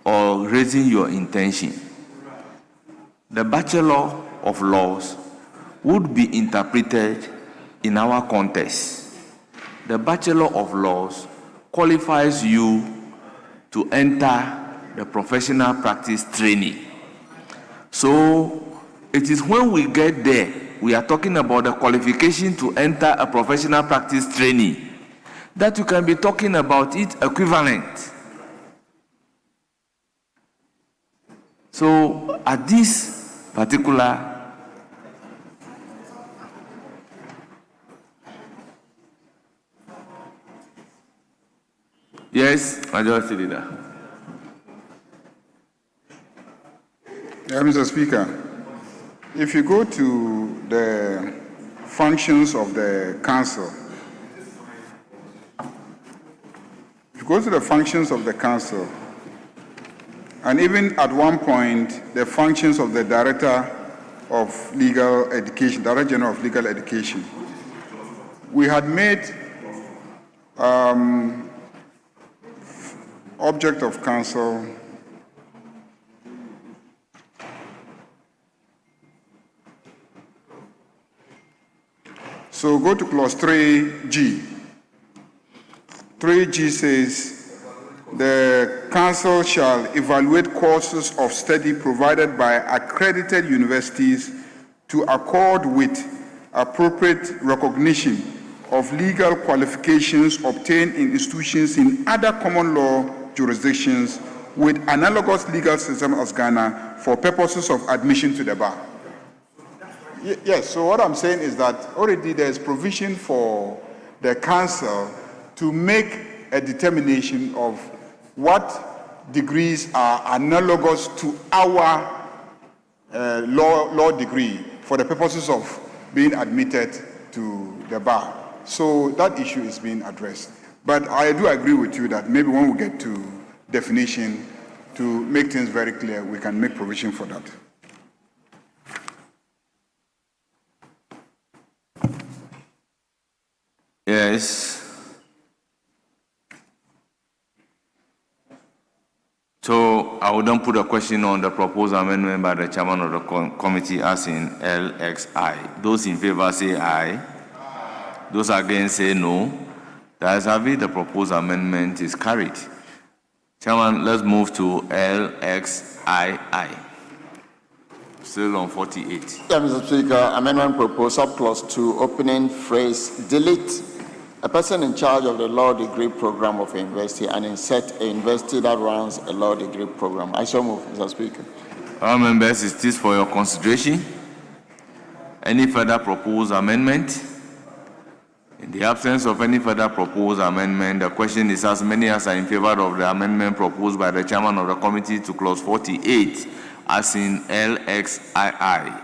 or raising your intention, the Bachelor of Laws would be interpreted in our context. The Bachelor of Laws qualifies you to enter the professional practice training. So it is when we get there, we are talking about the qualification to enter a professional practice training, that you can be talking about it equivalent. So at this particular yes, Majority Leader. Mr. Speaker, if you go to the functions of the council, and even at one point, the functions of the Director of Legal Education, Director General of Legal Education, we had made object of council So go to clause 3G. 3G says, the council shall evaluate courses of study provided by accredited universities to accord with appropriate recognition of legal qualifications obtained in institutions in other common law jurisdictions with analogous legal system as Ghana for purposes of admission to the bar. Yes, so what I'm saying is that already there's provision for the council to make a determination of what degrees are analogous to our law degree for the purposes of being admitted to the bar. So that issue is being addressed. But I do agree with you that maybe when we get to definition, to make things very clear, we can make provision for that. Yes. So I will then put a question on the proposed amendment by the chairman of the committee as in LXI. Those in favor say aye. Those against say no. The ayes have it, the proposed amendment is carried. Chairman, let's move to LXII. Still on 48. Mr. Speaker, amendment proposed, subclause 2, opening phrase, delete a person in charge of the law degree program of a university and insert a university that runs a law degree program. I so move, Mr. Speaker. All members, it is for your consideration. Any further proposed amendment? In the absence of any further proposed amendment, the question is as many as are in favor of the amendment proposed by the chairman of the committee to clause 48, as in LXII,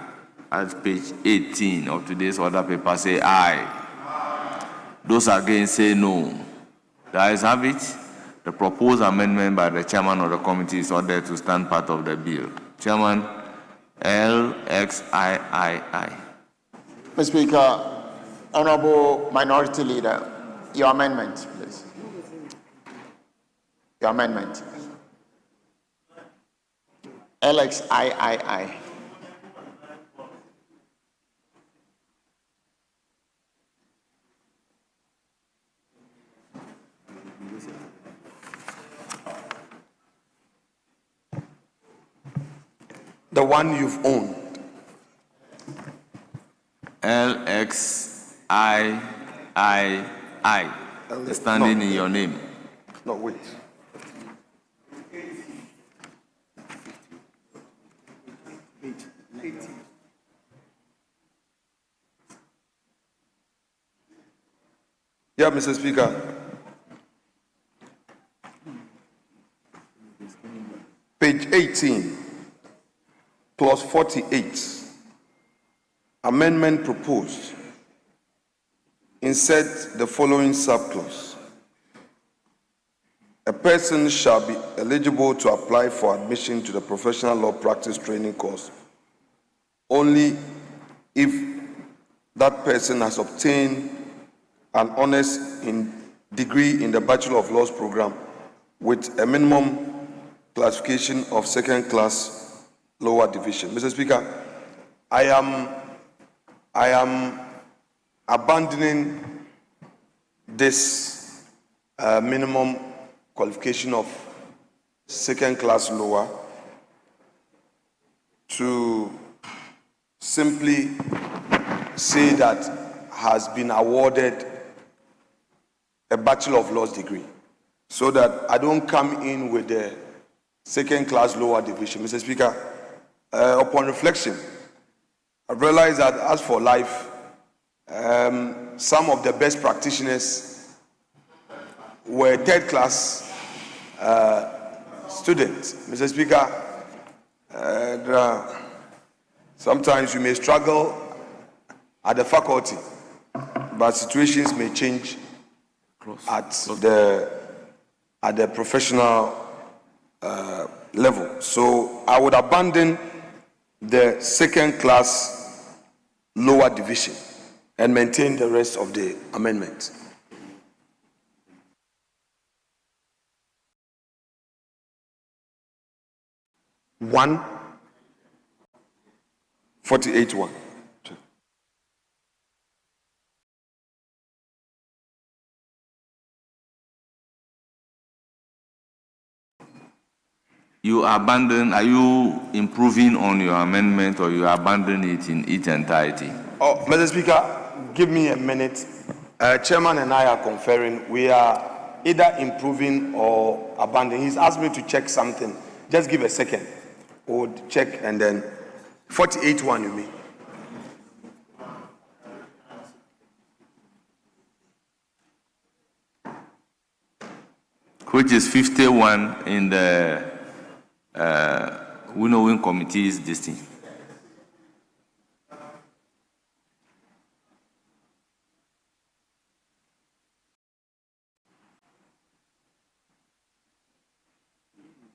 at page 18 of today's order paper, say aye. Those against say no. The ayes have it. The proposed amendment by the chairman of the committee is ordered to stand part of the bill. Chairman, LXII. Mr. Speaker, Honorable Minority Leader, your amendment, please. Your amendment. LXII. The one you've owned. LXII, standing in your name. No, wait. Yeah, Mr. Speaker. Page 18, clause 48. Amendment proposed. Insert the following subclause. A person shall be eligible to apply for admission to the professional law practice training course only if that person has obtained an honors degree in the Bachelor of Laws program with a minimum classification of second class lower division. Mr. Speaker, I am abandoning this minimum qualification of second class lower to simply say that has been awarded a Bachelor of Laws degree, so that I don't come in with the second class lower division. Mr. Speaker, upon reflection, I've realized that as for life, some of the best practitioners were third class students. Mr. Speaker, sometimes you may struggle at the faculty, but situations may change at the professional level. So I would abandon the second class lower division and maintain the rest of the amendment. One 48-1. You abandon, are you improving on your amendment or you abandon it in its entirety? Oh, Mr. Speaker, give me a minute. Chairman and I are conferring. We are either improving or abandoning. He's asked me to check something. Just give a second. We'll check and then 48-1 you mean. Which is 51 in the winnowing committee's listing.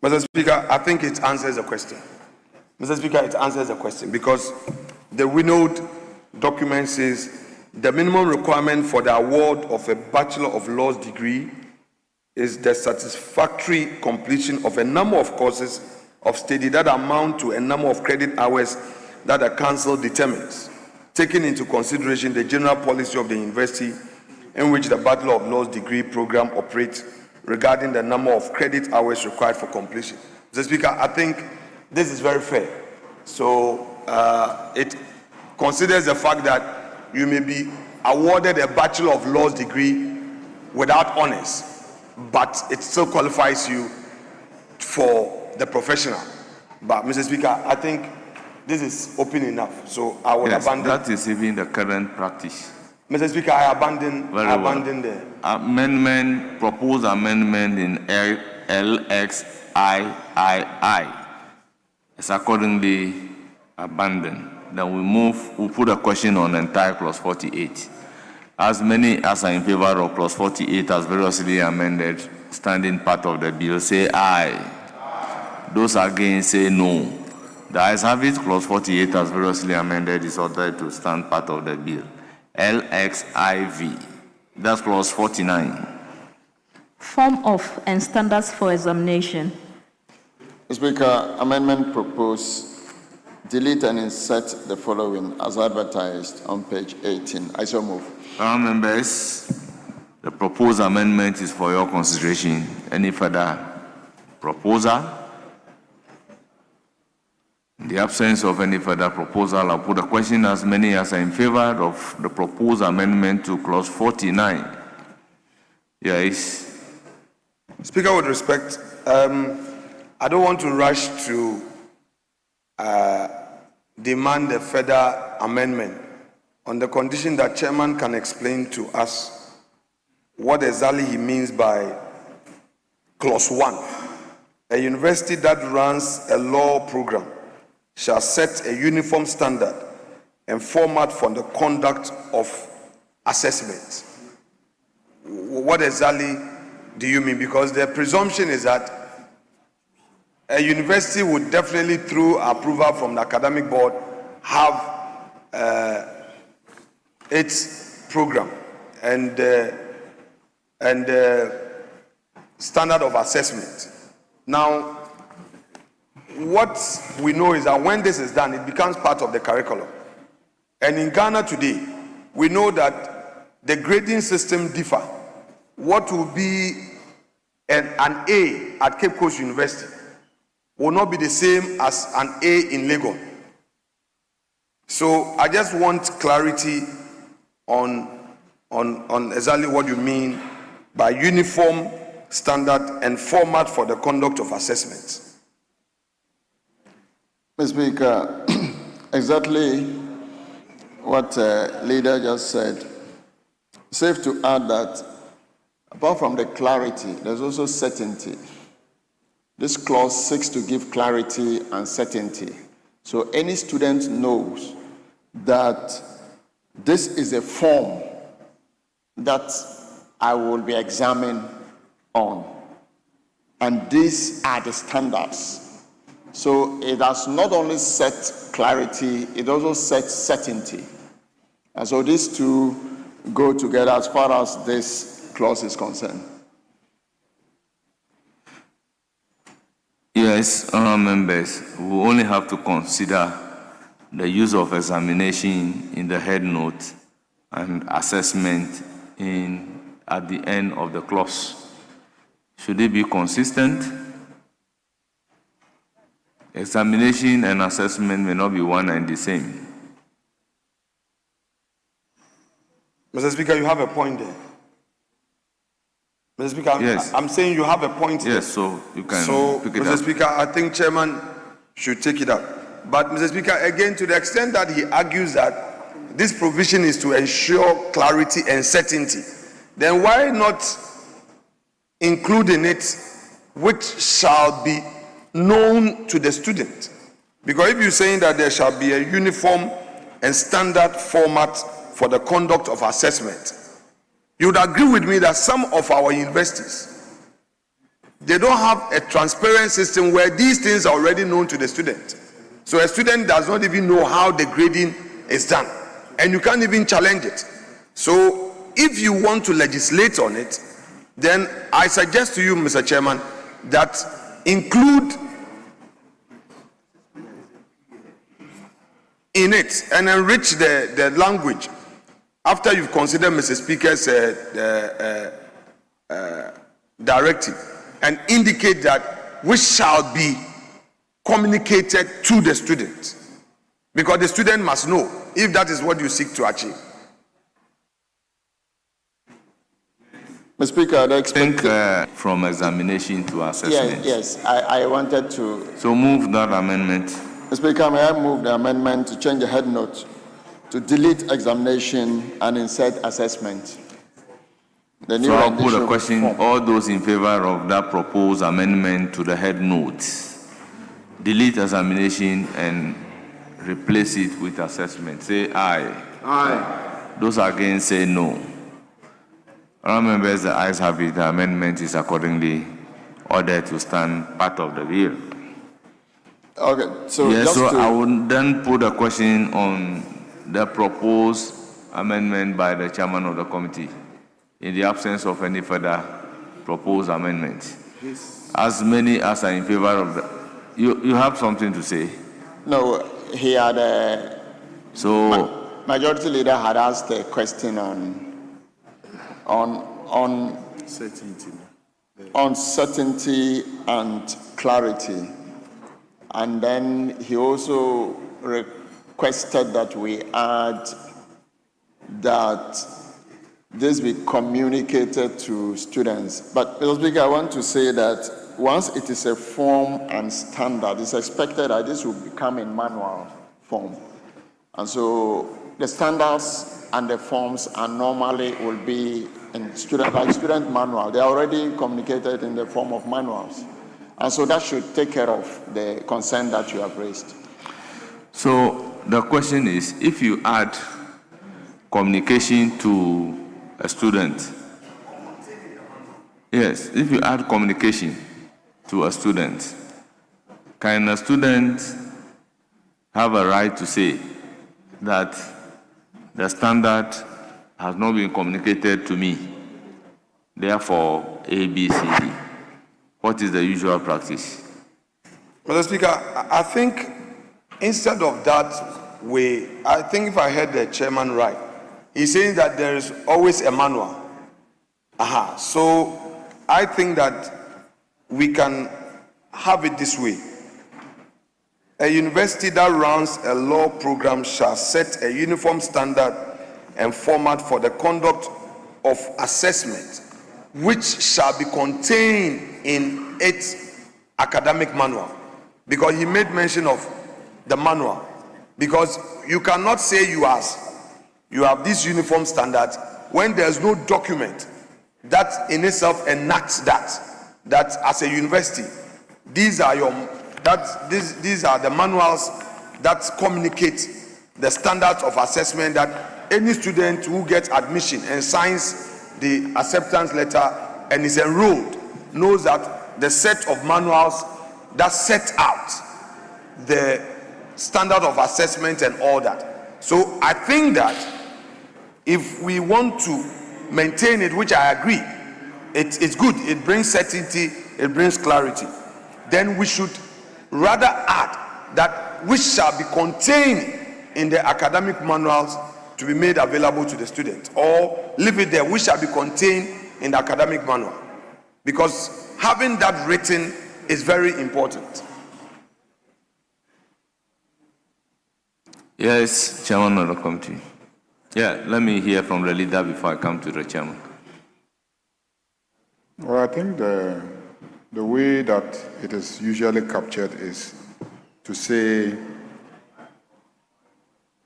Mr. Speaker, I think it answers the question. Mr. Speaker, it answers the question because the winnowed document says the minimum requirement for the award of a Bachelor of Laws degree is the satisfactory completion of a number of courses of study that amount to a number of credit hours that the council determines, taking into consideration the general policy of the university in which the Bachelor of Laws degree program operates regarding the number of credit hours required for completion. Mr. Speaker, I think this is very fair. So it considers the fact that you may be awarded a Bachelor of Laws degree without honors, but it still qualifies you for the professional. But Mr. Speaker, I think this is open enough, so I will abandon. That is even the current practice. Mr. Speaker, I abandon the amendment, proposed amendment in LXIII is accordingly abandoned. Then we put a question on entire clause 48. As many as are in favor of clause 48 as variously amended, standing part of the bill, say aye. Those against say no. The ayes have it, clause 48 as variously amended is ordered to stand part of the bill. LXIV. That's clause 49. Form of and standards for examination. Mr. Speaker, amendment proposed, delete and insert the following as advertised on page 18. I so move. Members, the proposed amendment is for your consideration. Any further proposal? In the absence of any further proposal, I'll put a question as many as are in favor of the proposed amendment to clause 49. Yes. Speaker, with respect, I don't want to rush to demand a further amendment on the condition that Chairman can explain to us what exactly he means by clause 1. A university that runs a law program shall set a uniform standard and format for the conduct of assessment. What exactly do you mean? Because the presumption is that a university would definitely, through approval from the academic board, have its program and standard of assessment. Now, what we know is that when this is done, it becomes part of the curriculum. And in Ghana today, we know that the grading system differ. What will be an A at Cape Coast University will not be the same as an A in Lagos. So I just want clarity on exactly what you mean by uniform standard and format for the conduct of assessments. Mr. Speaker, exactly what leader just said. Safe to add that apart from the clarity, there's also certainty. This clause seeks to give clarity and certainty. So any student knows that this is a form that I will be examined on. And these are the standards. So it has not only set clarity, it also sets certainty. And so these two go together as far as this clause is concerned. Yes, honourable members, we only have to consider the use of examination in the head note and assessment at the end of the clause. Should it be consistent? Examination and assessment may not be one and the same. Mr. Speaker, you have a point there. Mr. Speaker, yes. I'm saying you have a point there. Yes, so you can pick it Mr. up. Speaker, I think Chairman should take it up. But Mr. Speaker, again, to the extent that he argues that this provision is to ensure clarity and certainty, then why not include in it which shall be known to the student? Because if you're saying that there shall be a uniform and standard format for the conduct of assessment, you would agree with me that some of our universities, they don't have a transparent system where these things are already known to the student. So a student does not even know how the grading is done, and you can't even challenge it. So if you want to legislate on it, then I suggest to you, Mr. Chairman, that include in it and enrich the language after you've considered Mr. Speaker's directive, and indicate that which shall be communicated to the student, because the student must know if that is what you seek to achieve. Mr. Mr. Speaker, the from examination to assessment. Yes, I wanted to. So move that amendment. Mr. Speaker, may I move the amendment to change the head note to delete examination and insert assessment? The new So I'll put a rendition question, form. all those in favor of that proposed amendment to the head note, delete examination and replace it with assessment. Say aye. Aye. Those against say no. All members, the ayes have it. The amendment is accordingly ordered to stand part of the bill. Okay, so Yes, just so to, I will then put a question on the proposed amendment by the chairman of the committee in the absence of any further proposed amendment. As many as are in favor of the... You have something to say? no, he had So... Majority Leader had asked a question on certainty and clarity. And then he also requested that we add that this be communicated to students. But, Mr. Speaker, I want to say that once it is a form and standard, it's expected that this will become a manual form. And so the standards and the forms are normally will be in student manual. They are already communicated in the form of manuals. And so that should take care of the concern that you have raised. So the question is, if you add communication to a student, yes, if you add communication to a student, can a student have a right to say that the standard has not been communicated to me, therefore A, B, C, D? What is the usual practice? Mr. Speaker, I think instead of that, I think if I heard the chairman right, he's saying that there is always a manual. So I think that we can have it this way. A university that runs a law program shall set a uniform standard and format for the conduct of assessment, which shall be contained in its academic manual. Because he made mention of the manual. Because you cannot say you have this uniform standard when there's no document that in itself enacts that as a university, these are the manuals that communicate the standards of assessment that any student who gets admission and signs the acceptance letter and is enrolled knows that the set of manuals that set out the standard of assessment and all that. So I think that if we want to maintain it, which I agree, it's good, it brings certainty, it brings clarity, then we should rather add that which shall be contained in the academic manuals to be made available to the student, or leave it there, which shall be contained in the academic manual, because having that written is very important. Yes, Chairman of the committee. Yeah, let me hear from the leader before I come to the chairman. Well, I think the way that it is usually captured is to say,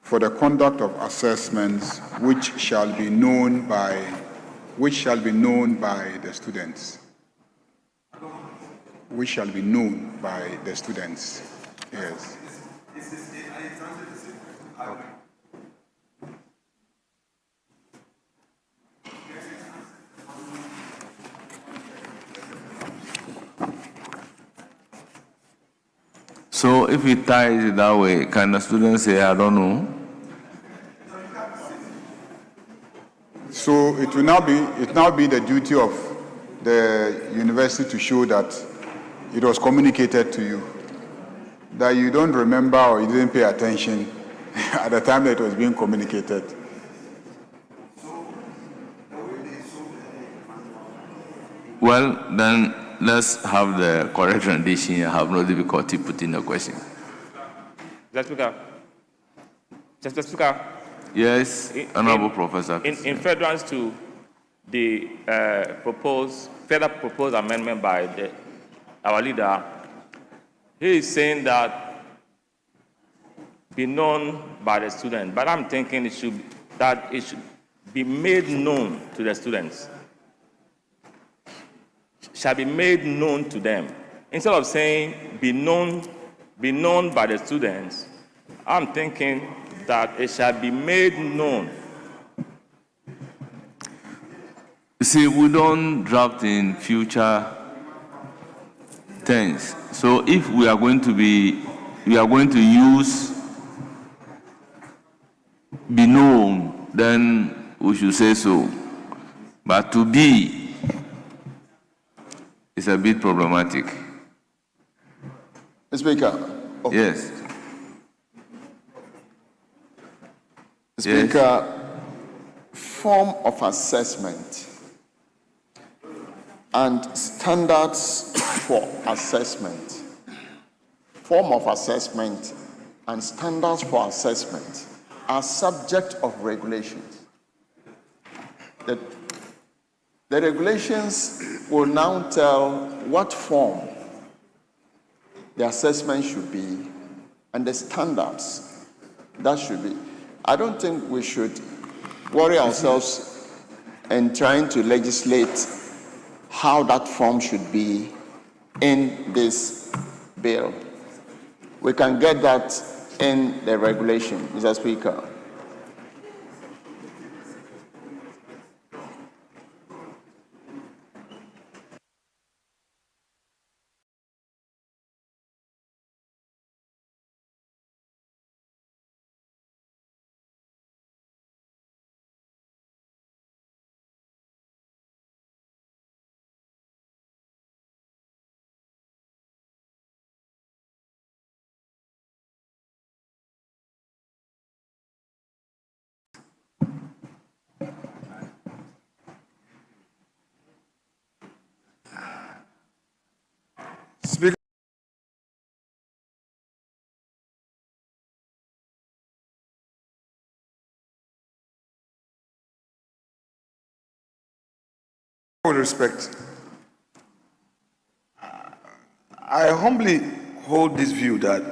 for the conduct of assessments which shall be known by the students. Which shall be known by the students. Yes. So if it ties it that way, can the student say, I don't know? So it will now be the duty of the university to show that it was communicated to you, that you don't remember or you didn't pay attention at the time that it was being communicated. Well, then let's have the correct rendition and have no difficulty putting the question. Mr. Speaker. Yes, Honorable Professor. In furtherance to the further proposed amendment by our leader, he is saying that be known by the student, but I'm thinking it should be made known to the students. Shall be made known to them. Instead of saying be known by the students, I'm thinking that it shall be made known. You see, we don't draft in future tense. So if we are going to use be known, then we should say so. But to be is a bit problematic. Mr. Speaker. Okay. Yes. Speaker, yes. Form of assessment and standards for assessment. Form of assessment and standards for assessment are subject of regulations. The regulations will now tell what form the assessment should be and the standards that should be. I don't think we should worry ourselves in trying to legislate how that form should be in this bill. We can get that in the regulation, Mr. Speaker. Speaker. With respect, I humbly hold this view that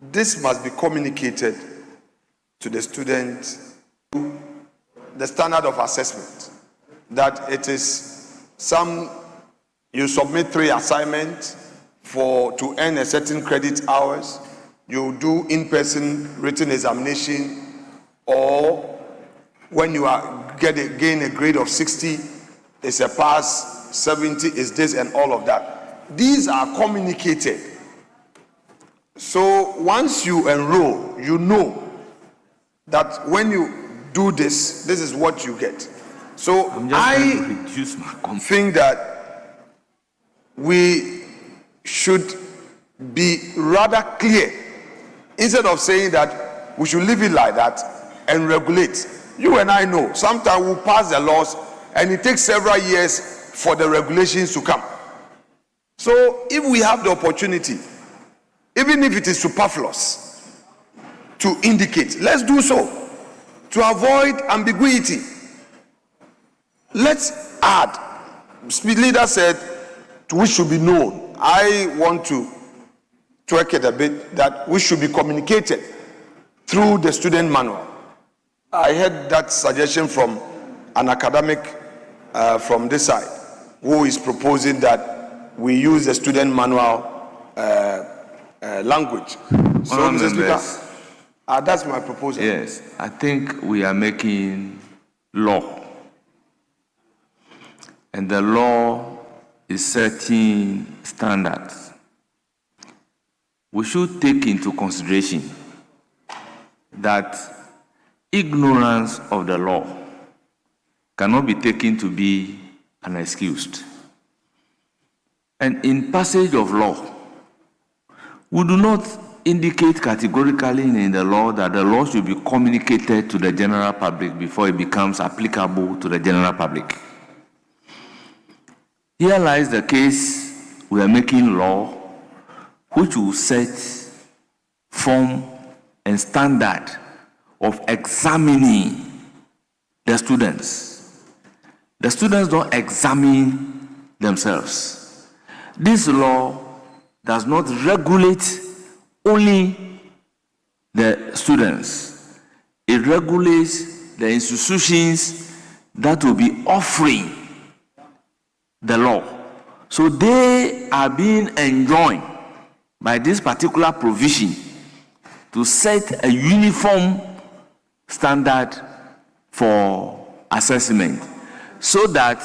this must be communicated to the students, the standard of assessment, that it is you submit 3 assignments to earn a certain credit hours, you do in-person written examination, or when you gain a grade of 60, it's a pass, 70 is this, and all of that. These are communicated. So once you enroll, you know that when you do this, this is what you get. So I think that we should be rather clear instead of saying that we should leave it like that and regulate. You and I know sometimes we'll pass the laws and it takes several years for the regulations to come. So if we have the opportunity, even if it is superfluous, to indicate, let's do so to avoid ambiguity. Let's add, Speed Leader said, which should be known. I want to twerk it a bit, that we should be communicated through the student manual. I heard that suggestion from an academic from this side, who is proposing that we use the student manual language. So, Mr. Speaker, that's my proposal. Yes, I think we are making law. And the law is setting standards. We should take into consideration that ignorance of the law cannot be taken to be unexcused. And in passage of law, we do not indicate categorically in the law that the law should be communicated to the general public before it becomes applicable to the general public. Here lies the case we are making law, which will set form and standard of examining the students. the students don't examine themselves. This law does not regulate only the students. It regulates the institutions that will be offering the law. So they are being enjoined by this particular provision to set a uniform standard for assessment, so that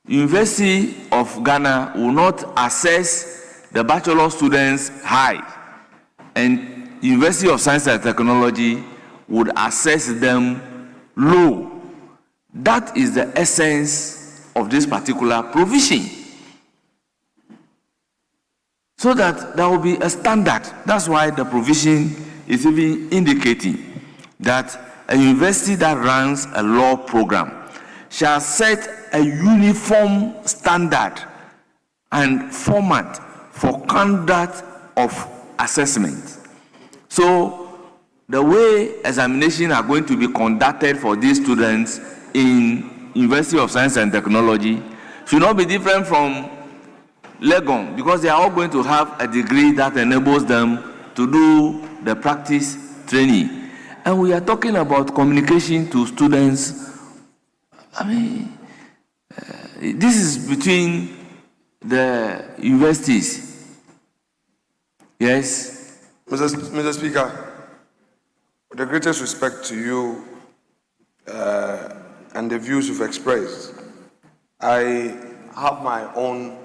University of Ghana will not assess the bachelor students high, and University of Science and Technology would assess them low. That is the essence of this particular provision, so that there will be a standard. That's why the provision is even indicating that a university that runs a law program shall set a uniform standard and format for conduct of assessment. So the way examinations are going to be conducted for these students in University of Science and Technology should not be different from Legon, because they are all going to have a degree that enables them to do the practice training. And we are talking about communication to students. I mean, this is between the universities. Yes? Mr. Speaker, with the greatest respect to you and the views you've expressed, I have my own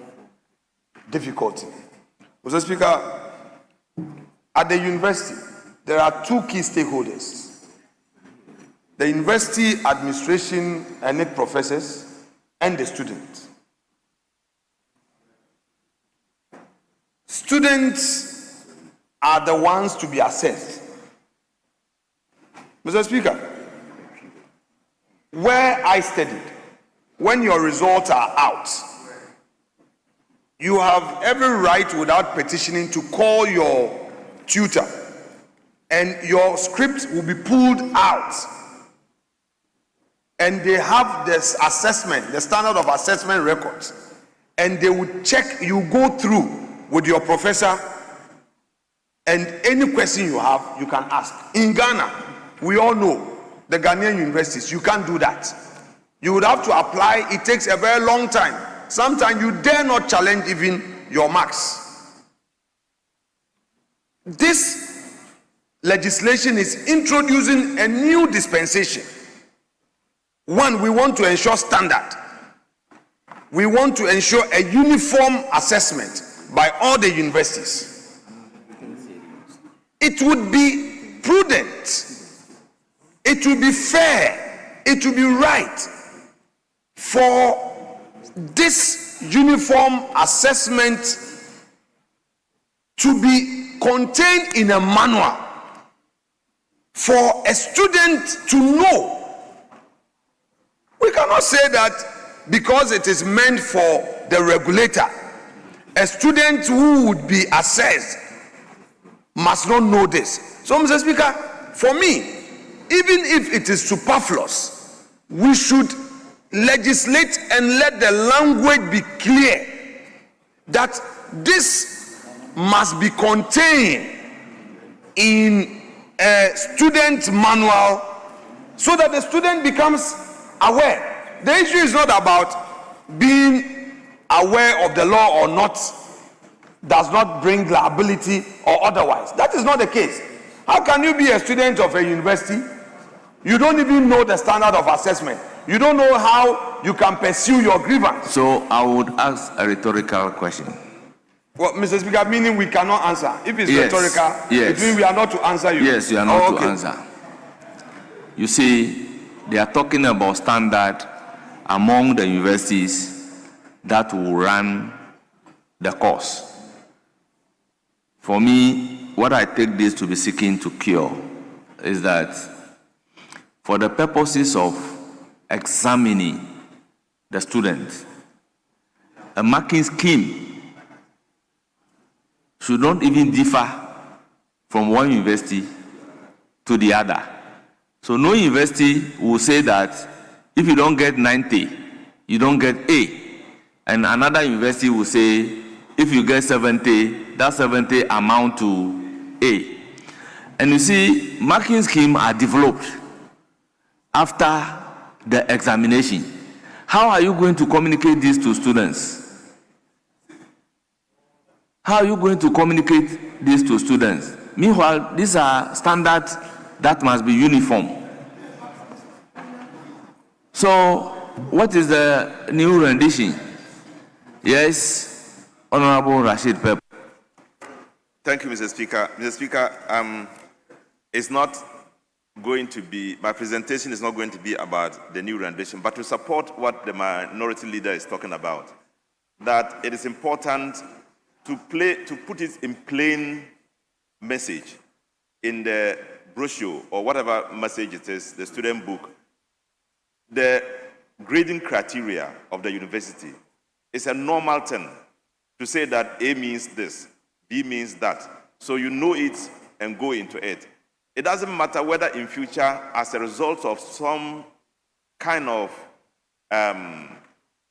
difficulty. Mr. Speaker, at the university, there are two key stakeholders: the university administration and its professors, and the students. Students are the ones to be assessed. Mr. Speaker, where I studied, when your results are out, you have every right without petitioning to call your tutor, and your script will be pulled out, and they have this assessment, the standard of assessment records, and they will check. You go through with your professor, and any question you have, you can ask. In Ghana, we all know the Ghanaian universities, you can't do that. You would have to apply. It takes a very long time. Sometimes you dare not challenge even your marks. This legislation is introducing a new dispensation. One, we want to ensure standard. We want to ensure a uniform assessment by all the universities. It would be prudent, it would be fair, it would be right for this uniform assessment to be contained in a manual for a student to know. We cannot say that because it is meant for the regulator, a student who would be assessed must not know this. So, Mr. Speaker, for me, even if it is superfluous, we should legislate and let the language be clear that this must be contained in a student manual so that the student becomes aware. The issue is not about being aware of the law or not, does not bring liability or otherwise. That is not the case. How can you be a student of a university? You don't even know the standard of assessment. You don't know how you can pursue your grievance. So I would ask a rhetorical question. Well, Mr. Speaker, meaning we cannot answer. If it's rhetorical, it means we are not to answer you. Yes, you are not to answer. You see, they are talking about standard among the universities that will run the course. For me, what I take this to be seeking to cure is that for the purposes of examining the student, a marking scheme should not even differ from one university to the other. So no university will say that if you don't get 90, you don't get A. And another university will say, if you get 70, that 70 amount to A. And you see, marking schemes are developed after the examination. How are you going to communicate this to students? How are you going to communicate this to students? Meanwhile, these are standards that must be uniform. So, what is the new rendition? Yes, Honorable Rashid Pep. Thank you, Mr. Speaker. Mr. Speaker, it's not going to be, my presentation is not going to be about the new rendition, but to support what the minority leader is talking about, that it is important to put it in plain message in the brochure or whatever message it is, the student book. The grading criteria of the university is a normal thing to say that A means this, B means that. So you know it and go into it. It doesn't matter whether in future, as a result of some kind of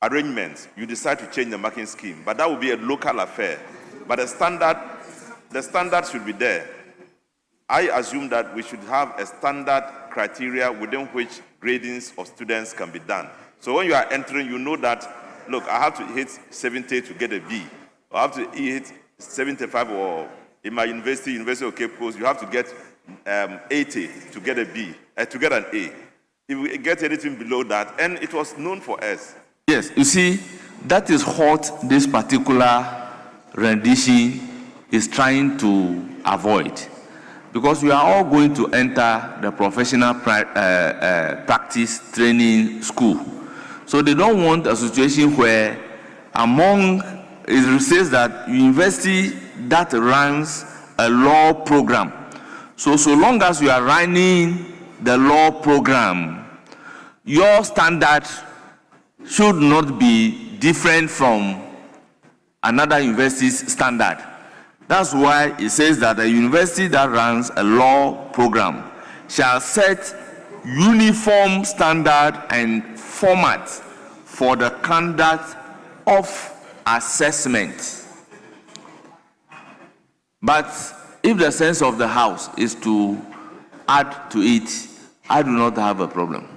arrangement, you decide to change the marking scheme, but that will be a local affair. But the standard should be there. I assume that we should have a standard criteria within which gradings of students can be done. So when you are entering, you know that, look, I have to hit 70 to get a B, or I have to hit 75, or in my University of Cape Coast, you have to get 80 to get a B, to get an A. If we get anything below that, and it was known for us. Yes, you see, that is what this particular rendition is trying to avoid. Because we are all going to enter the professional practice training school. So they don't want a situation where it says that university that runs a law program. So long as you are running the law program, your standard should not be different from another university's standard. That's why it says that a university that runs a law program shall set uniform standard and format for the conduct of assessment. But if the sense of the House is to add to it, I do not have a problem.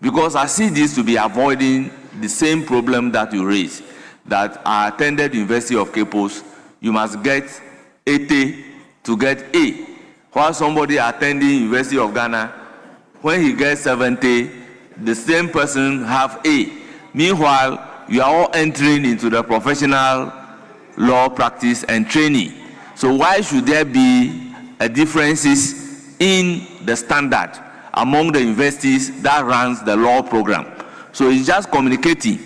Because I see this to be avoiding the same problem that you raised, that I attended University of Cape Coast, you must get 80 to get A. While somebody attending University of Ghana, when he gets 70, the same person have A. Meanwhile, you are all entering into the professional law practice and training. So why should there be a differences in the standard among the universities that runs the law program? So it's just communicating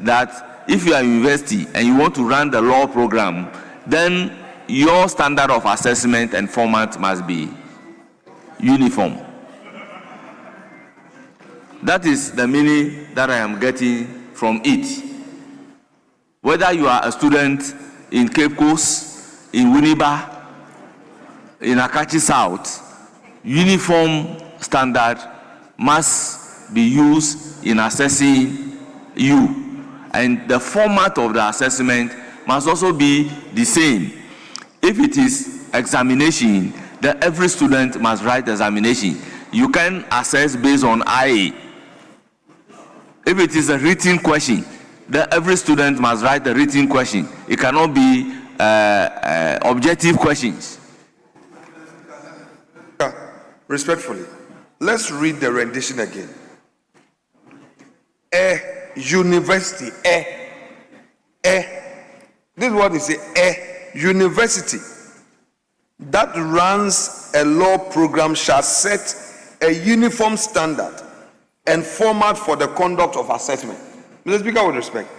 that if you are a university and you want to run the law program, then your standard of assessment and format must be uniform. That is the meaning that I am getting from it. Whether you are a student in Cape Coast, in Winneba, in Akachi South, uniform standard must be used in assessing you. And the format of the assessment must also be the same. If it is examination, then every student must write examination. You can assess based on IA. If it is a written question, then every student must write a written question. It cannot be objective questions. Respectfully, let's read the rendition again. A university, this is what they say, a university that runs a law program shall set a uniform standard and format for the conduct of assessment. Mr. Speaker, with respect.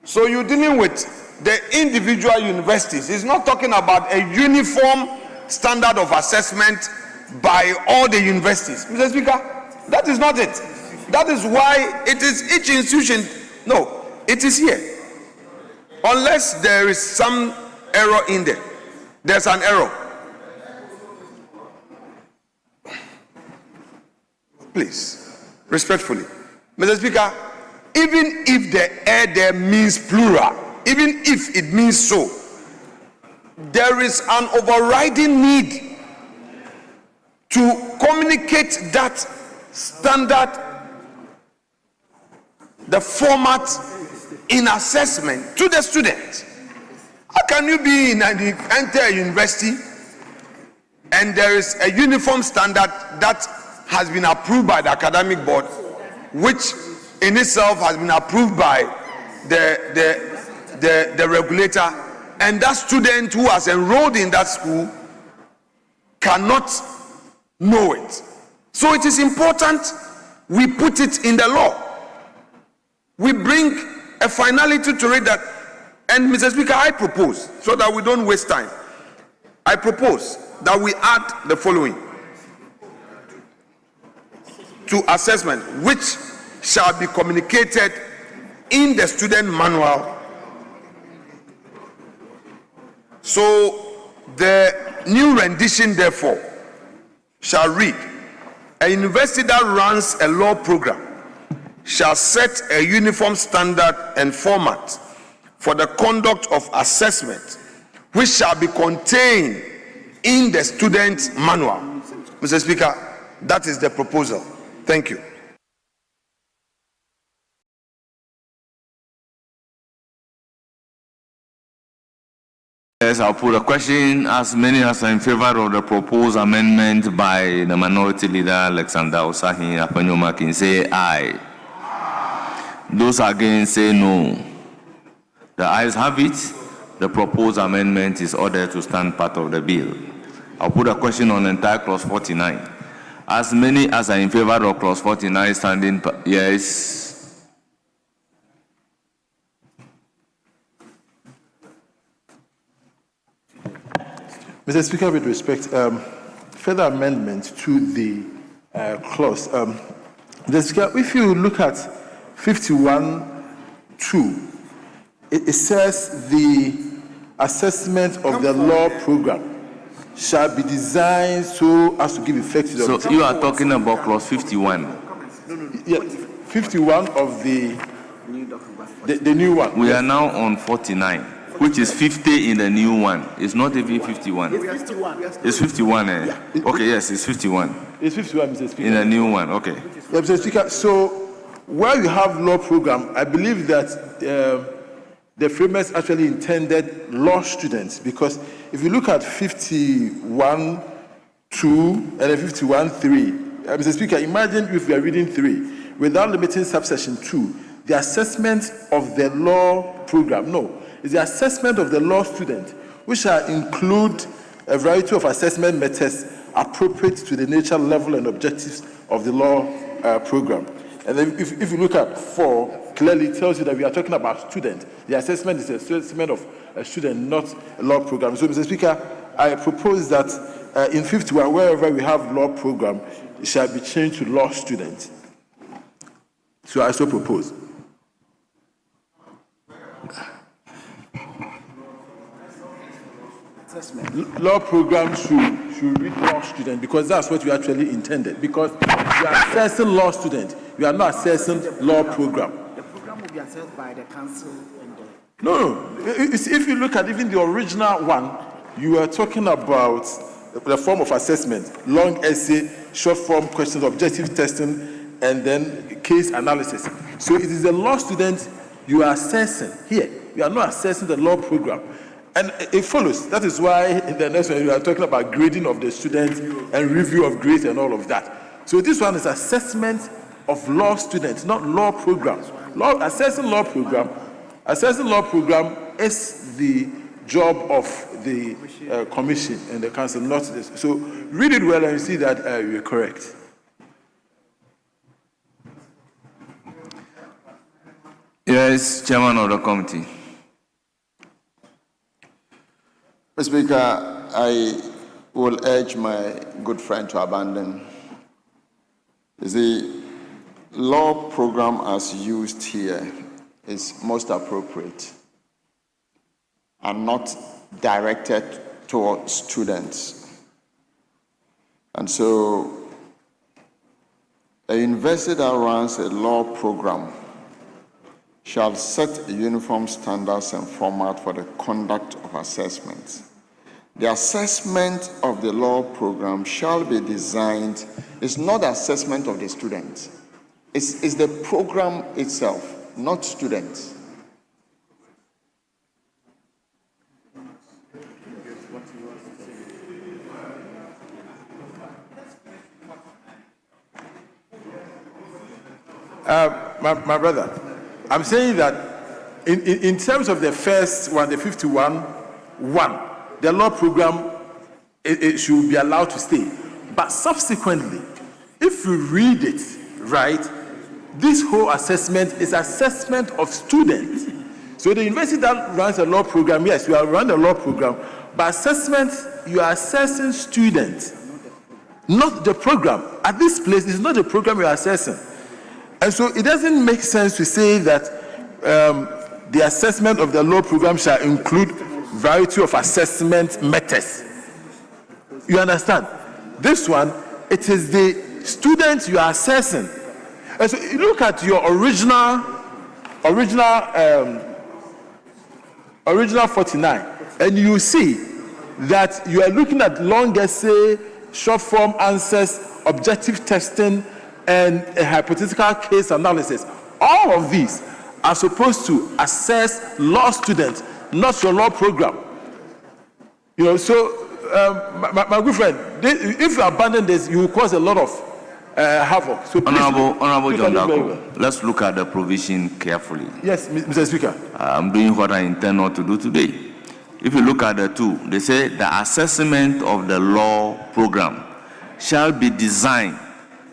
So you're dealing with the individual universities. It's not talking about a uniform standard of assessment by all the universities. Mr. Speaker, that is not it. That is why it is each institution. No, it is here. Unless there is some error in there. There's an error. Please, respectfully. Mr. Speaker, even if the air there means plural, even if it means so, there is an overriding need to communicate that standard, the format in assessment to the student. How can you be in enter a university and there is a uniform standard that has been approved by the academic board, which in itself has been approved by the regulator, and that student who has enrolled in that school cannot know it? So it is important we put it in the law. We bring a finality to it that, and Mr. Speaker, I propose, so that we don't waste time, I propose that we add the following to assessment, which shall be communicated in the student manual. So the new rendition, therefore, shall read: a university that runs a law program shall set a uniform standard and format for the conduct of assessment, which shall be contained in the student manual. Mr. Speaker, that is the proposal. Thank you. Yes, I'll put a question. As many as are in favor of the proposed amendment by the Minority Leader Alexander Osahin Apanyoma can say aye. Those against say no. The ayes have it. The proposed amendment is ordered to stand part of the bill. I'll put a question on entire clause 49. As many as are in favor of clause 49 standing, yes. Mr. Speaker, with respect, further amendment to the clause. Mr. Speaker, if you look at 51(2), it says the assessment of the law program shall be designed so as to give effect to the... So you are talking about clause 51? Yeah, 51 of the new one. We are now on 49, which is 50 in the new one. It's not even 51. It's 51. Eh? Okay, yes, it's 51. It's 51, Mr. Speaker. In the new one, okay. Yeah, Mr. Speaker, so where you have law program, I believe that the framers actually intended law students, because if you look at 51(2) and then 51(3), Mr. Speaker, imagine if we are reading 3 without limiting subsection 2, the assessment of the law program. No, it's the assessment of the law student, which shall include a variety of assessment methods appropriate to the nature, level, and objectives of the law program. And then if you look at 4, clearly it tells you that we are talking about student. The assessment is the assessment of a student, not a law program. So, Mr. Speaker, I propose that in 51, wherever we have law program, it shall be changed to law student. So I so propose. Law program should read law student, because that's what we actually intended. Because we are assessing law student, we are not assessing law program. The program will be assessed by the council. And the... No. If you look at even the original one, you are talking about the form of assessment: long essay, short form questions, objective testing, and then case analysis. So it is the law student you are assessing here. You are not assessing the law program. And it follows. That is why in the next one we are talking about grading of the students and review of grades and all of that. So this one is assessment of law students, not law program. Assessing law program is the job of the commission and the council, not this. So read it well and you see that you're correct. Yes, Chairman of the committee. Mr. Speaker, I will urge my good friend to abandon. The law program as used here is most appropriate and not directed towards students. And so a university that runs a law program shall set uniform standards and format for the conduct of assessments. The assessment of the law program shall be designed, it's not assessment of the students, it's the program itself, not students. My brother, I'm saying that in terms of the first one, the 51.1, the law program, it should be allowed to stay. But subsequently, if you read it, right, this whole assessment is assessment of students. So the university that runs a law program, yes, you are running a law program, but assessment, you are assessing students, not the program. At this place, it's not the program you are assessing. And so it doesn't make sense to say that the assessment of the law program shall include variety of assessment methods. You understand? This one, it is the students you are assessing. And so you look at your original 49, and you see that you are looking at long essay, short form answers, objective testing, and a hypothetical case analysis. All of these are supposed to assess law students, not your law program. You know, so my good friend, if you abandon this, you will cause a lot of havoc. So Honorable John Darko, let's look at the provision carefully. Yes, Mr. Speaker. I'm doing what I intend not to do today. If you look at the two, they say the assessment of the law program shall be designed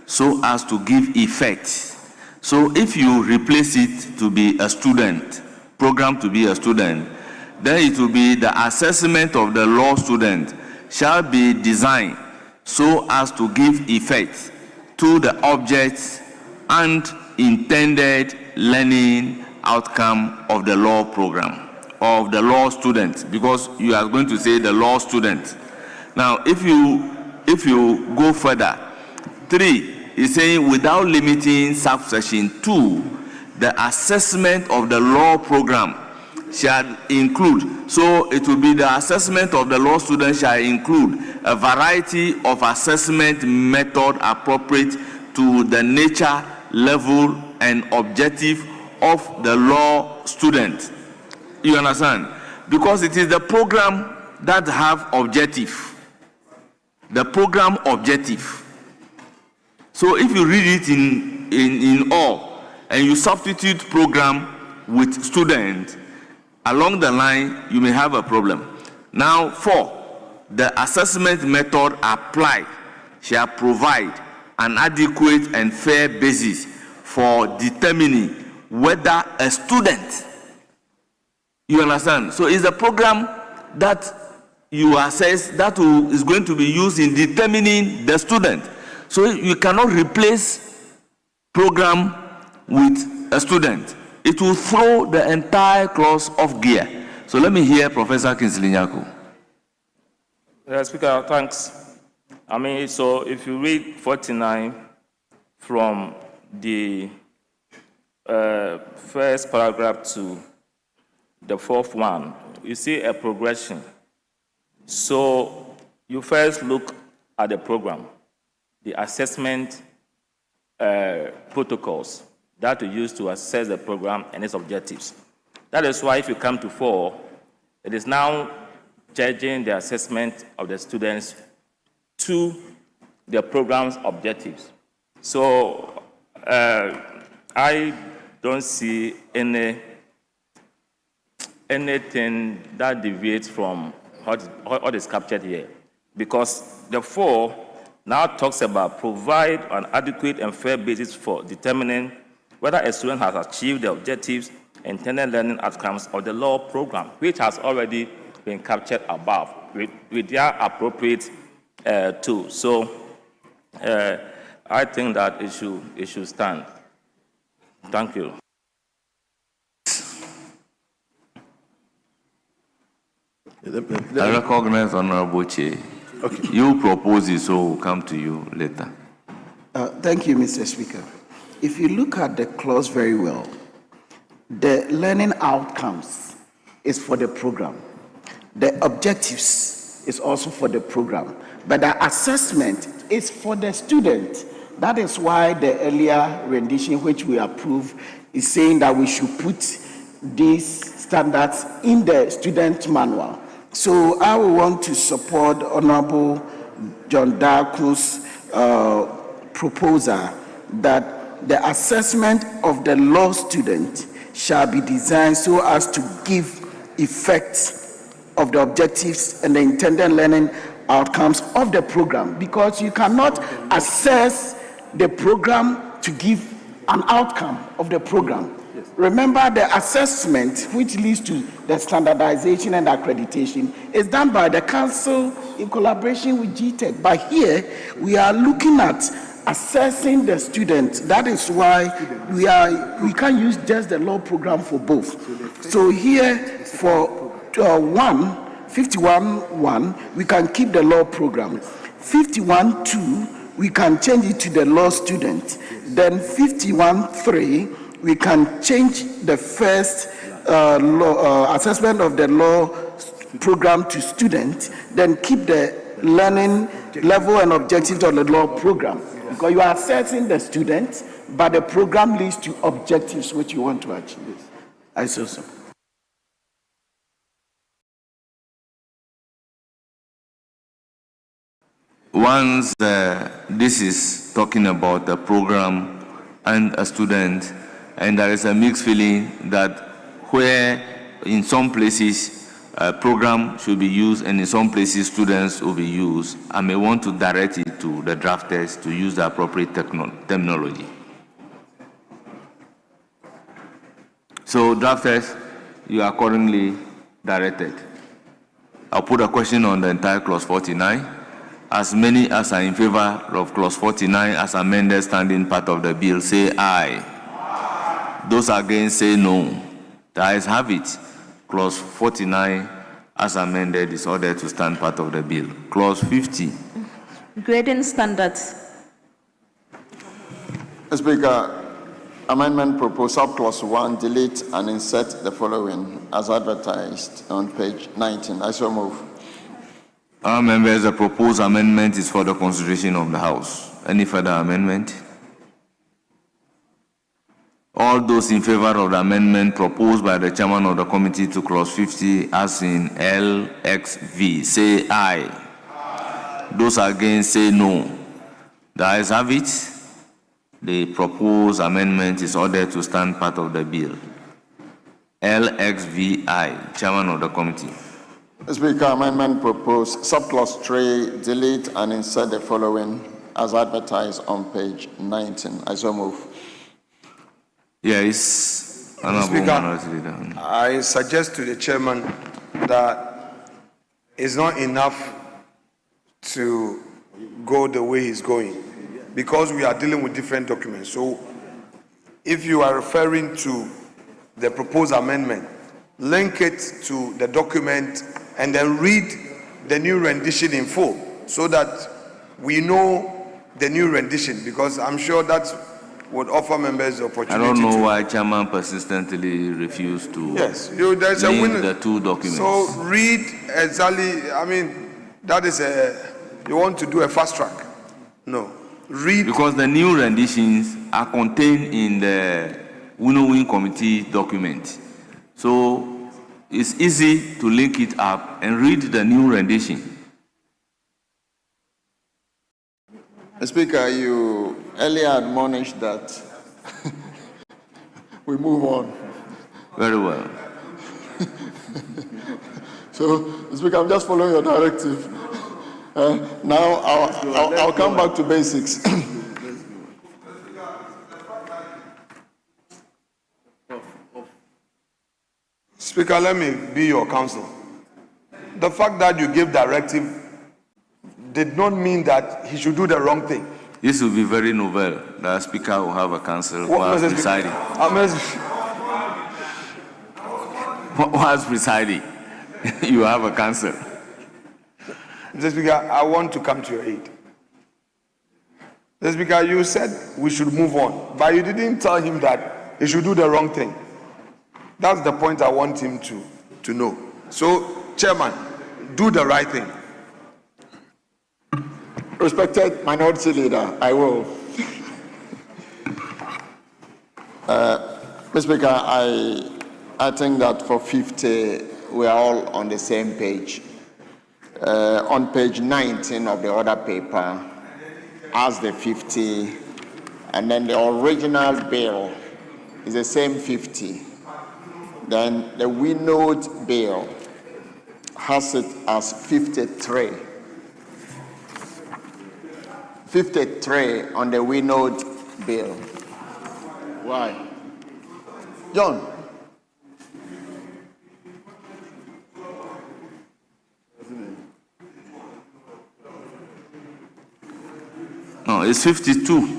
so as to give effect. So if you replace it to be a student, program to be a student, then it will be the assessment of the law student shall be designed so as to give effect to the objects and intended learning outcome of the law program, of the law student, because you are going to say the law student. Now, if you go further, 3 is saying without limiting subsection 2, the assessment of the law program shall include, so it will be the assessment of the law student shall include a variety of assessment method appropriate to the nature, level, and objective of the law student. You understand? Because it is the program that have objective. The program objective. So if you read it in all, and you substitute program with student, along the line, you may have a problem. Now, 4, the assessment method applied shall provide an adequate and fair basis for determining whether a student, you understand? So it's a program that you assess that is going to be used in determining the student. So you cannot replace program with a student. It will throw the entire clause off gear. So let me hear Professor Kingsley Nyarko. Speaker, thanks. I mean, so if you read 49 from the first paragraph to the 4th one, you see a progression. So you first look at the program, the assessment protocols that you use to assess the program and its objectives. That is why if you come to 4, it is now judging the assessment of the students to the program's objectives. So I don't see anything that deviates from what is captured here, because the 4 now talks about provide an adequate and fair basis for determining whether a student has achieved the objectives and intended learning outcomes of the law program, which has already been captured above with their appropriate tools. So I think that it should stand. Thank you. I recognize Honorable Che. Okay. You propose it, so we'll come to you later. Thank you, Mr. Speaker. If you look at the clause very well, the learning outcomes is for the program. The objectives is also for the program. But the assessment is for the student. That is why the earlier rendition which we approved is saying that we should put these standards in the student manual. So I will want to support Honorable John Darko's proposal that the assessment of the law student shall be designed so as to give effect of the objectives and the intended learning outcomes of the program, because you cannot assess the program to give an outcome of the program. Remember, the assessment which leads to the standardization and accreditation is done by the council in collaboration with GTEC. But here we are looking at assessing the students. That is why we can't use just the law program for both. So here for 51.1, we can keep the law program. 51.2, we can change it to the law student. Then 51.3, we can change the first assessment of the law program to student, then keep the learning level and objectives of the law program. Because you are assessing the student, but the program leads to objectives which you want to achieve. I say so. Once this is talking about a program and a student, and there is a mixed feeling that where in some places a program should be used and in some places students will be used, I may want to direct it to the drafters to use the appropriate terminology. So drafters, you are accordingly directed. I'll put a question on the entire clause 49. As many as are in favor of clause 49 as amended standing part of the bill, say aye. Those against, say no. The ayes have it. Clause 49 as amended is ordered to stand part of the bill. Clause 50. Grading standards. Mr. Speaker, amendment proposed subclause 1, delete and insert the following as advertised on page 19. I so move. Our members, the proposed amendment is for the consideration of the House. Any further amendment? All those in favor of the amendment proposed by the chairman of the committee to clause 50 as in LXV, say aye. Those against, say no. The ayes have it. The proposed amendment is ordered to stand part of the bill. LXVI, chairman of the committee. Mr. Speaker, amendment proposed subclause 3, delete and insert the following as advertised on page 19. I so move. Yes, Speaker, I suggest to the chairman that it's not enough to go the way he's going, because we are dealing with different documents. So if you are referring to the proposed amendment, link it to the document and then read the new rendition in full so that we know the new rendition, because I'm sure that would offer members the opportunity. I don't know why chairman persistently refused to there's a link the two documents. So read exactly, I mean, that is you want to do a fast track. No, read. Because the new renditions are contained in the winnowing committee document. So it's easy to link it up and read the new rendition. Mr. Speaker, you earlier admonished that we move on. Very well. So, Mr. Speaker, I'm just following your directive. Now I'll come back to basics. Speaker, let me be your counsel. The fact that you gave directive did not mean that he should do the wrong thing. This will be very novel. The speaker will have a council whilst presiding. Whilst presiding, you have a council. Mr. Speaker, I want to come to your aid. Mr. Speaker, you said we should move on, but you didn't tell him that he should do the wrong thing. That's the point I want him to know. So, Chairman, do the right thing. Respected Minority Leader, I will. Mr. Speaker, I think that for 50, we are all on the same page. On page 19 of the order paper, as the 50, and then the original bill is the same 50. Then the winnowed bill has it as 53. 53 on the winnowed bill. Why? John. No, it's 52.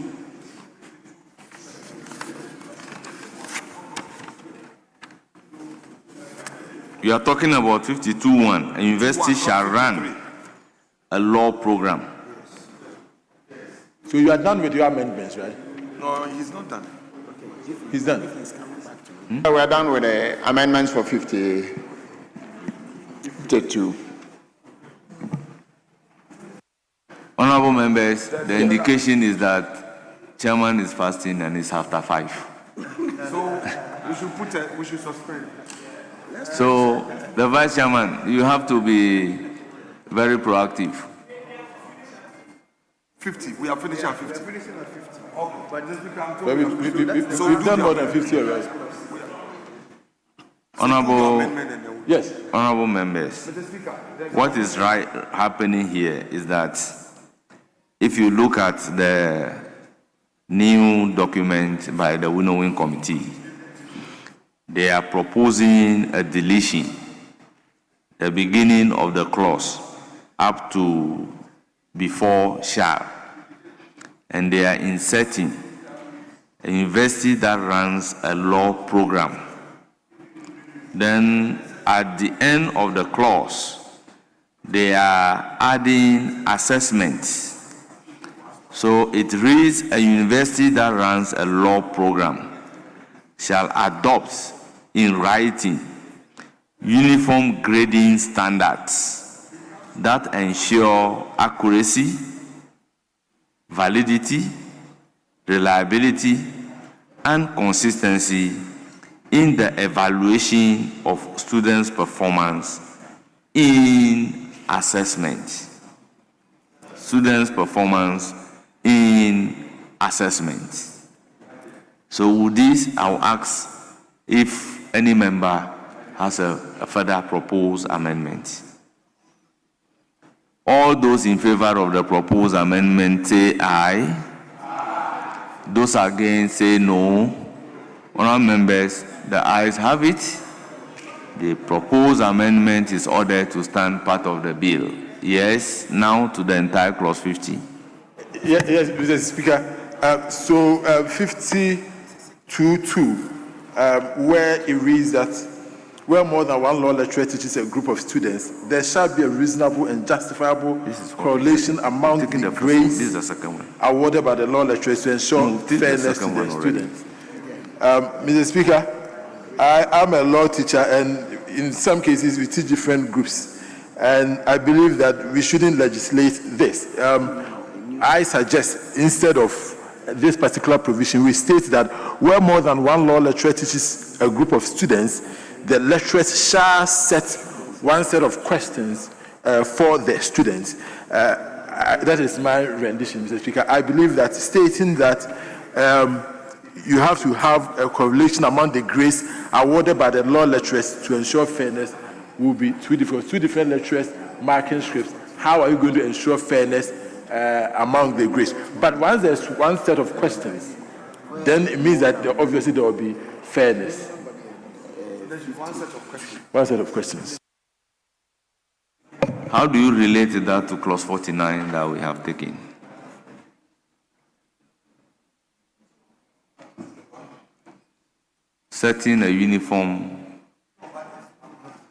You are talking about 52.1. A university shall run a law program. So you are done with your amendments, right? No, he's not done. He's done. We are done with the amendments for 52. Honorable members, the indication is that chairman is fasting and it's after 5. So we should suspend. So the vice chairman, you have to be very proactive. 50. We are finishing at 50. But we've done more than 50 already. Honorable, yes. Honorable members, what is happening here is that if you look at the new document by the winnowing committee, they are proposing a deletion, the beginning of the clause up to before shall, and they are inserting a university that runs a law program. Then at the end of the clause, they are adding assessments. So it reads, a university that runs a law program shall adopt in writing uniform grading standards that ensure accuracy, validity, reliability, and consistency in the evaluation of students' performance in assessment. Students' performance in assessment. So with this, I'll ask if any member has a further proposed amendment. All those in favor of the proposed amendment say aye. Aye. Those against say no. Honourable members, the ayes have it. The proposed amendment is ordered to stand part of the bill. Yes, now to the entire clause 50. Yes, Mr. Speaker. So 52.2, where it reads that where more than one law lecturer teaches a group of students, there shall be a reasonable and justifiable correlation among the grades awarded by the law lecturers to ensure fairness to the students. Mr. Speaker, I am a law teacher, and in some cases we teach different groups, and I believe that we shouldn't legislate this. I suggest, instead of this particular provision, we state that where more than one law lecturer teaches a group of students, the lecturers shall set one set of questions for the students. That is my rendition, Mr. Speaker. I believe that stating that you have to have a correlation among the grades awarded by the law lecturers to ensure fairness will be two different lecturers marking scripts. How are you going to ensure fairness among the grades? But once there's one set of questions, then it means that obviously there will be fairness. One set of questions. How do you relate that to clause 49 that we have taken? Setting a uniform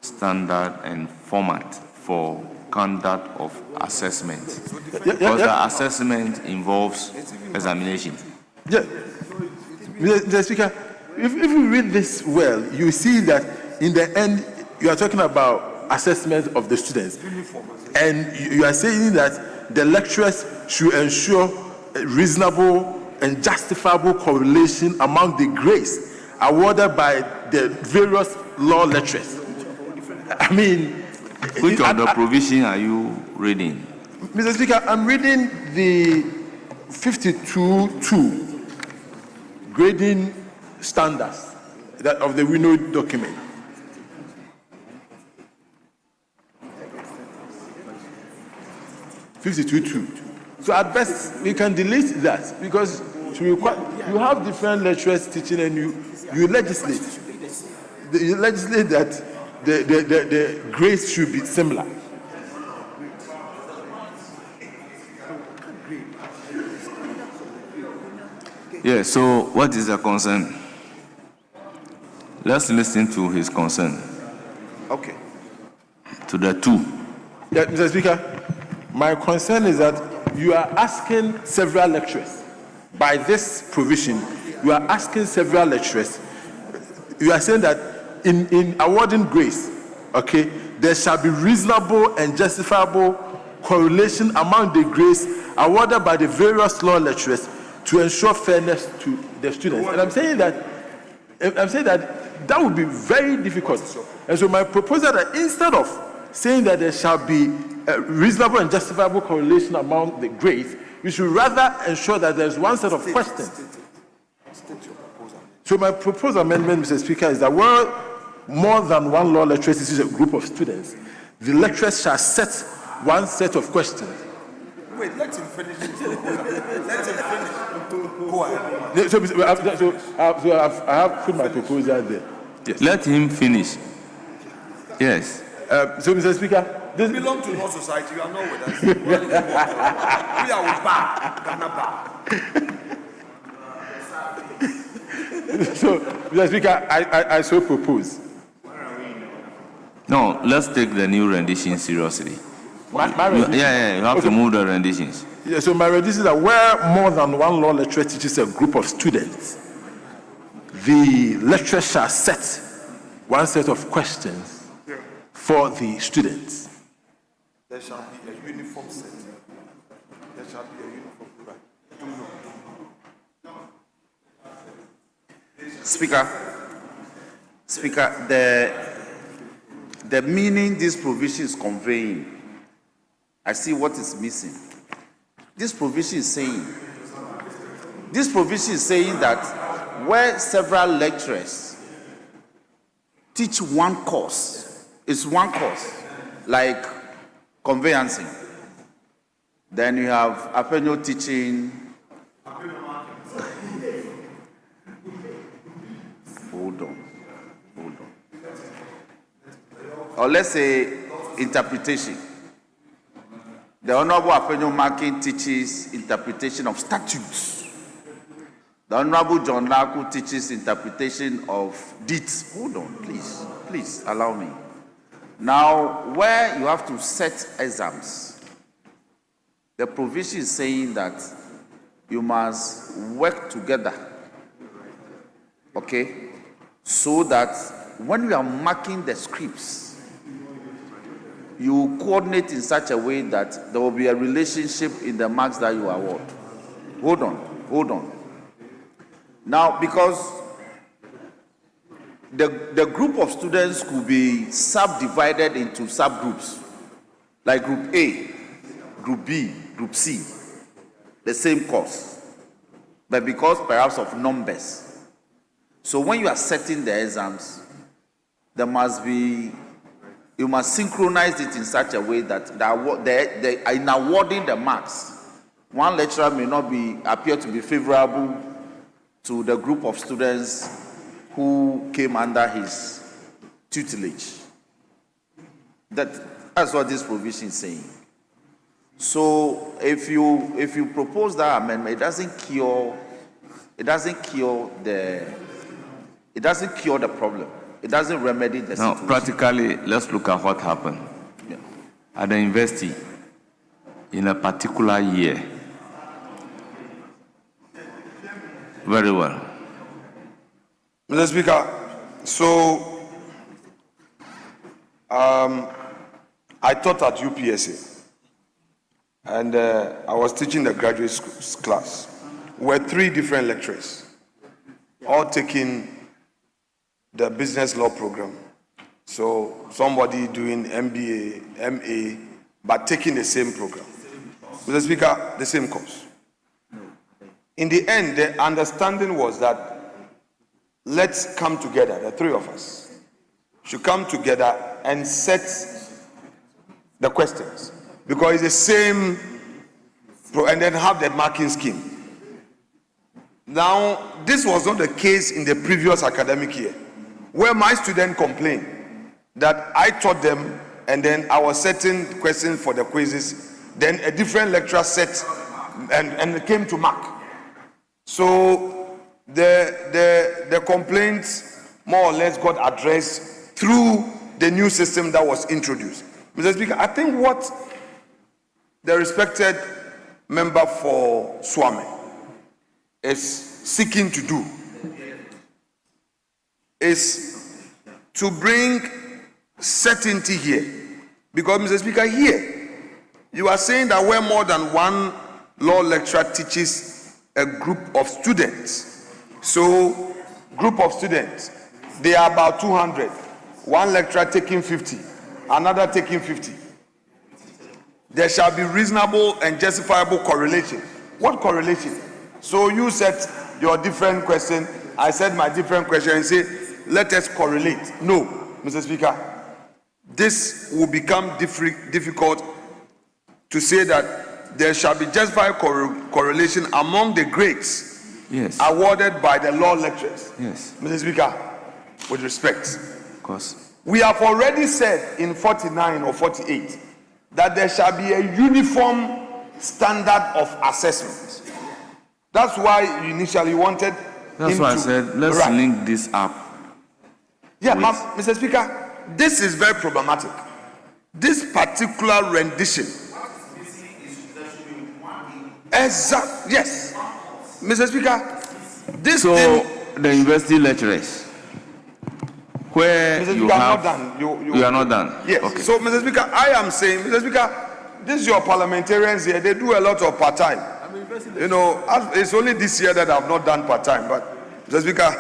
standard and format for conduct of assessment. Because the assessment involves examination. Yeah. Mr. Speaker, if you read this well, you see that in the end, you are talking about assessment of the students. And you are saying that the lecturers should ensure a reasonable and justifiable correlation among the grades awarded by the various law lecturers. I mean, which of the provision are you reading? Mr. Speaker, I'm reading the 52.2 grading standards of the WINO document. So at best, we can delete that because you have different lecturers teaching and you legislate. You legislate that the grades should be similar. Yeah, so what is the concern? Let's listen to his concern. Okay. To the two. Yeah, Mr. Speaker, my concern is that you are asking several lecturers, by this provision, you are asking several lecturers, you are saying that in awarding grades, okay, there shall be reasonable and justifiable correlation among the grades awarded by the various law lecturers to ensure fairness to the students. And I'm saying that would be very difficult. And so my proposal that instead of saying that there shall be a reasonable and justifiable correlation among the grades, we should rather ensure that there's one set of questions. So my proposed amendment, Mr. Speaker, is that where more than one law lecturer teaches a group of students, the lecturers shall set one set of questions. Wait, let him finish. Let him finish. Go ahead. So I have put my proposal there. Yes. Let him finish. Yes. So, Mr. Speaker, this belongs to Law Society. You are not with us. We are with Bar, Ghana Bar. So, Mr. Speaker, I so propose. No, let's take the new rendition seriously. You have to move the renditions. Yeah, so my renditions are where more than one law lecturer teaches a group of students, the lecturer shall set one set of questions for the students. There shall be a uniform set. There shall be a uniform. Speaker, the meaning this provision is conveying, I see what is missing. This provision is saying that where several lecturers teach one course, it's one course, like conveyancing. Then you have Apenyo teaching. Hold on. Or let's say interpretation. The Honorable Apenyo Makin teaches interpretation of statutes. The Honorable John Laku teaches interpretation of deeds. Hold on, please allow me. Now, where you have to set exams, the provision is saying that you must work together, okay, so that when we are marking the scripts, you coordinate in such a way that there will be a relationship in the marks that you award. Hold on. Now, because the group of students could be subdivided into subgroups, like Group A, Group B, Group C, the same course, but because perhaps of numbers. So when you are setting the exams, you must synchronize it in such a way that in awarding the marks, one lecturer may not appear to be favorable to the group of students who came under his tutelage. That's what this provision is saying. So if you propose that amendment, it doesn't cure the problem. It doesn't remedy the situation. Now, practically, let's look at what happened. Yeah. At the university, in a particular year, very well, Mr. Speaker, so I taught at UPSA, and I was teaching the graduate class. We were 3 different lecturers, all taking the business law program. So somebody doing MBA, MA, but taking the same program. Mr. Speaker, the same course. In the end, the understanding was that let's come together, the 3 of us should come together and set the questions, because it's the same, and then have the marking scheme. Now, this was not the case in the previous academic year, where my student complained that I taught them and then I was setting questions for the quizzes, then a different lecturer set and it came to mark. So the complaints more or less got addressed through the new system that was introduced. Mr. Speaker, I think what the respected member for Swami is seeking to do is to bring certainty here. Because, Mr. Speaker, here you are saying that where more than one law lecturer teaches a group of students, so group of students, they are about 200, one lecturer taking 50, another taking 50. There shall be reasonable and justifiable correlation. What correlation? So you set your different question, I said my different question, and say, let us correlate. No, Mr. Speaker, this will become difficult to say that there shall be justified correlation among the grades awarded by the law lecturers. Yes. Mr. Speaker, with respect, of course, we have already said in 49 or 48 that there shall be a uniform standard of assessment. That's why you initially wanted. That's why I said let's link this up. Yeah, Mr. Speaker, this is very problematic. This particular rendition. Exactly. Yes, Mr. Speaker. This so thing, the university lecturers, where Mr. you Speaker, have, I'm not done. You are not done. Yes. Okay. So, Mr. Speaker, I am saying, Mr. Speaker, this is your parliamentarians here. They do a lot of part-time. You know, it's only this year that I've not done part-time. But, Mr. Speaker,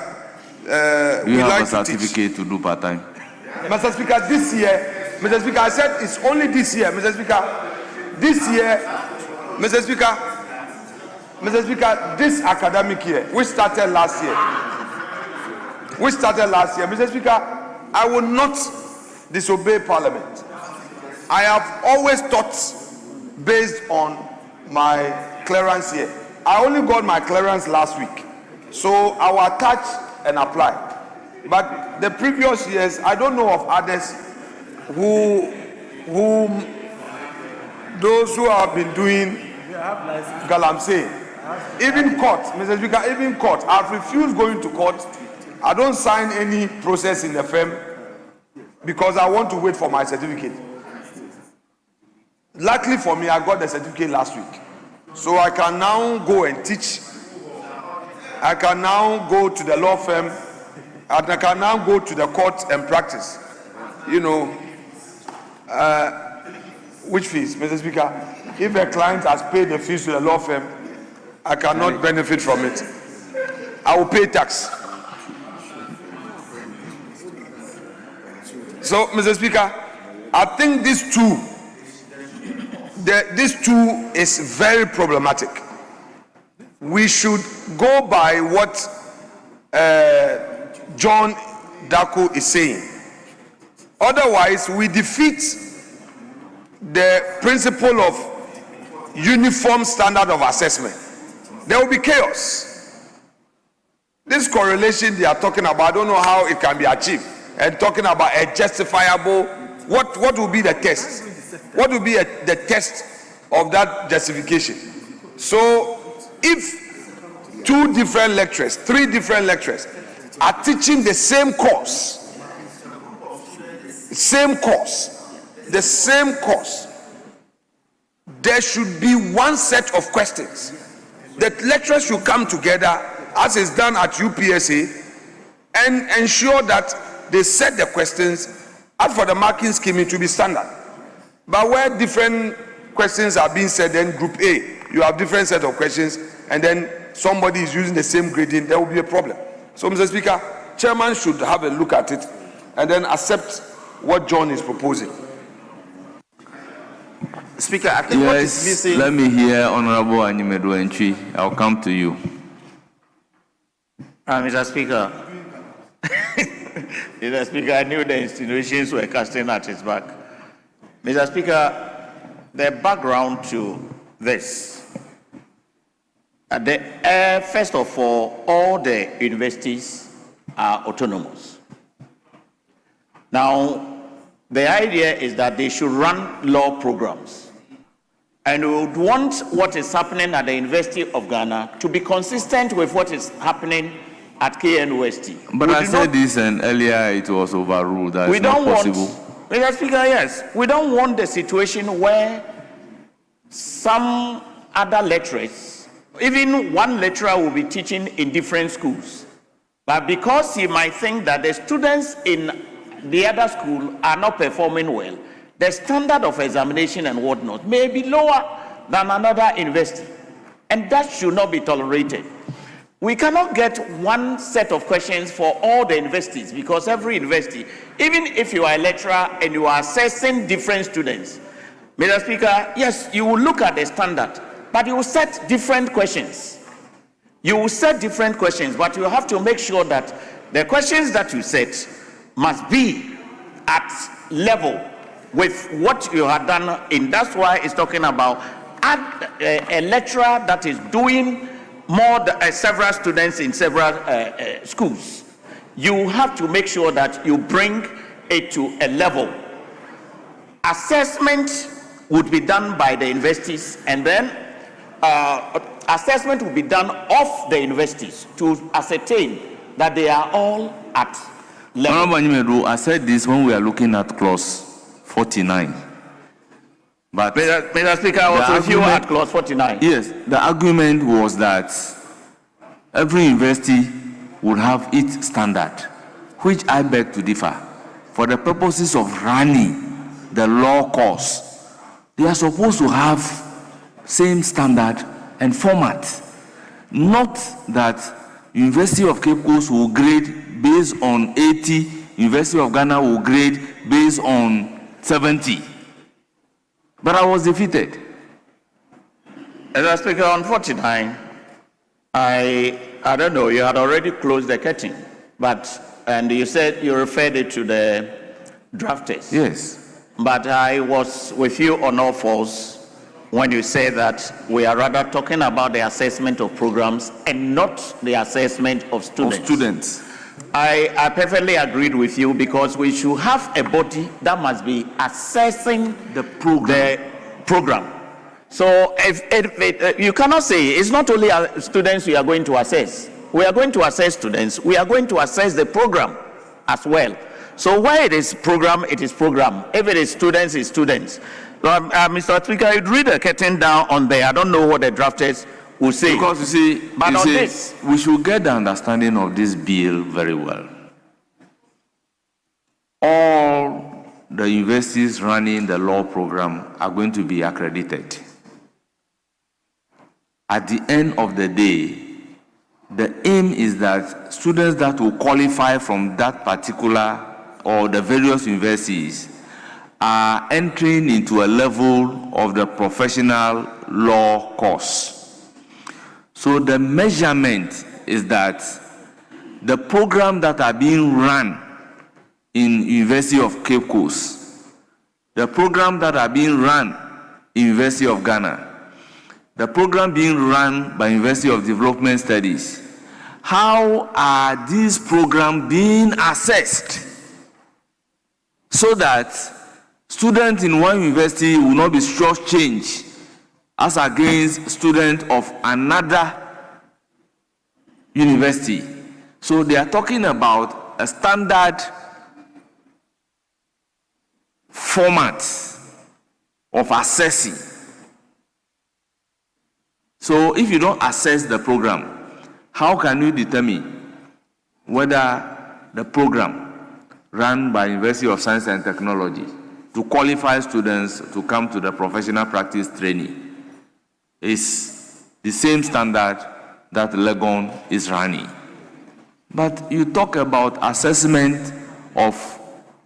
you we have like a certificate to do part-time. Mr. Speaker, this year, Mr. Speaker, I said it's only this year, Mr. Speaker. This year, Mr. Speaker, this academic year, which started last year, Mr. Speaker, I will not disobey Parliament. I have always taught based on my clearance here. I only got my clearance last week, so I will attach and apply. But the previous years, I don't know of others those who have been doing galamsey. Even court, Mr. Speaker, even court. I've refused going to court. I don't sign any process in the firm because I want to wait for my certificate. Luckily for me, I got the certificate last week. So I can now go and teach. I can now go to the law firm. And I can now go to the court and practice. You know, which fees, Mr. Speaker? If a client has paid the fees to the law firm, I cannot benefit from it. I will pay tax. So, Mr. Speaker, I think this too is very problematic. We should go by what John Daku is saying. Otherwise, we defeat the principle of uniform standard of assessment. There will be chaos. This correlation they are talking about, I don't know how it can be achieved. And talking about a justifiable, what will be the test? What will be the test of that justification? So, if 2 different lecturers, 3 different lecturers are teaching the same course, the same course, there should be one set of questions. The lecturers should come together, as is done at UPSA, and ensure that they set the questions as for the marking scheme to be standard. But where different questions are being said, then group A, you have different set of questions, and then somebody is using the same grading, there will be a problem. So, Mr. Speaker, Chairman should have a look at it and then accept what John is proposing. Speaker, I think what is missing... Let me hear Honorable Anyimedu Entry. I'll come to you. Mr. Speaker, Mr. Speaker, I knew the insinuations were casting at his back. Mr. Speaker, the background to this. First of all the universities are autonomous. Now, the idea is that they should run law programs. And we would want what is happening at the University of Ghana to be consistent with what is happening at KNUST. But I said this, and earlier it was overruled. That it's not possible. Mr. Speaker, yes. We don't want the situation where some other lecturers, even one lecturer will be teaching in different schools. But because he might think that the students in the other school are not performing well, the standard of examination and whatnot may be lower than another university. And that should not be tolerated. We cannot get one set of questions for all the universities, because every university, even if you are a lecturer and you are assessing different students, Mr. Speaker, yes, you will look at the standard, but you will set different questions. You will set different questions, but you have to make sure that the questions that you set must be at level with what you have done in. That's why it's talking about a lecturer that is doing more than several students in several schools. You have to make sure that you bring it to a level. Assessment would be done by the universities, and then assessment will be done of the universities to ascertain that they are all at level. I said this when we are looking at clause 49. But Mr. Speaker, I was with you at clause 49. Yes, the argument was that every university would have its standard, which I beg to differ. For the purposes of running the law course, they are supposed to have same standard and format. Not that University of Cape Coast will grade based on 80, University of Ghana will grade based on 70. But I was defeated. Mr. Speaker, on 49, I don't know, you had already closed the curtain, and you said you referred it to the drafters. Yes. But I was with you on all fours when you say that we are rather talking about the assessment of programs and not the assessment of students. I perfectly agreed with you, because we should have a body that must be assessing the program. So if you cannot say it's not only students we are going to assess. We are going to assess students. We are going to assess the program as well. So where it is program, it is program. If it is students, it's students. Mr. Speaker, you'd read the curtain down on there. I don't know what the drafters will say. Because you see, but on this, we should get the understanding of this bill very well. All the universities running the law program are going to be accredited. At the end of the day, the aim is that students that will qualify from that particular or the various universities are entering into a level of the professional law course. So the measurement is that the program that are being run in University of Cape Coast, the program that are being run in University of Ghana, the program being run by University of Development Studies, how are these programs being assessed so that students in one university will not be shortchanged as against students of another university? So they are talking about a standard format of assessing. So if you don't assess the program, how can you determine whether the program run by University of Science and Technology to qualify students to come to the professional practice training is the same standard that Legon is running. But you talk about assessment of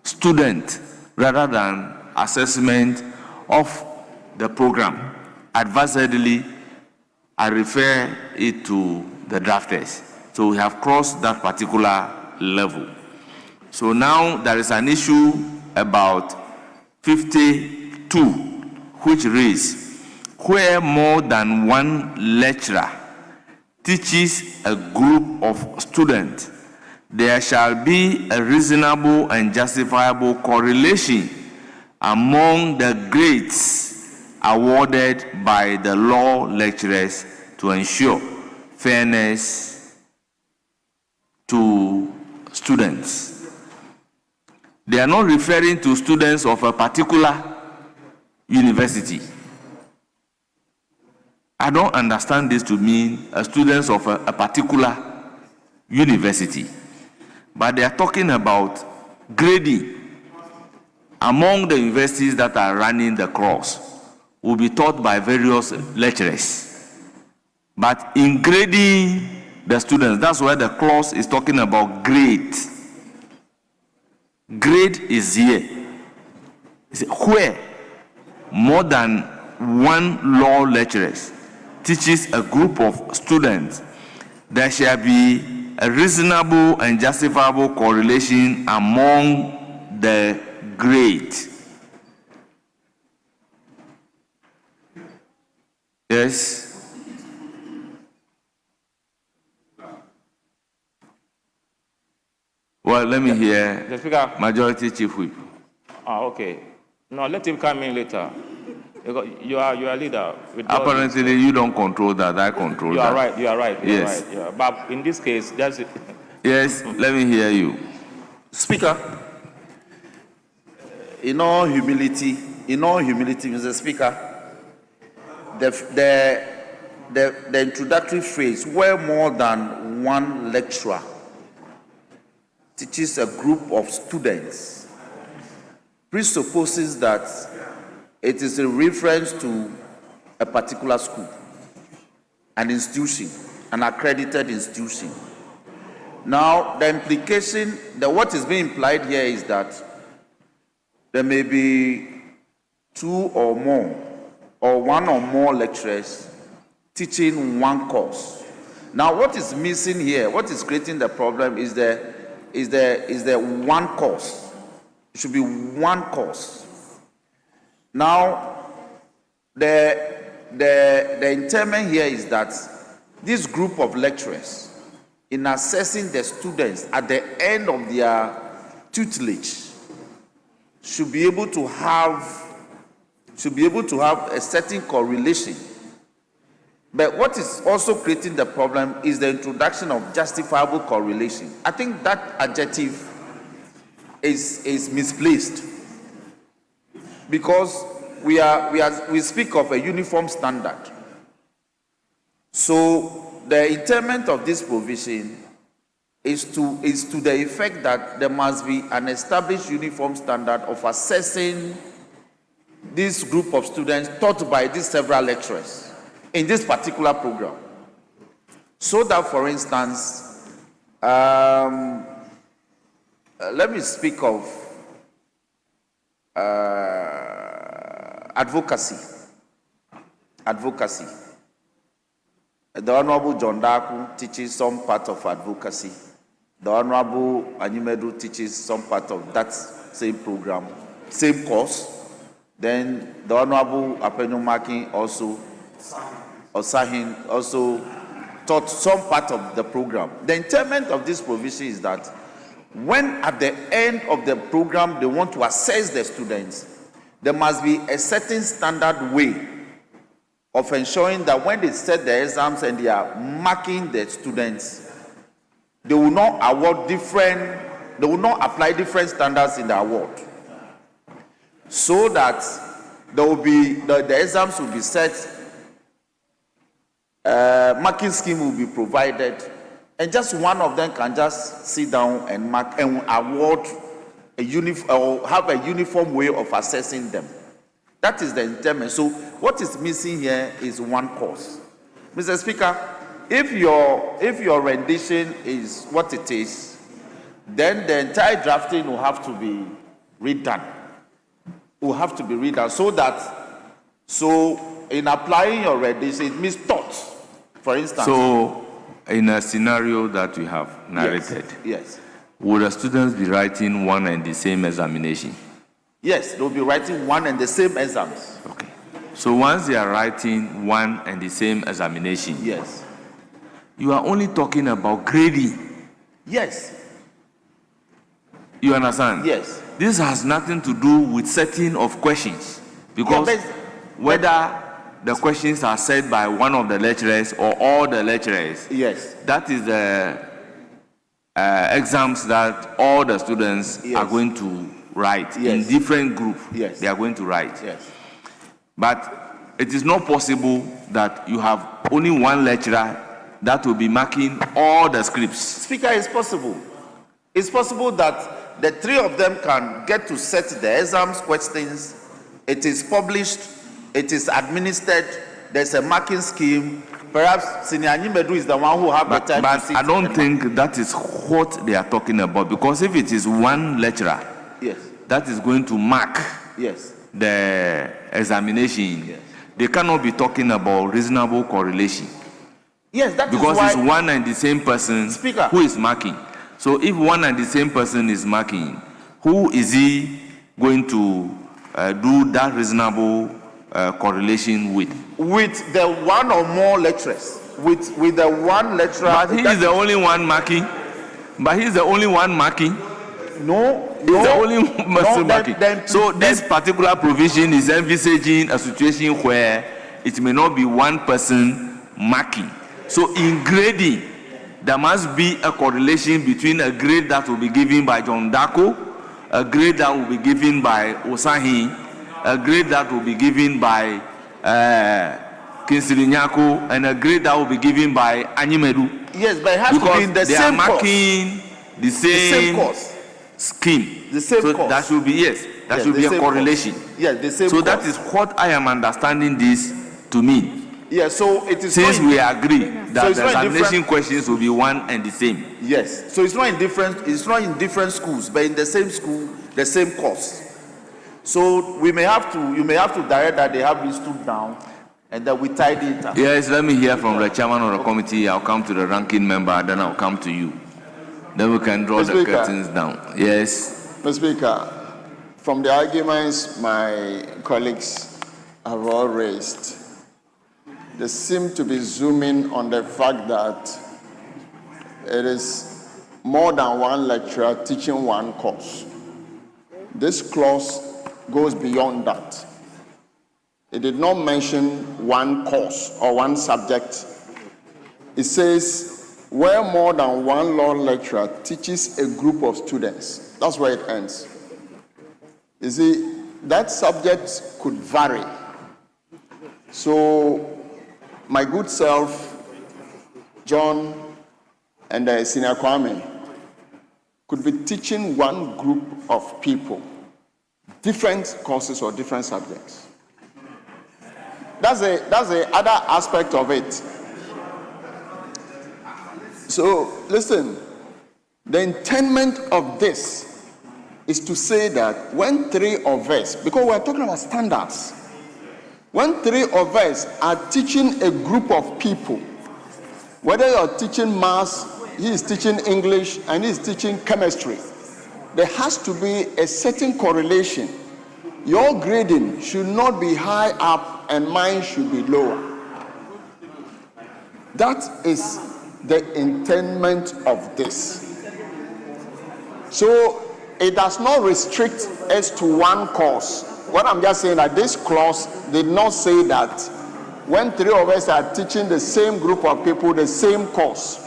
student rather than assessment of the program. Advisedly, I refer it to the drafters. So we have crossed that particular level. So now there is an issue about 52, which reads, where more than one lecturer teaches a group of students, there shall be a reasonable and justifiable correlation among the grades awarded by the law lecturers to ensure fairness to students. They are not referring to students of a particular university. I don't understand this to mean students of a particular university, but they are talking about grading among the universities that are running the course will be taught by various lecturers. But in grading the students, that's why the clause is talking about grade. Grade is here. It's where more than one law lecturers teaches a group of students, there shall be a reasonable and justifiable correlation among the grade. Yes. Well, let me hear the Speaker. Majority Chief Whip. Okay. No, let him come in later. You are a leader. Apparently, you don't control that. I control that. You are right. Yes. Right. Yeah. But in this case, that's it. Yes, let me hear you. Speaker, in all humility, Mr. Speaker, the introductory phrase, where more than one lecturer teaches a group of students, presupposes that it is a reference to a particular school, an institution, an accredited institution. Now, the implication, what is being implied here is that there may be two or more, or one or more lecturers teaching one course. Now, what is missing here, what is creating the problem is the one course. It should be one course. Now, the intent here is that this group of lecturers, in assessing the students at the end of their tutelage, should be able to have a certain correlation. But what is also creating the problem is the introduction of justifiable correlation. I think that adjective is misplaced, because we speak of a uniform standard. So the intent of this provision is to the effect that there must be an established uniform standard of assessing this group of students taught by these several lecturers in this particular program. So that, for instance, let me speak of advocacy. The Honorable John Daku teaches some part of advocacy. The Honorable Anyimedu teaches some part of that same program, same course. Then the Honorable Apenyumaki Osahin also taught some part of the program. The intent of this provision is that when at the end of the program they want to assess the students, there must be a certain standard way of ensuring that when they set the exams and they are marking the students, they will not apply different standards in the award. So that there will be, the exams will be set, marking scheme will be provided, and just one of them can just sit down and mark and award or have a uniform way of assessing them. That is the intent. So what is missing here is one course. Mr. Speaker, if your rendition is what it is, then the entire drafting will have to be redone. So in applying your rendition, it means thought. For instance. So in a scenario that we have narrated, yes. Would the students be writing one and the same examination? Yes, they'll be writing one and the same exams. Okay. So once they are writing one and the same examination, yes, you are only talking about grading. Yes. You understand? Yes. This has nothing to do with setting of questions, because whether the questions are set by one of the lecturers or all the lecturers, yes, that is the exams that all the students are going to write in different groups. Yes. They are going to write. Yes. But it is not possible that you have only one lecturer that will be marking all the scripts. Speaker, it's possible. It's possible that the three of them can get to set the exams questions. It is published. It is administered. There's a marking scheme. Perhaps Senior Anyimedu is the one who have the time to sit. But I don't think that is what they are talking about, because if it is one lecturer, yes, that is going to mark, yes, the examination, yes, they cannot be talking about reasonable correlation. Yes, that because is why, it's one and the same person, Speaker, who is marking. So if one and the same person is marking, who is he going to do that reasonable correlation with? With the one or more lecturers. With the one lecturer. But he is the only one marking. No, he's the only person marking. So this particular provision is envisaging a situation where it may not be one person marking. So in grading, there must be a correlation between a grade that will be given by John Dako, a grade that will be given by Osahi, a grade that will be given by Kinsiri Nyako, and a grade that will be given by Anyimedu. Yes, but it has to be in the same course. Marking the same course. Scheme. The same so course. That should be, yes, that should be a correlation. Course. Yes, the same so course. that is what I am understanding this to mean. Yes, so it is. Since we agree that the examination questions will be one and the same. Yes, so it's not in different schools, but in the same school, the same course. So you may have to direct that they have been stood down and that we tidy it up. Yes, let me hear from the chairman of the committee. I'll come to the ranking member, then I'll come to you. Then we can draw the curtains down. Yes. Mr. Speaker, from the arguments my colleagues have all raised, they seem to be zooming on the fact that it is more than one lecturer teaching one course. This clause goes beyond that. It did not mention one course or one subject. It says, where more than one law lecturer teaches a group of students. That's where it ends. You see, that subject could vary. So, my good self, John, and Senior Kwame could be teaching one group of people different courses or different subjects. That's the other aspect of it. So, listen, the intent of this is to say that when three of us, because we're talking about standards, when three of us are teaching a group of people, whether you're teaching maths, he is teaching English, and he is teaching chemistry, there has to be a certain correlation. Your grading should not be high up and mine should be lower. That is the intent of this. So it does not restrict us to one course. What I'm just saying that this clause did not say that when three of us are teaching the same group of people the same course,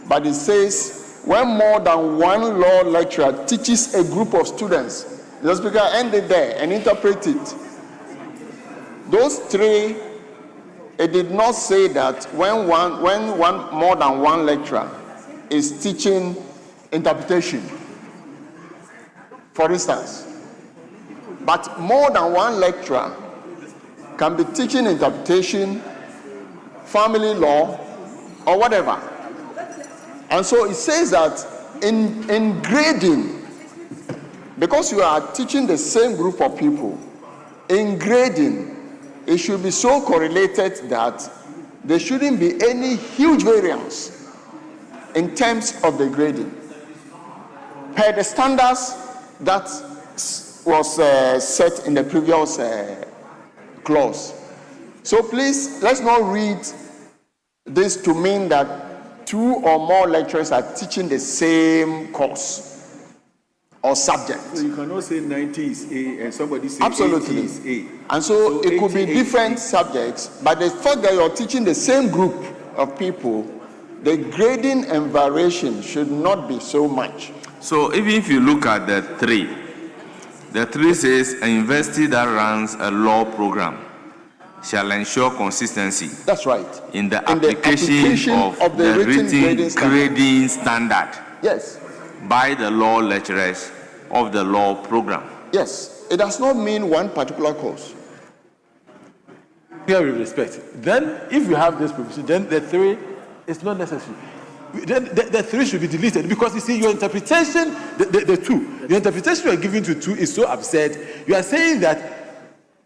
but it says when more than one law lecturer teaches a group of students. The speaker ended there and interpret it. Those three, it did not say that when more than one lecturer is teaching interpretation, for instance, but more than one lecturer can be teaching interpretation, family law, or whatever. And so it says that in grading, because you are teaching the same group of people, in grading, it should be so correlated that there shouldn't be any huge variance in terms of the grading per the standards that was set in the previous clause. So please, let's not read this to mean that 2 or more lecturers are teaching the same course or subject. So you cannot say 90 is A and somebody say Absolutely. 80 is A. And so it could be 80, different subjects, but the fact that you're teaching the same group of people, the grading and variation should not be so much. So even if you look at the 3 says a university that runs a law program shall ensure consistency. That's right. In the application of the written grading standard. Yes. By the law lecturers of the law program. Yes. It does not mean one particular course. Here with respect. Then, if you have this provision, then the 3 is not necessary. Then the 3 should be deleted because you see your interpretation, the 2, the interpretation you are giving to 2 is so absurd. You are saying that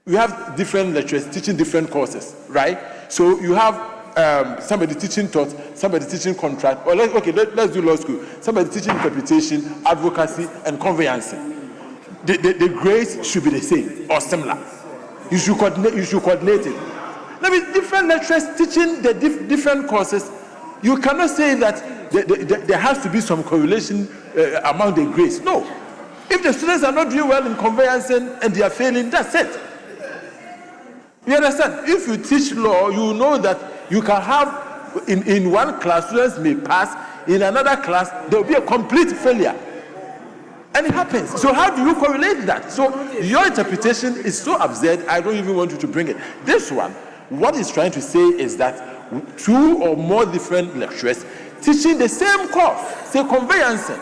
we have different lecturers teaching different courses, right? So you have somebody teaching tort, somebody teaching contract, or let's do law school. Somebody teaching interpretation, advocacy, and conveyancing. The grades should be the same or similar. You should coordinate it. Now, with different lecturers teaching the different courses, you cannot say that there has to be some correlation among the grades. No. If the students are not doing well in conveyancing and they are failing, that's it. You understand? If you teach law, you know that you can have, in one class, students may pass, in another class, there will be a complete failure. And it happens. So how do you correlate that? So your interpretation is so absurd, I don't even want you to bring it. This one, what it's trying to say is that 2 or more different lecturers teaching the same course, say conveyancing.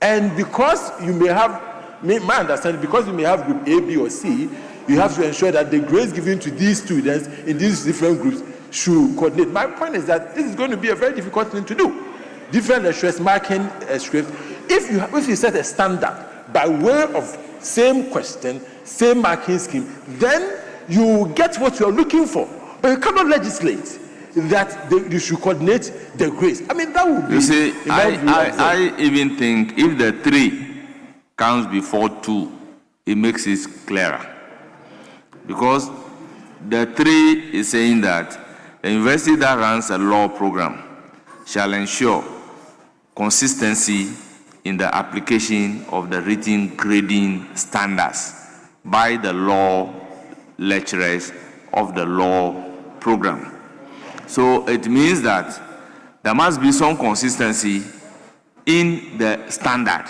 And because you may have, my understanding, because you may have group A, B, or C, you have to ensure that the grades given to these students in these different groups should coordinate. My point is that this is going to be a very difficult thing to do. Different lecturers marking a script. If you set a standard by way of same question, same marking scheme, then you get what you're looking for. But you cannot legislate that you should coordinate the grades. I mean, that would be... You see, I even think if the 3 comes before 2, it makes it clearer. Because the 3 is saying that the university that runs a law program shall ensure consistency in the application of the written grading standards by the law lecturers of the law program. So it means that there must be some consistency in the standard.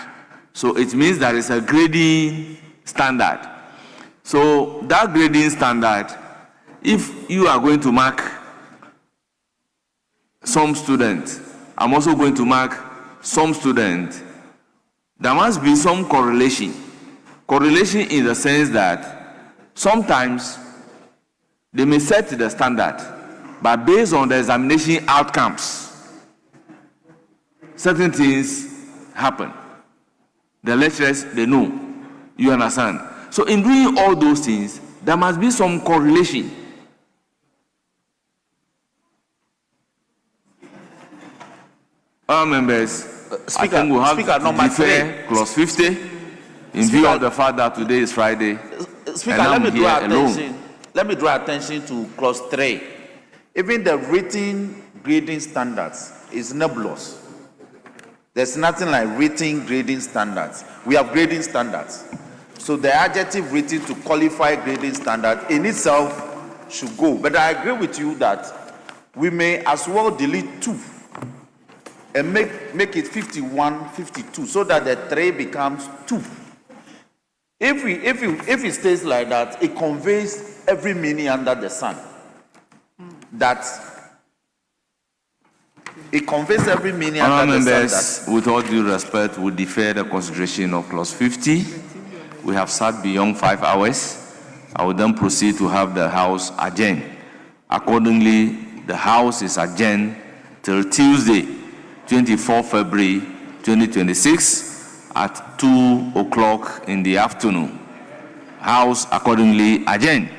So it means there is a grading standard. So that grading standard, if you are going to mark some students, I'm also going to mark some students, there must be some correlation. Correlation in the sense that sometimes they may set the standard, but based on the examination outcomes, certain things happen. The lecturers, they know. You understand? So in doing all those things, there must be some correlation. Our members, Speaker, I think we'll have Speaker, to number defer 3. clause 50 in view of the fact that today is Friday. Speaker, let me draw attention to clause 3. Even the written grading standards is nebulous. There's nothing like written grading standards. We have grading standards. So the adjective written to qualify grading standard in itself should go. But I agree with you that we may as well delete 2 and make it 51, 52, so that the 3 becomes 2. If it stays like that, it conveys every meaning under the sun. That It conveys every meaning Honourable under the members, standard. with all due respect, we defer the consideration of clause 50. We have sat beyond 5 hours. I will then proceed to have the House adjourn. Accordingly, the House is adjourned till Tuesday, 24 February 2026 at 2 o'clock in the afternoon. House accordingly adjourned.